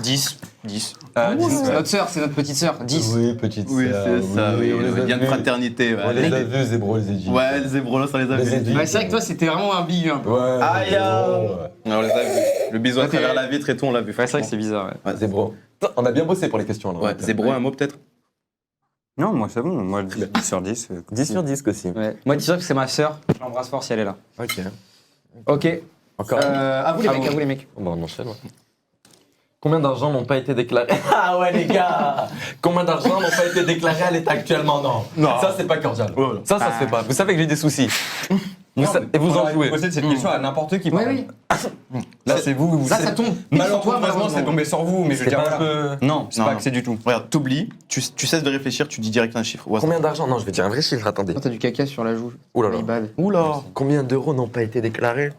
10. C'est notre sœur, c'est notre petite sœur. 10. Oui, petite Oui, sœur, c'est ça, oui. Le lien de fraternité. On les a vus, Zébro, les Égyptiens. Ouais, les zébrolos, on les a Les vus. Égyptiens. Ouais, c'est vrai que toi, c'était vraiment un big un peu. Ouais. Aïe. Ouais. On les a vus. Le bisou à travers la vitre et tout, on l'a vu. Ouais, c'est vrai que c'est bizarre. Ouais. Zébro. On a bien bossé pour les questions, là. Ouais, zébro, un mot peut-être? Non, moi, c'est bon. Moi, 10 sur 10. 10 sur 10 aussi. Ouais. Moi, dis-toi que c'est ma sœur. Je l'embrasse fort si elle est là. Ok. Ok. Encore À vous les mecs. Bon, on enchaîne, ouais. Combien d'argent n'ont pas été déclarés? Ah ouais, les gars! Combien d'argent n'ont pas été déclarés à l'état actuellement? Non. Ça, c'est pas cordial. Ça se fait pas. Vous savez que j'ai des soucis. Et vous en jouez. Poser cette question à n'importe qui. Oui. Là, c'est vous. Là, ça tombe. Malheureusement, c'est tombé sur vous, mais je veux dire. pas un peu. Non, c'est pas axé du tout. Regarde, t'oublies, tu cesses de réfléchir, tu dis direct un chiffre. Combien d'argent? Non, je vais dire un vrai chiffre, attendez. T'as du caca sur la joue. Ouh là là. Oula. Combien d'euros n'ont pas été déclarés?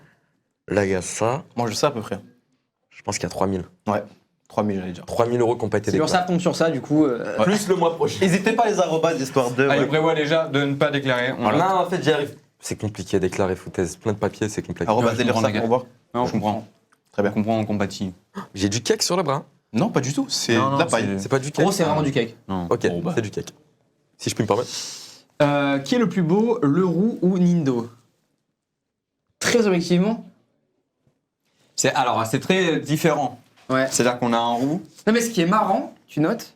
Là, il y a ça. Moi, je sais à peu près. Je pense qu'il y a 3000. Ouais. 3000, j'allais dire. 3000 euros qui n'ont pas été C'est pour ça déclarés. tombe sur ça, du coup. Plus le mois prochain. N'hésitez pas les arrobas d'histoire de. Allez, prévois déjà de ne pas déclarer. Non, en fait, j'y arrive. C'est compliqué à déclarer, foutaise. Plein de papiers, c'est compliqué. Arrobas délire ça pour voir. Non, je comprends. Très bien. Je comprends, on compatit. J'ai du cake sur le bras. Non, pas du tout. C'est Non, de la paille. C'est pas du cake. Gros, c'est vraiment du cake. Non. Ok, c'est du cake. Si je puis me permettre. Qui est le plus beau, le roux ou Nindo? Très objectivement. Alors, c'est très différent. Ouais. C'est-à-dire qu'on a un roux. Non, mais ce qui est marrant, tu notes?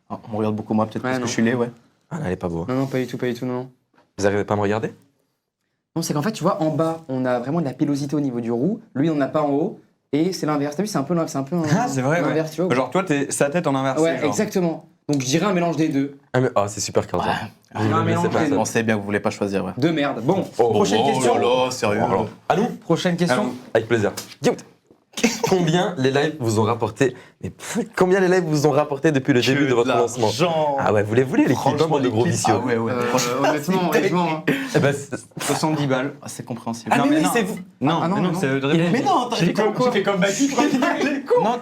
Ah, on regarde beaucoup moi, peut-être Ouais, parce que non. je suis laid, ouais. Ah, là, elle est pas beau. Non, pas du tout, non. Vous arrivez pas à me regarder? Non, c'est qu'en fait, tu vois, en bas, on a vraiment de la pilosité au niveau du roux. Lui, on n'en a pas en haut. Et c'est l'inverse. T'as vu, c'est un peu Ah, c'est vrai, ouais. l'inverse, tu vois. Genre, toi, t'es sa tête en inversé. Ouais, genre. exactement. Donc, je dirais un mélange des deux. Ah, c'est super cordial. Je dirais un mélange des deux. On sait bien que vous voulez pas choisir, ouais. De merde. Bon, prochaine question. Oh là là, sérieux. À nous? Prochaine question. Avec plaisir. Combien les lives vous ont rapporté? Mais combien les lives vous ont rapporté depuis le début de votre lancement? Ah ouais, vous les voulez, les clips, bande de gros vicieux. Ah ouais. Honnêtement, hein. Eh ben, 70 balles. Ah, c'est compréhensible. Non, mais non. c'est vous. Non, Ah, non, mais non, non. c'est de répondre. Mais non, J'ai fait comme Baki.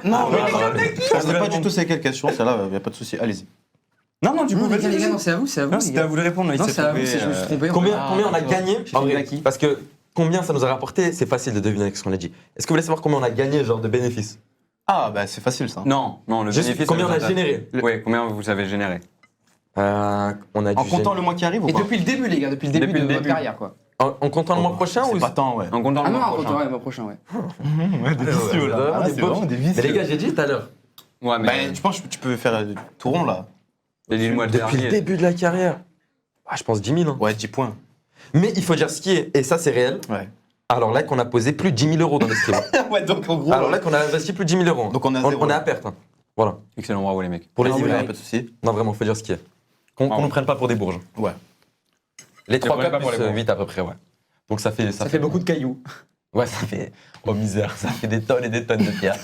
Non, je sais pas du tout c'est quelle question, celle-là, y a pas de souci, allez-y. Non, du coup, Les gars, non, c'est à vous, c'est à vous. Non, les c'était gars. à vous de répondre. Non, c'est à vous, je me suis trompé. en fait. Combien on a gagné? J'ai En fait vrai, Baki. parce que combien ça nous a rapporté, c'est facile de deviner avec ce qu'on a dit. Est-ce que vous voulez savoir combien on a gagné, genre de bénéfices? Ah, bah c'est facile ça. Non, le Juste bénéfice. combien on a le résultat. généré? Oui, combien vous avez généré? On a En dû comptant le mois qui arrive ou Et pas? depuis le début, les gars, depuis le début Depuis de le votre début. carrière, quoi. en comptant le mois prochain ou C'est pas tant, ouais. En comptant Ah le non, mois en prochain. comptant, ouais, mois prochain, ouais. Ouais, des vicieux là. Vraiment Ah, des c'est poches. vraiment des Mais vicieux. les gars, j'ai dit tout à l'heure. Ouais, Bah, mais. tu penses que tu peux faire tout rond là? Le mois Depuis le dernier. début de la carrière. Ah, je pense 10 000. Hein. Ouais, 10 points. Mais il faut dire ce qui est, et ça c'est réel. Ouais. Alors là qu'on a posé plus de 10 000 euros dans les streams. Ouais, donc en gros. Alors là qu'on a investi plus de 10 000 euros. Donc on est à zéro. On est à perte. Hein. Voilà. Excellent, bravo les mecs. Pour les Ah, ouais, hybrides. pas de souci. Non, vraiment, faut dire ce qui est. Qu'on nous prenne pas pour des bourges. Ouais. Les 3 prenez pas cas pour les plus bourges. 8 à peu près, ouais. Donc ça fait... Ça fait beaucoup de cailloux. Ouais, ça fait. Oh misère, ça fait des tonnes et des tonnes de pierres.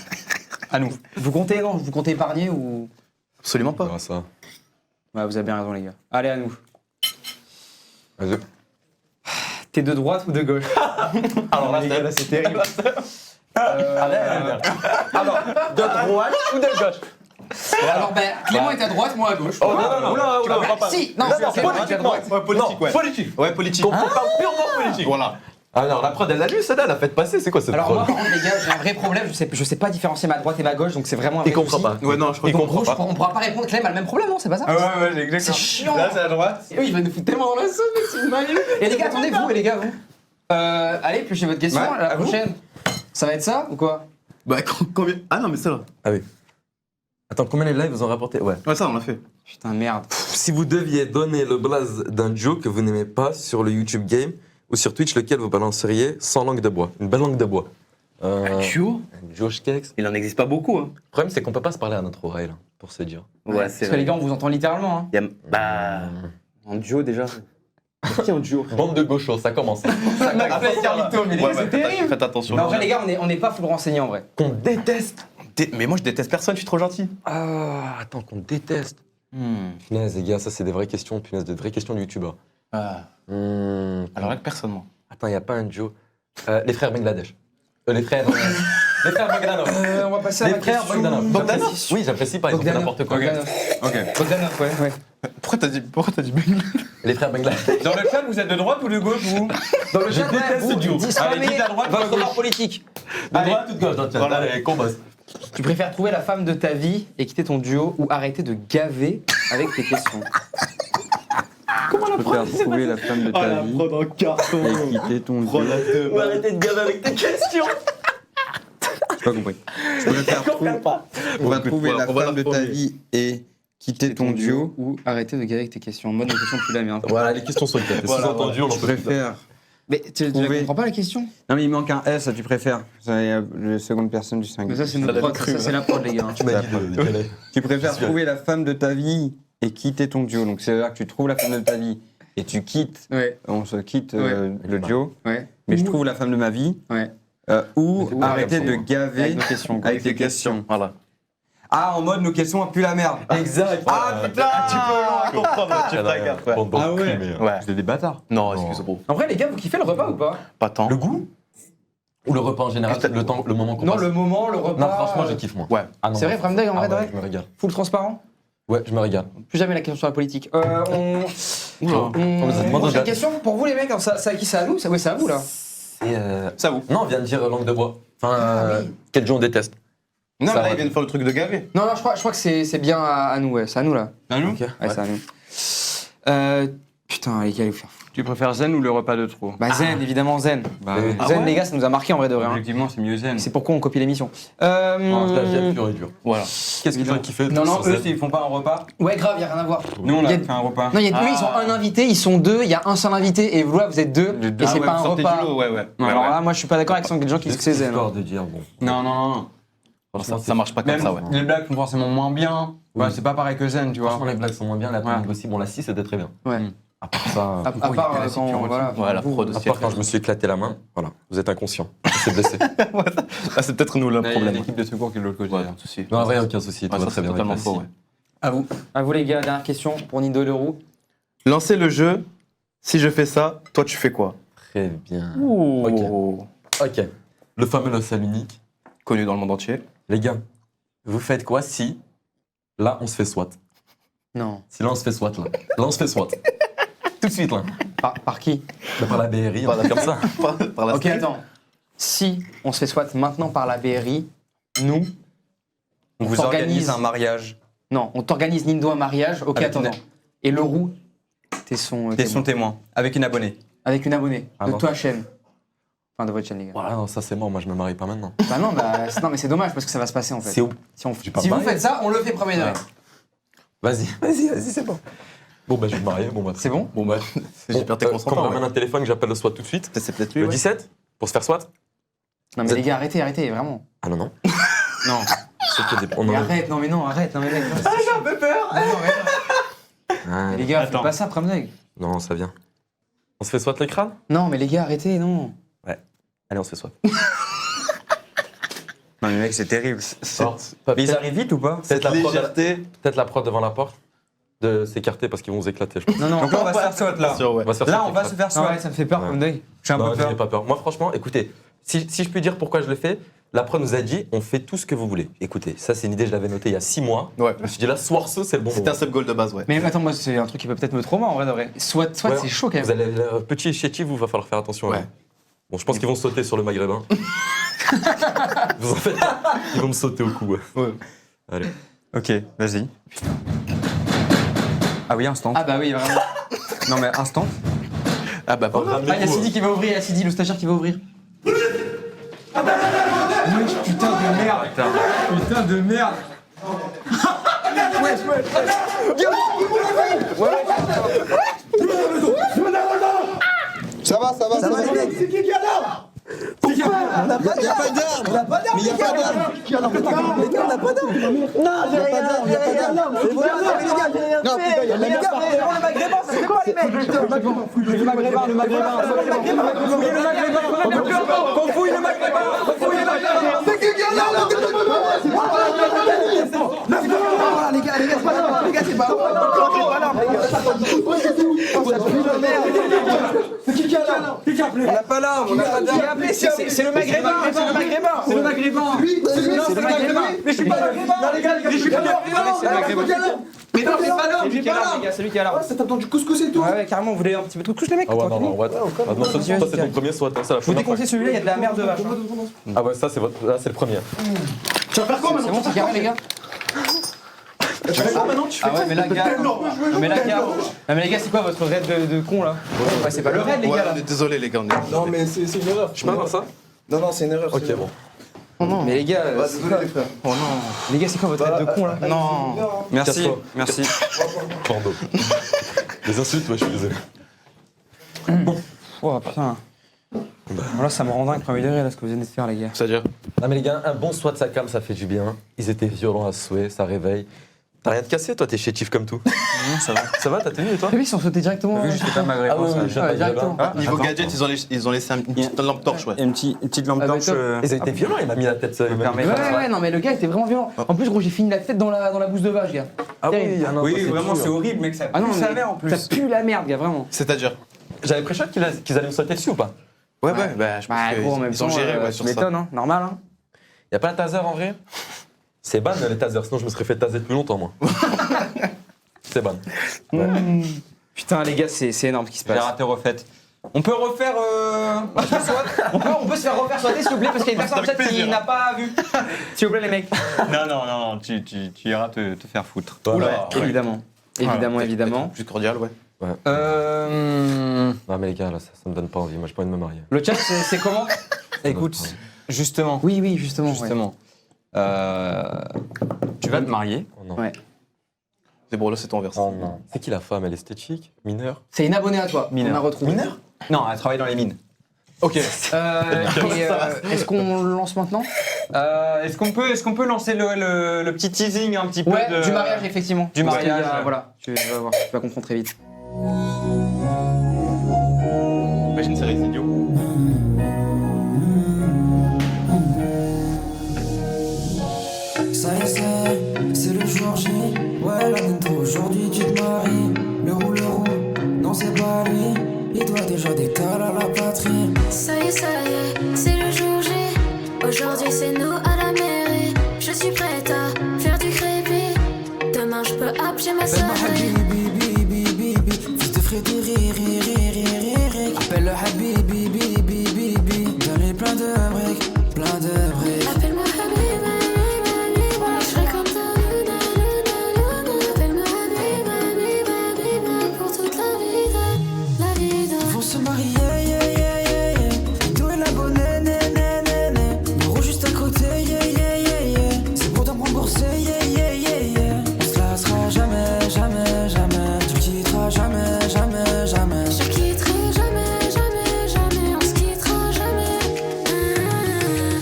À nous. Vous comptez, non? Vous comptez épargner ou. Absolument pas. Ça. Ouais, vous avez bien raison, les gars. Allez, à nous. Vas-y. T'es de droite ou de gauche? Alors là, c'est terrible. Alors, de droite ou de gauche? Alors, ben, Clément est à droite, moi à gauche. Oh non, oula, Si, non, politiquement. Ouais, politique, ouais. Politique. Ouais, politique. On parle purement politique. Voilà. Alors, la prod, elle l'a lu, celle-là, elle a fait passer. C'est quoi cette Alors, prod? moi, par contre, les gars, j'ai un vrai problème. Je sais pas différencier ma droite et ma gauche, donc c'est vraiment un Il vrai comprend souci. pas. Ouais, non, je crois Et qu'il donc, comprend gauche, pas. on pourra pas répondre. Clem a le même problème, non? C'est pas ça? Ouais, C'est exactement. chiant. Là, c'est à droite. Et oui, il va nous foutre tellement dans la sauce, mais c'est une dinguerie. Et les gars, attendez, vous, et les gars, vous. Allez, pionchez votre question, Ouais, la à vous. prochaine. Ça va être ça ou quoi? Bah, combien? Ah non, mais ça là. Ah oui. Attends, combien les lives vous ont rapporté? Ouais. Ouais, ça, on l'a fait. Putain, merde. Si vous deviez donner le blaze d'un duo que vous n'aimez pas sur le YouTube Game ou sur Twitch, lequel vous balanceriez sans langue de bois? Une belle langue de bois. Un duo? Un duo Kex. Il en existe pas beaucoup, hein. Le problème, c'est qu'on peut pas se parler à notre oreille, là, pour se dire. Ouais, Parce que les gars, on vous entend littéralement. Hein. Bah. En duo déjà. Qui en duo? Bande de gauchos, ça commence. Ça m'a fait dire mytho, mais les gars, c'est terrible. Faites attention. Mais en vrai, les gars, on n'est pas full renseignés en vrai. Qu'on déteste. Mais moi, je déteste personne, je suis trop gentil. Ah, attends, qu'on déteste. Punaise, les gars, ça, c'est des vraies questions. Punaise, des vraies questions de youtubeurs. Ah. Alors là, que personne, moi. Attends, il n'y a pas un duo. Les frères Bangladesh. Les frères. Les frères Bogdanov. On va passer à Les la frères question. Bogdanov. Oui, j'apprécie pas, ils ont fait n'importe quoi. Ok. Bogdanov, ouais. Pourquoi t'as dit Bangladesh? Les frères Bangladesh. Dans le chat, vous êtes de droite ou de gauche, vous? Dans le chat, déteste ce duo. Allez, dites à droite ou à votre gauche. part politique. De droite ou de gauche dans le chat? Voilà. Allez, qu'on bosse. Tu préfères trouver la femme de ta vie et quitter ton duo ou arrêter de gaver avec tes questions? Comment la prendre? Trouver la femme de ta vie Prendre en carton. et quitter ton duo. Ou arrêtez de gaver avec tes questions. J'ai pas compris. On va trouver la femme de ta vie et quitter ton duo. Ou arrêter de gaver avec tes questions. En mode, nos questions, tu l'as mis. Voilà, les questions sont le cas. Sous-entendu, on en Je préfère. Mais tu ne Trouver- comprends pas la question? Non, mais il manque un S, tu préfères. C'est la seconde personne du singulier. Mais ça, c'est notre prod, ça, c'est la prod, les gars. Tu m'as dit de quelle est. Tu préfères trouver la femme de ta vie et quitter ton duo. Donc c'est-à-dire que tu trouves la femme de ta vie et tu quittes. Ouais, On se quitte Ouais. le duo. ouais. Mais je trouve la femme de ma vie. Ouais. Ou Ou arrêter de avec gaver nos questions. avec tes questions. Voilà. Ah, en mode nos questions puent la merde. Exact. Ah putain. Tu peux comprendre, tu feras gaffe. Ouais. Ah ouais. Ouais. Vous êtes des bâtards. Non, excuse-moi. En vrai, les gars, vous kiffez le repas ou pas? Pas tant. Le goût? Ou le repas en général? Le moment qu'on Non, passe? le moment, le repas. Non, franchement, je kiffe, moi. Ouais. Ah non. C'est vrai, Framdag, en vrai, de ouais, vrai? je me régale. Full transparent? Ouais, je me régale. Plus jamais la question sur la politique. On nous a demandé Prochaine de- question pour vous, les mecs. Ça à qui? C'est à nous? Ouais, c'est à vous, là. Et Ça vous. Non, on vient de dire langue de bois. Enfin, oui. quel duo on déteste? Non, Ça là, va. ils viennent faire le truc de gaver. Non, je crois que c'est bien à nous, ouais. C'est à nous, là. À nous? Ok. Ouais, c'est à nous. Putain, les gars, allez vous faire foutre. Tu préfères zen ou le repas de trop? Bah, Zen, évidemment, Zen. Bah, oui. Zen, ouais les gars, ça nous a marqué en vrai de vrai. hein. objectivement, c'est mieux zen. C'est pourquoi on copie l'émission. Non, là, j'ai pur et dur. Voilà. Qu'est-ce qu'ils ont kiffé? Non, non, Eux, ils font pas un repas. Ouais, grave, y a rien à voir. Nous, on Il y a a- fait un repas. Non, eux, ils sont un invité, ils sont deux, il y a un seul invité, et vous, là, vous êtes deux, et c'est pas un repas. Ouais, ouais. Alors là, moi, je suis pas d'accord avec les gens qui disent que c'est zen. Histoire de dire, bon. Non, non, non. Ça marche pas comme Même ça, ouais. les blagues sont forcément moins bien. Oui. Ouais, c'est pas pareil que zen, tu vois. Franchement, les blagues sont moins bien, la technique aussi. Bon, la 6 c'était très bien. Ouais. À part ça. À part quand. Voilà. Ouais, la prod À aussi. part quand je me suis éclaté la main, voilà, vous êtes inconscient. C'est blessé. Ah, c'est peut-être nous le Il y a problème. l'équipe de secours qui est de l'autre côté. Ouais, d'ailleurs. souci. Non, en vrai, aucun souci. Tout Ouais, va ça, très c'est bien. totalement avec faux, la ouais. À vous, les gars, dernière question pour Nindo et Leroux. Lancer le jeu. Si je fais ça, toi, tu fais quoi? Très bien. Ouh. Ok. Le fameux Le Seul Unique. Connu dans le monde entier. Les gars, vous faites quoi si là on se fait SWAT? Non. Si là on se fait SWAT là. Là on se fait SWAT. Tout de suite là. Par qui? Bah, par la BRI, Par la- comme ça. Par la Ok, street. attends. Si on se fait SWAT maintenant par la BRI, nous, On vous t'organise- organise un mariage. non, on t'organise Nindo un mariage. Ok, Avec attends. une- attends. Et Leroux, t'es son. T'es son témoin. Avec une abonnée. Avec une abonnée Ah de non. ta chaîne. Enfin, de votre chaîne, les gars. Voilà, non, ça c'est mort, moi je me marie pas maintenant. Bah non, non, mais c'est dommage parce que ça va se passer en fait. C'est où? Si, on... J'ai pas si vous marié. faites ça, on le fait premier degré. Vas-y, c'est bon. Bon bah je vais me marier, bon bah. C'est bon? Bon bah. J'espère que t'es Quand on consentant. ramène un téléphone, j'appelle le SWAT tout de suite. C'est peut-être lui. Le ouais. 17 pour se faire SWAT. Non, mais Vous les gars, arrêtez, vraiment. Ah non, non. Non. C'est que des- on Mais en- arrête, non, mais arrête, non, mais mec. Ah, j'ai un peu peur. Non, mais Ah, les gars, faites Attends. pas ça, premier degré. non, ça vient. On se fait SWAT les crânes? Non, mais les gars, arrêtez, non. Allez, on se fait swap. Non mais mec, c'est terrible. Alors, Mais ils arrivent vite ou pas? Peut-être la prod devant la porte de s'écarter parce qu'ils vont vous éclater, je pense. Non, non. Donc là, on va se faire SWAT là. Là, on va se faire SWAT. Ouais, ça me fait peur comme deuil. J'ai un peu peur. N'ayez pas peur. Moi, franchement, écoutez, si je puis dire pourquoi je le fais, la prod nous a dit on fait tout ce que vous voulez. Écoutez, ça, c'est une idée, je l'avais notée il y a 6 mois. Ouais. Je me suis dit là, soir ce, c'est le bon C'était moment. un sub goal de base, ouais. Mais attends, moi, c'est un truc qui peut peut-être me trauma en vrai de vrai. Soit Ouais, c'est chaud quand même. Vous allez, petit et chétif, vous va falloir faire attention. Ouais. Là. Bon, je pense qu'ils vont sauter sur le maghrébin. Vous en faites pas. Ils vont me sauter au cou. Ouais. Allez. Ok, vas-y. Ah oui, instant. Ah bah oui, vraiment. Non mais instant. Ah bah pas Ah, il y a Sidi qui va ouvrir, il y a Sidi, le stagiaire qui va ouvrir. Putain de merde. Putain de merde. Ça va, ça va. C'est qui a d'armes? Il n'y a pas d'armes. Mais il n'y a pas d'armes. Les gars, on n'a pas d'armes. Non, il n'y a pas d'armes. Il n'y a pas d'armes. Non, putain, il y a de la merde. Le maghrébin, c'est quoi les mecs? Le maghrébin. Qu'on fouille le maghrébin. C'est qui a d'armes? Les gars, c'est pas d'armes. Les gars, c'est pas d'armes. C'est qui a d'armes? On n'a pas l'arme, on n'a pas d'arme. C'est le maghrébin, c'est le maghrébin. C'est le maghrébin. C'est le maghrébin. Mais je suis pas maghrébin. Les gars, je suis pas maghrébin. C'est le maghrébin. Mais non, c'est pas l'homme. C'est lui qui a l'arme, les gars, c'est lui qui a l'arme. Ça tape dans du couscous et tout. Ouais, carrément, vous voulez un petit peu de couscous les mecs? Ah ouais, non, what? Ah non, ça, c'est ton premier SWAT. Ça, la Faut déconseiller celui-là, il y a de la merde de vache. Ah ouais, ça, c'est le premier. Tu vas faire quoi C'est maintenant? bon, c'est carré les gars? Tu fais quoi maintenant? Ah ouais, mais là, gars. Mais là, gars. Non, mais les gars, c'est quoi votre raid de con là? Ouais, c'est pas le raid, les gars là. Désolé, les gars. Non, mais c'est une erreur. Je peux pas voir ça? Non, c'est une erreur. Ok, bon. Oh non. Mais les gars, Désolé, les frères. oh non. Les gars, c'est quoi votre raid de con là? Non. Merci, merci. Pardon. Les insultes, ouais, je suis désolé. Oh putain. Voilà, ça me rend dingue premier degré là ce que vous venez de faire, les gars. C'est-à-dire? Non mais les gars, un bon SWAT ça calme, ça fait du bien. Ils étaient violents à souhait, ça réveille. T'as rien de cassé toi, t'es chétif comme tout. Non, ça va. Ça va, t'as tenu et toi? Ah oui, ils sont sautés directement. Vu, j'étais pas maghrébin. Ah oui, oui, Ouais, directement. Niveau gadget, ils ont laissé une petite lampe torche, ouais. Une petite lampe Ah, bah, torche. top. Ils ont été violents, il m'a mis la tête. il m'a mis- Ouais, non, mais le gars était vraiment violent. En plus, gros, j'ai fini la tête dans la bouse de vache, gars. Ah oui, Terrible. ah non, Oui, toi, vraiment, dur. c'est horrible, mec. Ça Ah non, pue sa mais mère en plus. ça pue la merde, gars, vraiment. C'est-à-dire? J'avais pré-shot qu'ils allaient me sauter dessus ou pas? Ouais, bah, je pense Bah, gros, en même qu'ils ont temps, géré ouais, tu sur ça. m'étonnes, hein. Normal, hein. Y'a pas un taser en vrai? C'est ban les tasers, sinon je me serais fait taser depuis longtemps moi. C'est ban. Ouais. Putain, les gars, c'est énorme ce qui se J'ai passe. raté refaite. On peut refaire. On peut se faire refaire sauter, s'il vous plaît, parce qu'il y a une personne peut-être qui n'a pas vu. S'il vous plaît, les mecs. Non, tu iras te faire foutre. Voilà. Évidemment. Évidemment. Plus cordial, ouais. Non mais les gars, là, ça me donne pas envie, moi j'ai pas envie de me marier. Le chat, c'est comment? Écoute, justement. Oui, justement. Justement. Tu vas te marier. Oh non. Ouais. C'est bon, là, c'est ton versant. Oh non. C'est qui la femme? Elle est esthétique? Mineure? C'est une abonnée à toi. Mineur. On a retrouvé. Mineur? Non, elle travaille dans les mines. Ok. Est-ce qu'on le lance maintenant? Est-ce qu'on peut lancer le petit teasing un petit peu Ouais, de... du mariage, effectivement. Du Parce qu'il y a- mariage. Voilà, tu vas voir, tu vas comprendre très vite. Imagine, c'est idiot. Ça y est, c'est le jour J. Ouais, la bientôt aujourd'hui tu te maries. Le roux, non c'est pas lui. Il doit déjà décaler à la patrie. Ça y est, c'est le jour J. Aujourd'hui c'est nous à la mairie. Je suis prête à faire du crépi. Demain je peux appeler ma soeur. Bibi, fils de Frédéric, appelle le Habibi, bibi. Donne-lui plein de briques. Appelle-moi Habiba, je serai comme ta luna. Appelle-moi Habiba, pour toute la vida. Vont se marier, Ido et la bonne, le rouge juste à côté, c'est pour t'en rembourser, On se lassera jamais, tu quitteras jamais. Je quitterai jamais, on se quittera jamais.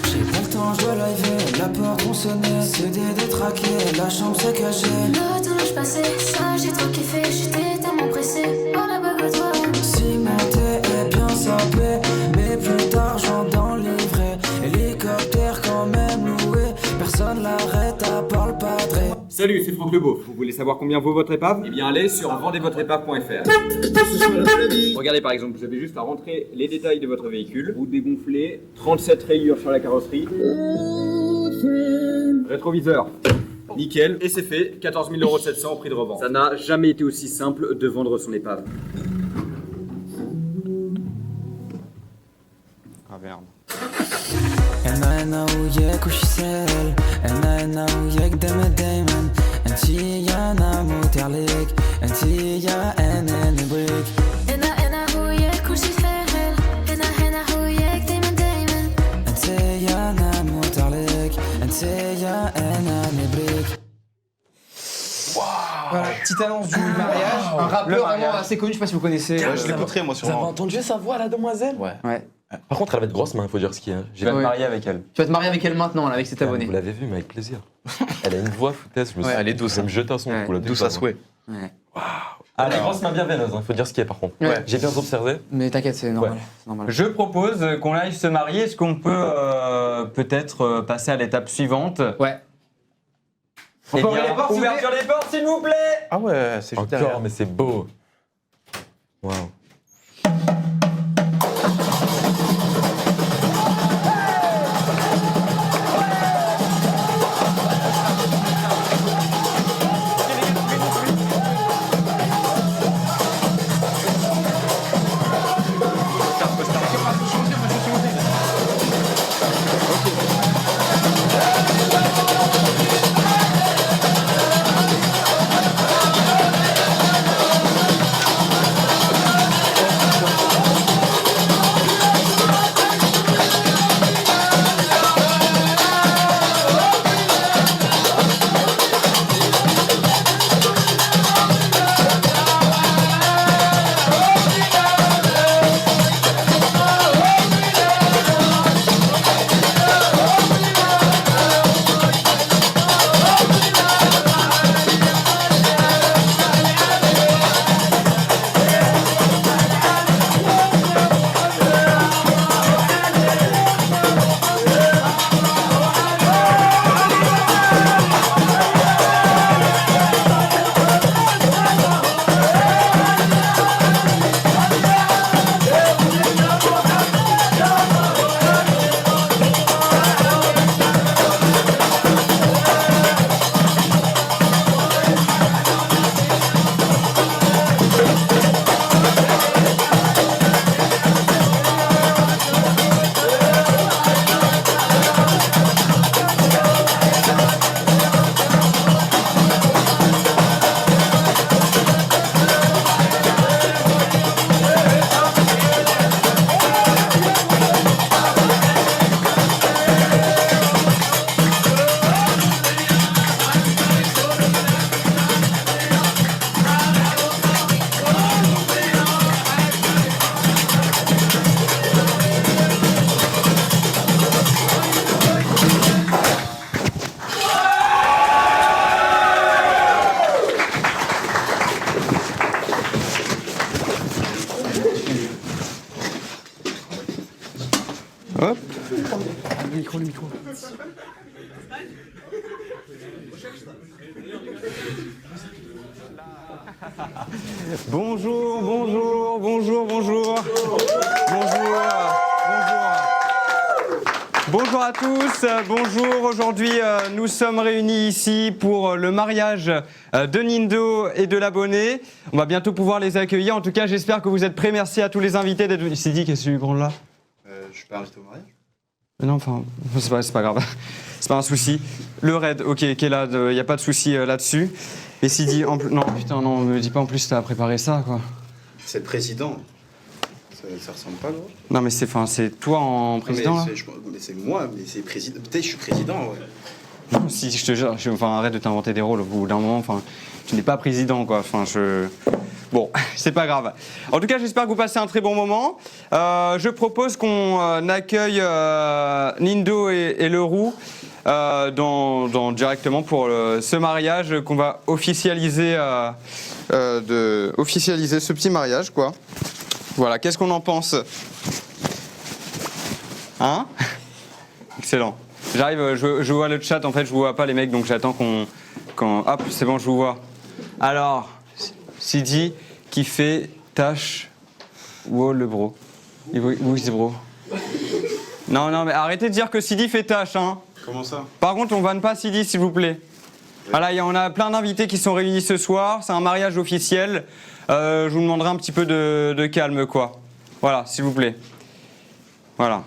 J'ai pas le temps, je dois live, la porte on sonnait, CD détraqué, la chambre s'est cachée. L'automne passé, ça j'ai trop kiffé, j'étais tellement pressé par la bague à toi. Cimenté et bien sapé, mais plus d'argent dans les Salut, c'est Franck Leboeuf. Vous voulez savoir combien vaut votre épave? Eh bien, allez sur vendezvotreépave.fr. Regardez par exemple, vous avez juste à rentrer les détails de votre véhicule. Roue dégonflée, 37 rayures sur la carrosserie. Rétroviseur. Nickel, et c'est fait, 14 700 € au prix de revente. Ça n'a jamais été aussi simple de vendre son épave. Ah merde. أنا وياك وش سهل أنا وياك دايما أنتي يا نموت عليك أنتي يا أنا نبغيك أنا وياك وش سهل أنا وياك دايما أنتي يا نموت عليك أنتي يا أنا نبغيك. Voilà, petite annonce du mariage. Un rappeur vraiment assez connu, je sais pas si vous connaissez. Ouais, je l'écouterai moi Vous avez sûrement. entendu sa voix, la demoiselle? Ouais. Par contre, elle va être grosse, mais il faut dire ce qu'il y a. Je vais me marier avec elle. Tu vas te marier avec elle maintenant, là, avec cet abonné. Vous l'avez vu, mais avec plaisir. Elle a une voix foutaise, je me suis Elle est douce. Je vais me jeter à son cou. là, Douce à souhait. Ouais. Elle est grosse, mais bien veineuse, il faut dire ce qu'il y a par contre. Ouais. J'ai bien observé. Mais t'inquiète, c'est normal. C'est normal. Je propose qu'on aille se marier. Est-ce qu'on peut peut-être passer à l'étape suivante? Ouais. Eh On peut bien, ouvrir les portes, s'il vous plaît. ouverture des portes, s'il vous plaît. Ah ouais, c'est juste derrière. Encore, mais c'est beau. Waouh. Hop. Le micro. Bonjour, bonjour, bonjour, bonjour. Bonjour, bonjour à tous, bonjour. Aujourd'hui, nous sommes réunis ici pour le mariage de Nindo et de l'abonné. On va bientôt pouvoir les accueillir. En tout cas, j'espère que vous êtes prêts. Merci à tous les invités d'être venus. C'est dit, qu'est-ce que tu prends là? Je suis pas invité au mariage. Non, enfin, c'est pas grave. C'est pas un souci. Le raid, ok, qui est là, il n'y a pas de souci là-dessus. Et Sidi, en plus. Non, putain, non, me dis pas en plus, t'as préparé ça, quoi. C'est le président. Ça ressemble pas, gros. Non, mais c'est toi en président, là? Mais c'est moi, mais c'est président. Peut-être je suis président, ouais. Non, si, je te jure, arrête de t'inventer des rôles au bout d'un moment, tu n'es pas président, quoi. Bon, c'est pas grave. En tout cas, j'espère que vous passez un très bon moment. Je propose qu'on accueille Nindo et Leroux directement pour ce mariage qu'on va officialiser, officialiser ce petit mariage, quoi. Voilà, qu'est-ce qu'on en pense? Hein? Excellent. J'arrive, je vois le chat, en fait, je vois pas les mecs, donc j'attends quand... Hop, c'est bon, je vous vois. Alors, Sidi qui fait tâche... Wow, le bro. Où est bro? Non, mais arrêtez de dire que Sidi fait tâche, hein. Comment ça? Par contre, on vanne pas Sidi, s'il vous plaît. Voilà, on a plein d'invités qui sont réunis ce soir. C'est un mariage officiel. Je vous demanderai un petit peu de calme, quoi. Voilà, s'il vous plaît. Voilà.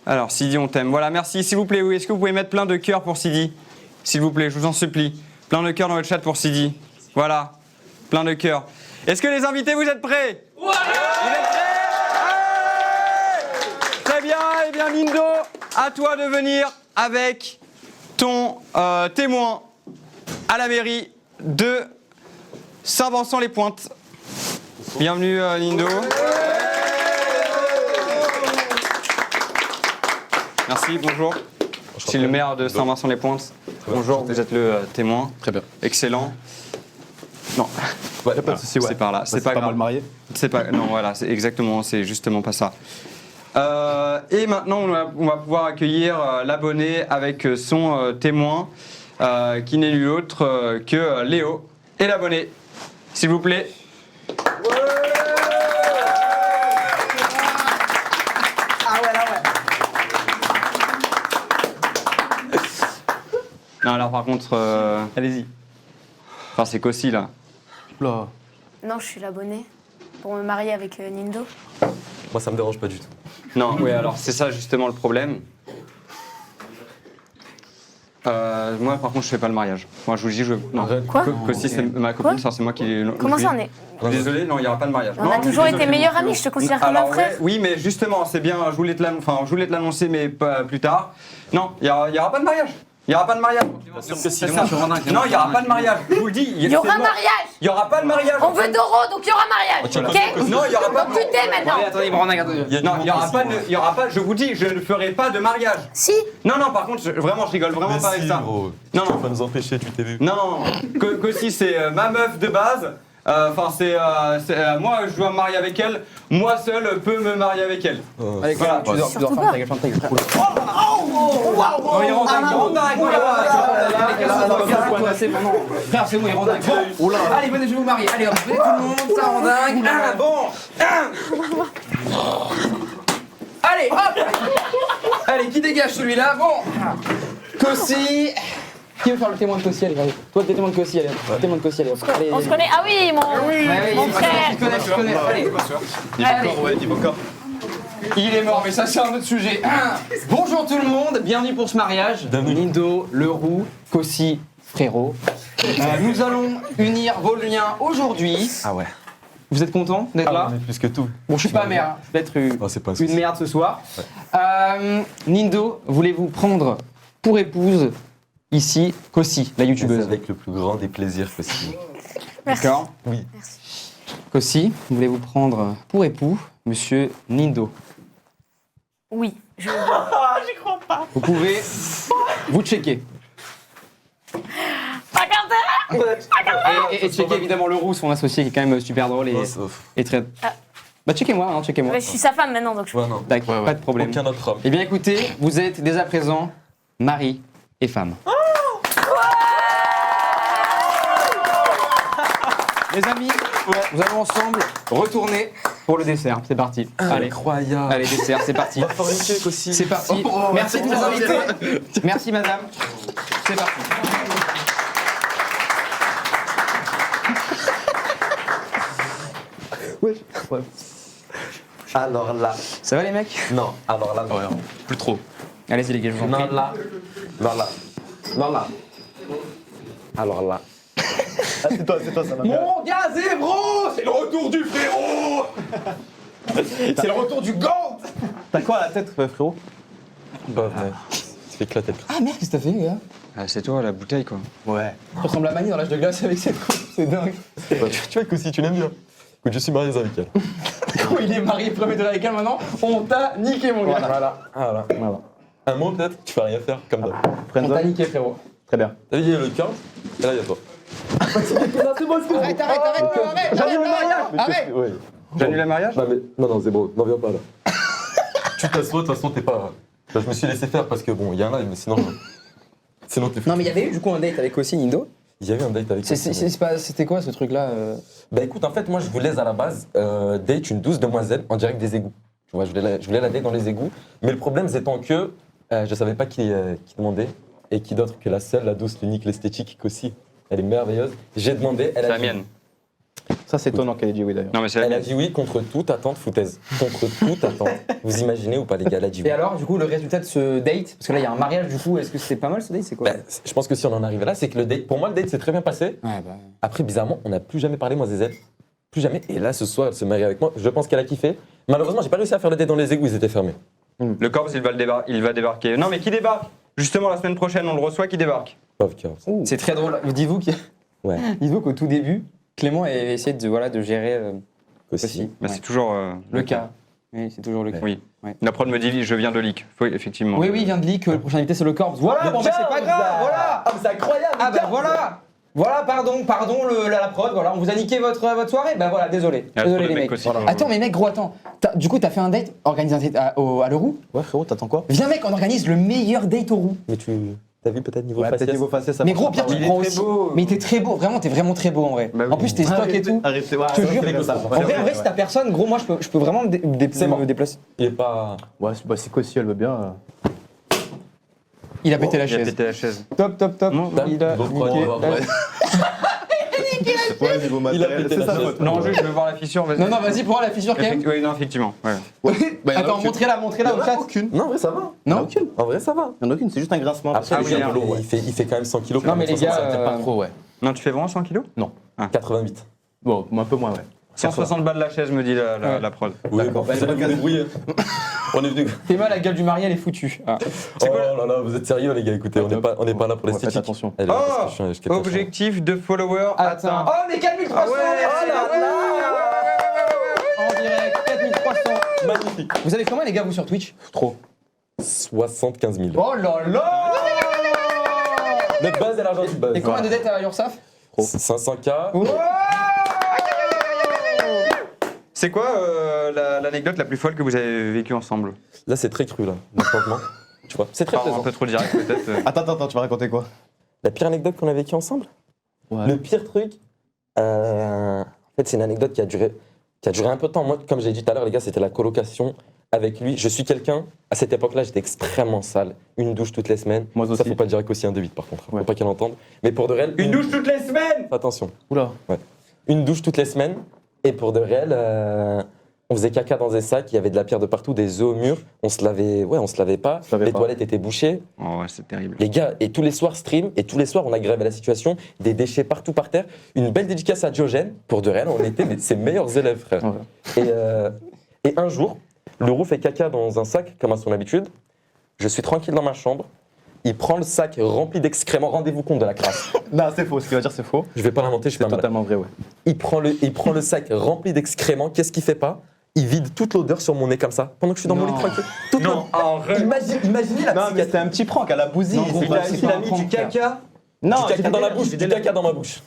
Alors, Sidi, on t'aime. Voilà, merci. S'il vous plaît, oui, est-ce que vous pouvez mettre plein de cœurs pour Sidi? S'il vous plaît, je vous en supplie. Plein de cœurs dans le chat pour Sidi. Voilà, plein de cœurs. Est-ce que les invités, vous êtes prêts? Ouais! Vous êtes prêts? Ouais! Très bien, eh bien, Nindo, à toi de venir avec ton témoin à la mairie de Saint-Vincent-les-Pointes. Bienvenue, Nindo. Merci, bonjour. Je suis le maire de Saint-Vincent-les-Pointes. Bonjour, vous êtes le témoin. Très bien. Excellent. Non, ouais, pas de souci, ouais. C'est par là. C'est pas mal marié. C'est pas. Non, voilà, c'est exactement, c'est justement pas ça. Et maintenant, on va pouvoir accueillir l'abonné avec son témoin, qui n'est nul autre que Léo. Et l'abonné, s'il vous plaît. Non, alors par contre, allez-y. Enfin, c'est Kossi là. Là. Non, je suis l'abonné pour me marier avec Nindo. Moi, ça me dérange pas du tout. Non, oui, alors c'est ça justement le problème. Moi, par contre, je fais pas le mariage. Moi, je vous le dis, non. Quoi? Kossi, c'est ma copine, c'est moi qui. Comment ça, on est? Désolé, non, il n'y aura pas de mariage. On a toujours été meilleurs amis, je te considère comme un frère. Ouais, oui, mais justement, c'est bien, je voulais te l'annoncer, mais pas plus tard. Non, il n'y aura pas de mariage. Il n'y aura pas de mariage. Non, il n'y aura pas de mariage. Je vous le dis. Il y aura mariage. Il n'y aura pas de mariage. On veut Doro, donc il y aura mariage. Ok? Non, il n'y aura pas de mariage. Donc tu t'es maintenant. Attendez, Non, il n'y aura pas. Je vous dis, je ne ferai pas de mariage. Si. Non, par contre, vraiment, je rigole vraiment pas avec ça. Gros. Non. Tu vas nous empêcher, tu t'es vu. Non. Kossi, c'est ma meuf de base. Enfin, moi, je dois me marier avec elle. Moi seul peux me marier avec elle. Allez, voilà, tu dois fermer ta gueule, ferme ta gueule. Non, il rentre Frère, c'est bon, il rentre dingue. Allez, venez, je vais vous marier. Allez, hop, venez tout le monde, ça rend dingue. Allez, hop. Allez, qui dégage celui-là? Bon. Kossi. Qui veut faire le témoin de Kossi? Allez, toi, le témoin de Kossi, allez. Témoin de Kossi, allez. On se connaît? Ah oui, mon frère. Je connais. Allez. Niveau corps. Il est mort, mais ça c'est un autre sujet. Bonjour tout le monde, bienvenue pour ce mariage. Nindo, Leroux, Kossi, frérot. Nous allons unir vos liens aujourd'hui. Ah ouais. Vous êtes content d'être là? On est plus que tout. Bon, je suis pas mère, je vais être une merde ce soir. Ouais. Nindo, voulez-vous prendre pour épouse ici Kossi, la youtubeuse? Avec le plus grand des plaisirs, Kossi. D'accord? Oui. Merci. Kossi, voulez-vous prendre pour époux Monsieur Nindo? Oui, je veux. J'y crois pas. Vous pouvez vous checker. Et checker évidemment Leroux, son associé qui est quand même super drôle et très. Bah checkez-moi, hein, checkez-moi. Je suis sa femme maintenant, donc je peux. D'accord, pas de problème. Aucun autre homme. Eh bien écoutez, vous êtes dès à présent mari et femme. Les amis, nous allons ensemble retourner pour le dessert. C'est parti. Incroyable. Allez, dessert, c'est parti. C'est parti. Merci de nous inviter. Merci madame. C'est parti. Ouais. Alors là. Ça va les mecs? Non, alors là, non. Plus trop. Allez-y les gars, je vous en prie. Non là. Non là. Alors là. Ah, c'est toi, ça va. Mon gars Zébro, c'est le retour du frérot. C'est le retour du gant. T'as quoi à la tête, frérot? Bah, ça fait éclater. Ah merde, qu'est-ce que t'as fait, gars? C'est toi, la bouteille, quoi. Ouais. Tu ressembles à Mani dans l'âge de glace avec cette coupe, c'est dingue. Tu vois que si tu l'aimes bien. Écoute, je suis marié avec elle. Il est marié premier degré avec elle maintenant, on t'a niqué, mon gars. Voilà. Un mot peut-être, tu fais rien faire, comme d'hab. On t'a niqué, frérot. Très bien. T'as vu, il y a le 15, et là, il y a toi. C'est bon, arrête. J'annule le mariage. Arrête. Oui. J'annule le mariage? Non, Zébro, n'en viens pas là. Tu t'assois, de toute façon, t'es pas. Je me suis laissé faire parce que bon, il y a un live, mais sinon. Sinon, t'es Non, mais il y avait eu du coup un date avec aussi Nindo. Il y a eu un date avec C'était quoi ce truc-là Bah écoute, en fait, moi je voulais à la base date une douce demoiselle en direct des égouts. Tu vois, je voulais la date dans les égouts. Mais le problème étant que je savais pas qui demandait et qui d'autre que la seule, la douce, l'unique, l'esthétique qu'aussi. Elle est merveilleuse. J'ai demandé, elle a C'est la dit mienne. Ça, c'est étonnant qu'elle ait dit oui d'ailleurs. Non, mais c'est la Elle a mienne. dit oui contre toute attente foutaise. Contre toute attente. Vous imaginez ou pas, les gars, elle a dit oui. Et alors, du coup, le résultat de ce date, parce que là, il y a un mariage, du coup, est-ce que c'est pas mal ce date? C'est quoi? Bah, je pense que si on en arrivait là, c'est que le date, pour moi, le date s'est très bien passé. Ouais, bah. Après, bizarrement, on n'a plus jamais parlé, moi, Zézelle. Plus jamais. Et là, ce soir, elle se marie avec moi. Je pense qu'elle a kiffé. Malheureusement, j'ai pas réussi à faire le date dans les égouts, ils étaient fermés. Le Corps, il va débarquer. Non, mais qui débarque? Justement, la semaine prochaine, on le reçoit, qui débarque? Pauvre Corps. C'est très drôle. Dites-vous Ouais. Dites-vous qu'au tout début, Clément avait essayé de gérer aussi. Bah, c'est toujours Le cas. Oui, c'est toujours le cas. Oui. Ouais. La prod me dit, je viens de leak. Oui, effectivement. Oui, il vient de leak. Le prochain invité, c'est le Corps. Voilà, bon, bah, c'est pas grave. Voilà. Ah, mais c'est incroyable. Ah, bah voilà. Voilà, pardon, la prod, voilà, on vous a niqué votre soirée, bah voilà, désolé. Ah, Désolé trop de les mecs mecs. aussi, quoi. Attends, mais mec, gros, attends. Du coup, t'as fait un date, organisé un date à l'Euro. Ouais, frérot, t'attends quoi? Viens, mec, on organise le meilleur date au roux. Mais t'as vu peut-être niveau Ouais, faciès? peut-être niveau faciès, ça Mais marche gros, pas. Pierre, tu Il est prends très aussi. beau. Mais t'es très beau, vraiment, t'es vraiment très beau en vrai. Bah oui. En plus, tes stocks et tout. Arrêtez, ouais, Je te jure, ça. en vrai, si t'as personne, gros, moi, je peux vraiment me déplacer. Il est pas. Ouais, c'est quoi si elle veut bien. Il a pété la Il a chaise. pété la chaise. Top. Il a niqué. Ouais, niveau matériel, c'est ça. Non, je veux voir la fissure, vas-y. Non, vas-y, prends la fissure quand même. Oui, non, effectivement. Ouais. Attends, montrez-la au chat. Aucune. Non, en vrai, ça va. Non, aucune. En vrai, ça va. Il y en a aucune, c'est juste un grincement. Après, oui, le lourd, il fait quand même 100 kilos. Non, mais les gars, pas trop, ouais. Non, tu fais vraiment 100 kilos? 88. Bon, un peu moins, ouais. 160 balles la chaise, me dit la prod. Oui, bon, c'est pas débrouiller. On est venu. T'es mal, la gueule du mari, elle est foutue. Ah. Oh là là, vous êtes sérieux, les gars, écoutez, on n'est pas là pour l'esthétique. Faites attention. Allez, parce que je capte Objectif de followers atteint. Oh, mais 4300 En direct, 4300. Magnifique. Vous avez combien, les gars, vous sur Twitch? Trop. 75 000. Oh là là. Le buzz et l'argent du buzz. Et combien de dettes à Ursaf? 500K. C'est quoi l'anecdote la plus folle que vous avez vécue ensemble? Là, c'est très cru, là, franchement. Tu vois, c'est très Un présent. peu trop direct, peut-être. Attends, tu vas raconter quoi? La pire anecdote qu'on a vécue ensemble? Ouais. Le pire truc, en fait, c'est une anecdote qui a duré un peu de temps. Moi, comme j'ai dit tout à l'heure, les gars, c'était la colocation avec lui. Je suis quelqu'un, à cette époque-là, j'étais extrêmement sale. Une douche toutes les semaines. Moi aussi. Ça, faut pas dire qu'aussi un de 8, par contre. Faut Ouais. pas qu'elle entende. Mais pour de réel. Une douche toutes les semaines! Attention. Oula. Ouais. Une douche toutes les semaines. Et pour de réel, on faisait caca dans des sacs, il y avait de la pierre de partout, des œufs au mur. On se lavait pas. Les toilettes étaient bouchées. Oh ouais, c'est terrible. Les gars, et tous les soirs stream, et tous les soirs on aggravait la situation, des déchets partout par terre. Une belle dédicace à Diogène, pour de réel, on était ses meilleurs élèves, frère. Ouais. Et un jour, le roux fait caca dans un sac, comme à son habitude. Je suis tranquille dans ma chambre. Il prend le sac rempli d'excréments. Rendez-vous compte de la crasse. Non, c'est faux. Ce qu'il va dire, c'est faux. Je vais pas l'inventer, je suis C'est pas malade. totalement vrai, ouais. Il prend le sac rempli d'excréments. Qu'est-ce qu'il fait pas? Il vide toute l'odeur sur mon nez comme ça, pendant que je suis dans mon lit tranquille. Non, arrête. Imaginez la Non, mais c'était un petit prank à la bousille. Non, gros, C'est bah, pas- c'est il pas a un mis prank, du caca. Non, Du du caca dans la bouche, il du caca dans ma bouche.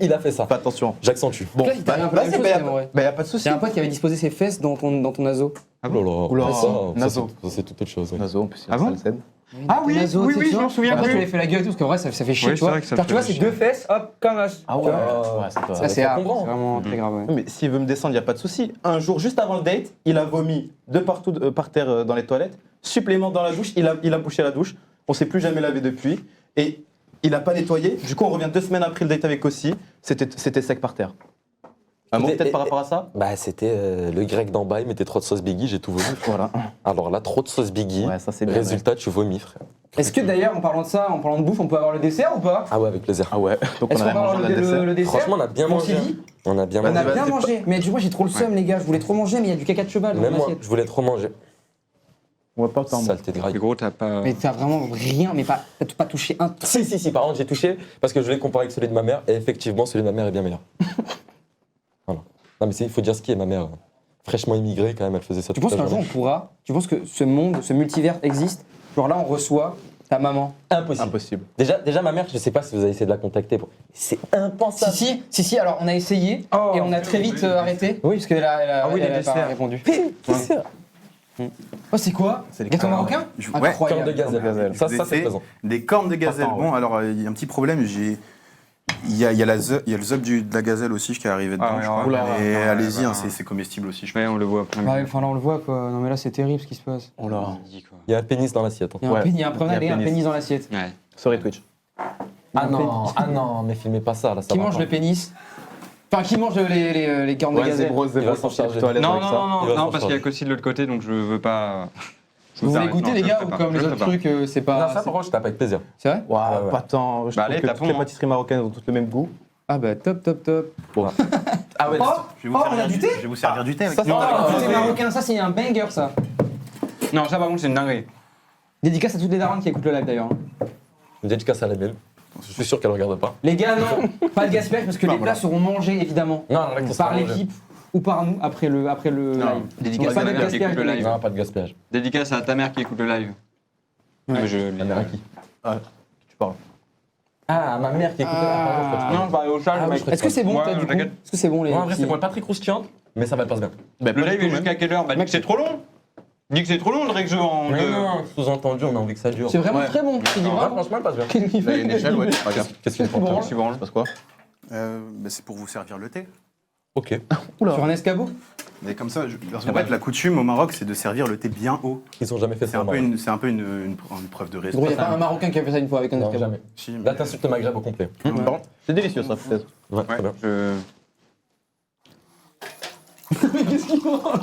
Il a fait ça. Fais attention. J'accentue. Bon, Là, il t'a rien vas-y, fait, bah, en vrai. y a pas de souci. C'est un pote qui avait disposé ses fesses dans ton naso. Ah bon là. Oula. Ça, Naso. c'est toute autre chose. ouais. Nazo, en plus, il y Ah a bon ça, le scène. Ah oui, Naso, oui, tu sais, oui, tu je vois. m'en souviens Après, tu plus. lui fait la gueule et tout, parce qu'en vrai, ça fait chier, Oui, tu c'est vois. vrai que ça Genre, me tu vois, fait c'est chier. deux fesses, hop, comme as. Ah ouais, Tu vois. ouais, c'est pas. Ça, c'est hard, comprend. c'est vraiment très grave. ouais. Mais s'il veut me descendre, il n'y a pas de souci. Un jour, juste avant le date, il a vomi de partout par terre dans les toilettes. Supplément dans la douche, il a bouché la douche. On s'est plus jamais lavé depuis. Et il n'a pas nettoyé. Du coup, on revient 2 semaines après le date avec Ossi. C'était sec par terre. Un mot peut-être par rapport à ça? Bah, c'était le grec d'en bas, il mettait trop de sauce Biggie, j'ai tout vomi. Voilà. Alors là, trop de sauce Biggie. Ouais, ça c'est bien. Résultat, tu vomis, frère. Est-ce que d'ailleurs, en parlant de ça, en parlant de bouffe, on peut avoir le dessert ou pas? Ah ouais, avec plaisir. Ah ouais. Donc Est-ce on qu'on a peut avoir mangé le dessert. le dessert? Franchement, on a bien On mangé. s'est dit. On a bien On a mangé. bien mangé. Mais du coup, j'ai trop le seum, les gars. Je voulais trop manger, mais il y a du caca de cheval dans Même moi, l'assiette. je voulais trop manger. Ouais, pas autant. Saleté de graille. Mais gros, t'as pas. Mais t'as vraiment rien, mais t'as pas touché un. Si, par contre, j'ai touché parce que je voulais comparer avec celui de ma mère et effectivement, celui de ma mère est bien meilleur. Voilà. Non, mais il faut dire ce qui est ma mère. Fraîchement immigrée, quand même, elle faisait ça Tu toute penses la qu'un jour on journée. pourra? Tu penses que ce monde, ce multivers existe? Genre là, on reçoit ta maman. Impossible. Impossible. Déjà, ma mère, je sais pas si vous avez essayé de la contacter. C'est impensable. Si, alors on a essayé et on a très vite arrêté. Oui, parce qu'elle a Ah oui, les pas desserts. répondu. Oh, c'est quoi? C'est les Gâteau cornes. marocain? Ouais, Incroyable. Cornes de gazelle. Ça c'est présent. Des cornes de gazelle. Attends, Bon, alors, il y a un petit problème. Il y a le zub de la gazelle aussi qui est arrivé dedans, ouais, je crois. oula. Et Ouais, allez-y, ouais, hein, ouais. c'est comestible aussi, je Ouais, on le voit plein. Ouais, enfin là on le voit quoi. Non mais là c'est terrible ce qui se passe. Oh là. Il y a un pénis dans l'assiette. Il y a un pénis, un pénis dans l'assiette. Ouais. Sorry Twitch. Ah non, mais filmez pas ça là. Ça Qui va mange pas. le pénis? Enfin, qui mange les cornes de gazelle? Il va s'en charger. Non, parce qu'il y a qu'aussi de l'autre côté, donc je veux pas. Vous voulez goûter les gars ou comme les autres trucs c'est pas. Non, ça par contre je tape avec plaisir. C'est vrai? Ouais, pas tant. Je trouve allez, que tapons, toutes les hein. pâtisseries marocaines ont toutes le même goût. Ah bah top. Bon. Ah ouais, je vais vous on servir a du thé? Je vais vous servir du thé avec Ça c'est ça. un marocain, ça c'est un banger ça. Non, ça par contre, c'est une dinguerie. Dédicace à toutes les darons qui écoutent le live d'ailleurs. Une dédicace à la mienne. Je suis sûr qu'elle regarde pas. Les gars, non, pas de gaspillage parce que les plats seront mangés évidemment Non, par l'équipe ou par nous après le live. Dédicace Donc, à pas de ta mère qui gaspillage. écoute le live. Non, pas de gaspillage. Dédicace à ta mère qui écoute le live. Ouais. La mère à qui? Tu parles. Ah, ma mère qui écoute. Non, je parlais au chat, le mec. Est-ce que c'est bon toi, du coup? Est-ce que c'est bon les En vrai, c'est petits- bon, pas très croustillante, mais ça va passe bien. Le live est jusqu'à quelle heure? Bah, dis que c'est trop long. Dis que c'est trop long le règle en. Mais non, sous-entendu, on a envie que ça dure. C'est vraiment très bon. Tu dis Ouais, vraiment. franchement, elle passe bien. Qu'est-ce qu'il Là, il y a une échelle, ouais. Qu'est-ce qu'il faut Qu'est-ce qui branle? passe quoi C'est pour vous servir le thé. Ok. Sur un escabeau? Mais comme ça, parce qu'en fait, la coutume au Maroc, c'est de servir le thé bien haut. Ils ont jamais fait C'est ça. un peu une preuve de respect. Gros, il y a pas un Marocain qui a fait ça une fois avec un Non, escabeau. jamais. Si, Là, t'insultes le Maghreb au complet. c'est délicieux ça, peut-être. Ouais, très bien.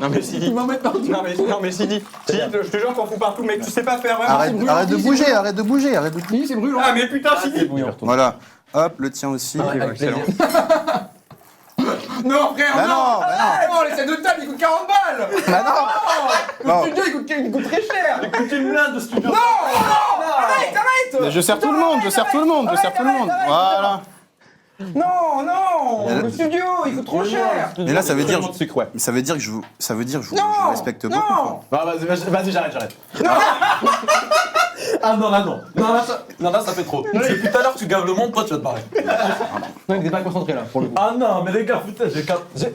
Non mais Sidi. Non mais Sidi. Sidi, je te jure qu'on fout partout, mec. Tu sais pas faire vraiment. Arrête de bouger, arrête de bouger, arrête de bouger. C'est brûlant. Ah mais putain, Sidi. Voilà. Hop, le tien aussi. Excellent. Non frère, Bah non, non, les scènes de table ils coûtent 40 balles. Bah non. Le studio il coûte très cher. Il coûte une blinde de studio. Non, arrête. Mais je sers tout le monde, je sers tout le monde, je sers tout le monde. Voilà. Non, le studio il coûte trop cher. Et là, ça veut dire, de sucre, ouais. ça veut dire que je vous respecte beaucoup. Non. quoi. Vas-y, j'arrête. Ah non, là non. Non, là ça fait trop. Depuis tout à l'heure, tu gaves le monde, toi tu vas te barrer. Non, il était pas concentré là pour le coup. Ah non, mais les gars, putain, j'ai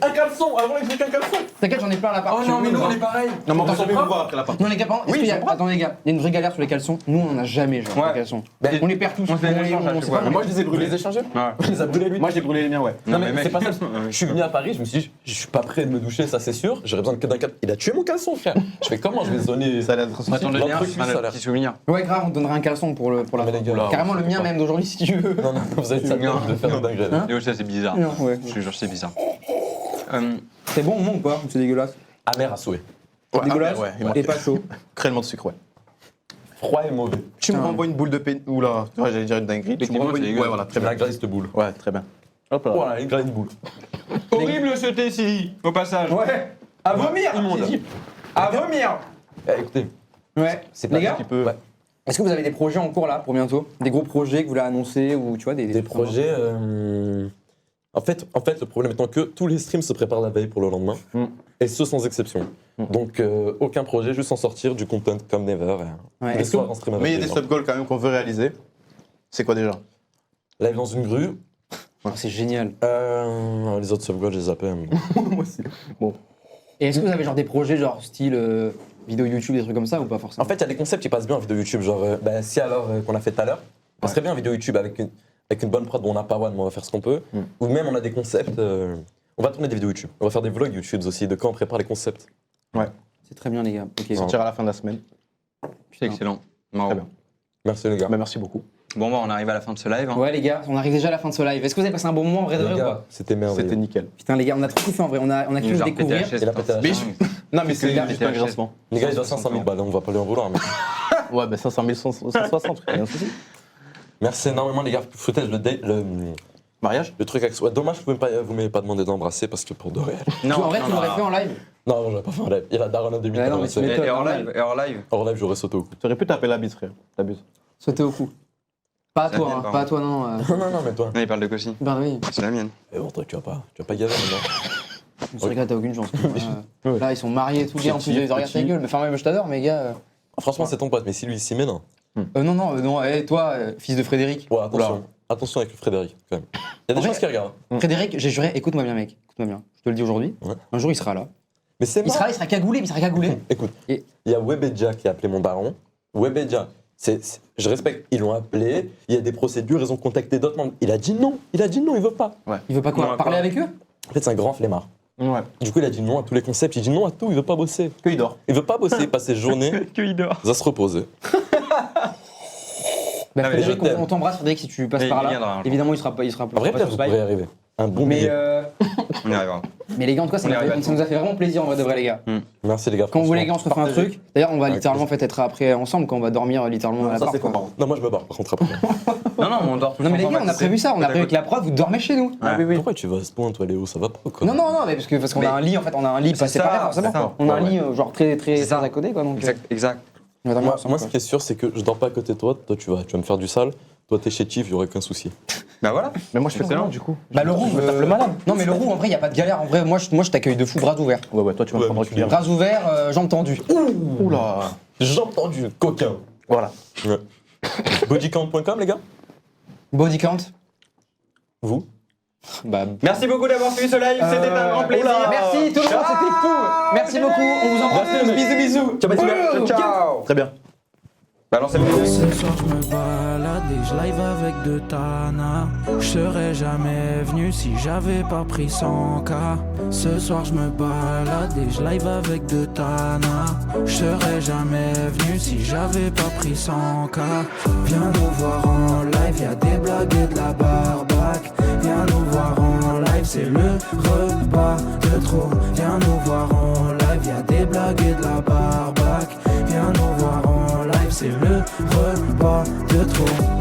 un caleçon. Avant, j'ai qu'un caleçon. T'inquiète, j'en ai plein à l'appart. Oh non, mais nous on est pareil. Non, mais on va s'en voir après la part. Non les gars, par contre, est-ce qu'il y a- attendez les gars, il y a une vraie galère sur les caleçons. Nous on en a jamais genre les caleçons. On les perd tous. On se les échange à chaque fois. sait pas. Moi, je les ai brûlés. Les échangés Ouais. Il les a brûlés lui. Moi, j'ai brûlé les miens, ouais. Non, mais mais mec. c'est pas ça. Je suis venu à Paris, je me suis dit, je suis pas prêt de me doucher, ça c'est sûr. J'aurais besoin que d'un caleçon. Il a tué mon caleçon, frère. Je fais comment? Je vais zoner. Ça a l'air de Attends, le lien, c'est un petit souvenir. Ouais grave, on te donnera un caleçon pour la Mais les gars, là, carrément le mien même d'aujourd'hui si tu veux. Non, vous avez ça de faire de dinguerie. Hein Yo, ça c'est bizarre. Non, ouais. Je te jure, c'est bizarre. C'est bon au moins ou pas? Ou c'est dégueulasse? Amer à souhait. Dégueulasse ouais, et pas chaud. Crèlement de sucre, ouais. Froid et mauvais. Tu me renvoies une boule de pénis. Oula, j'allais dire une dinguerie. Tu me renvoies une. Ouais, voilà, très La bien. graisse de boule. Ouais, très bien. Hop là. Voilà, une graisse de boule. Horrible ce thé, Sidi, au passage. Ouais. À vomir. À vomir. Écoutez, Ouais. c'est pas Les gars, un petit peu. Ouais. est-ce que vous avez des projets en cours là pour bientôt? Des gros projets que vous voulez annoncer ou tu vois Des projets. En fait, le problème étant que tous les streams se préparent la veille pour le lendemain, et ce sans exception. Donc, aucun projet, juste en sortir du content comme never. Ouais. Les soirs en stream avec Mais il y a les des gens. stop goals quand même qu'on veut réaliser. C'est quoi déjà? Live dans une grue. C'est génial. Les autres sauvegardes, je les zappais. Moi aussi. Bon. Et est-ce que vous avez genre des projets genre style vidéo YouTube, des trucs comme ça ou pas forcément? En fait, il y a des concepts qui passent bien en vidéo YouTube, genre si alors qu'on a fait tout à l'heure, ça serait bien en vidéo YouTube avec une bonne prod, bon, on n'a pas one, mais on va faire ce qu'on peut. Ou même on a des concepts, on va tourner des vidéos YouTube, on va faire des vlogs YouTube aussi, de quand on prépare les concepts. Ouais. C'est très bien les gars. Ok. Sortir à la fin de la semaine. C'est excellent. Très bien. Merci les gars. Bah, merci beaucoup. Bon, bah, on arrive à la fin de ce live. hein. Ouais les gars, on arrive déjà à la fin de ce live. Est-ce que vous avez passé un bon moment en vrai de vrai Les ou gars, pas? c'était merveilleux. C'était nickel. Putain les gars, on a trop kiffé en vrai. On a kiffé Genre le découvrir. PTHS, Il a pété la Mais chaîne. Non, mais c'est les gars, juste un grincement. Les gars, ils doivent 500 000 balles, on va pas lui en vouloir. Mais... Ouais, bah 500 000, 160, rien de souci. Merci énormément les gars. Footage, le Mariage? le truc avec soi. Dommage que vous m'avez pas demandé d'embrasser parce que pour de réel. En vrai, tu l'aurais fait en live? Non, j'aurais pas fait en live. Il a Daron en 2000. Ouais, non, mais tu m'étonnes. Et hors live, Hors live, j'aurais sauté au cou. Tu aurais pu taper la bite, frère. T'abuses. Sauter au cou. Pas à C'est toi, la hein, mienne, pas à toi, non. Non, mais toi. Non, il parle de Kossi. Ben oui. C'est la mienne. Et bon, toi, tu vas pas gaver maintenant. C'est vrai que là, t'as aucune chance. Là, ils sont mariés et tout. En plus, ils regardent ta gueule. Mais enfin, même, je t'adore, mais gars. Franchement, c'est ton pote, mais si lui il s'y met, non. Non. Eh, toi, fils de Frédéric. Ouais, attention. Attention avec le Frédéric, quand même. Il y a des choses qui regardent. Frédéric, j'ai juré, écoute-moi bien, mec. Écoute-moi bien. Je te le dis aujourd'hui. Ouais. Un jour, il sera là. Mais c'est Il sera cagoulé, Écoute, il y a Webedia qui a appelé mon baron. Webedia, je respecte, ils l'ont appelé, il y a des procédures, ils ont contacté d'autres membres. Il a dit non, il veut pas. Il veut pas quoi? Parler avec eux? En fait, c'est un grand flemmard. Ouais. Du coup, il a dit non à tous les concepts, il dit non à tout, il veut pas bosser. Que il dort. Il veut pas bosser, il passe ses journées il dort. à se reposer. Bah, mais Frédéric, je t'aime. on t'embrasse, Frédéric, si tu passes Mais par il là. viendra un jour. Évidemment, il sera pas En vrai, pas peut-être sur vous Spike. pourrez y arriver. Un bon Mais, billet. On y arrivera. mais les gars, en tout cas, ça nous a fait vraiment plaisir en vrai de vrai, les gars. Merci les gars. Quand vous voulez, les gars, on se refait un Partagez. truc. D'ailleurs, on va Avec littéralement peut-être être après ensemble quand on va dormir littéralement à la Ça, part. c'est comment? Non, moi je me barre par contre après. Non, on dort tous Non, mais les ensemble, gars, on a tu sais. prévu ça. On a prévu avec la prod, vous dormez chez nous. Pourquoi tu vas à ce point, toi, Léo? Ça va pas quoi? Non, mais parce qu'on a un lit, en fait, on a un lit pas C'est séparé ça, forcément. c'est ça. On a un Ouais, lit genre très C'est ça. à côté, quoi. Donc, Exact. on va dormir Moi, ensemble, ce quoi. qui est sûr, c'est que je dors pas à côté de toi. Toi, tu vas me faire du sale. Toi, t'es chétif, y aurait aucun souci. Bah voilà. Mais moi, je suis Excellent. du coup. Bah, le roux, le malade. Non, mais le roux, en vrai, y a pas de galère. En vrai, moi, je t'accueille de fou, bras ouverts. Ouais, toi, tu vas me prendre reculer. Bras ouverts, jambes tendues. Oula. J'ai entendu, coquin. Voilà. Ouais. Bodycount.com, les gars? Body count. Vous? Bah, Merci beaucoup d'avoir suivi ce live, c'était un grand plaisir. merci tout le monde, c'était fou. Merci beaucoup, on vous embrasse. Bisous. Ciao. Très bien. Balancez le musique. Ce soir je me balade et je live avec de Tana. Je serais jamais venu si j'avais pas pris 100K. Ce soir je me balade et je live avec de Tana. Je serais jamais venu si j'avais pas pris 100K. Viens nous voir en live, y'a des blagues et de la barbaque. Viens nous voir en live, c'est le repas de trop. Viens nous voir en live, y'a des blagues et de la barbaque. Viens nous voir en live, c'est le repas de trop.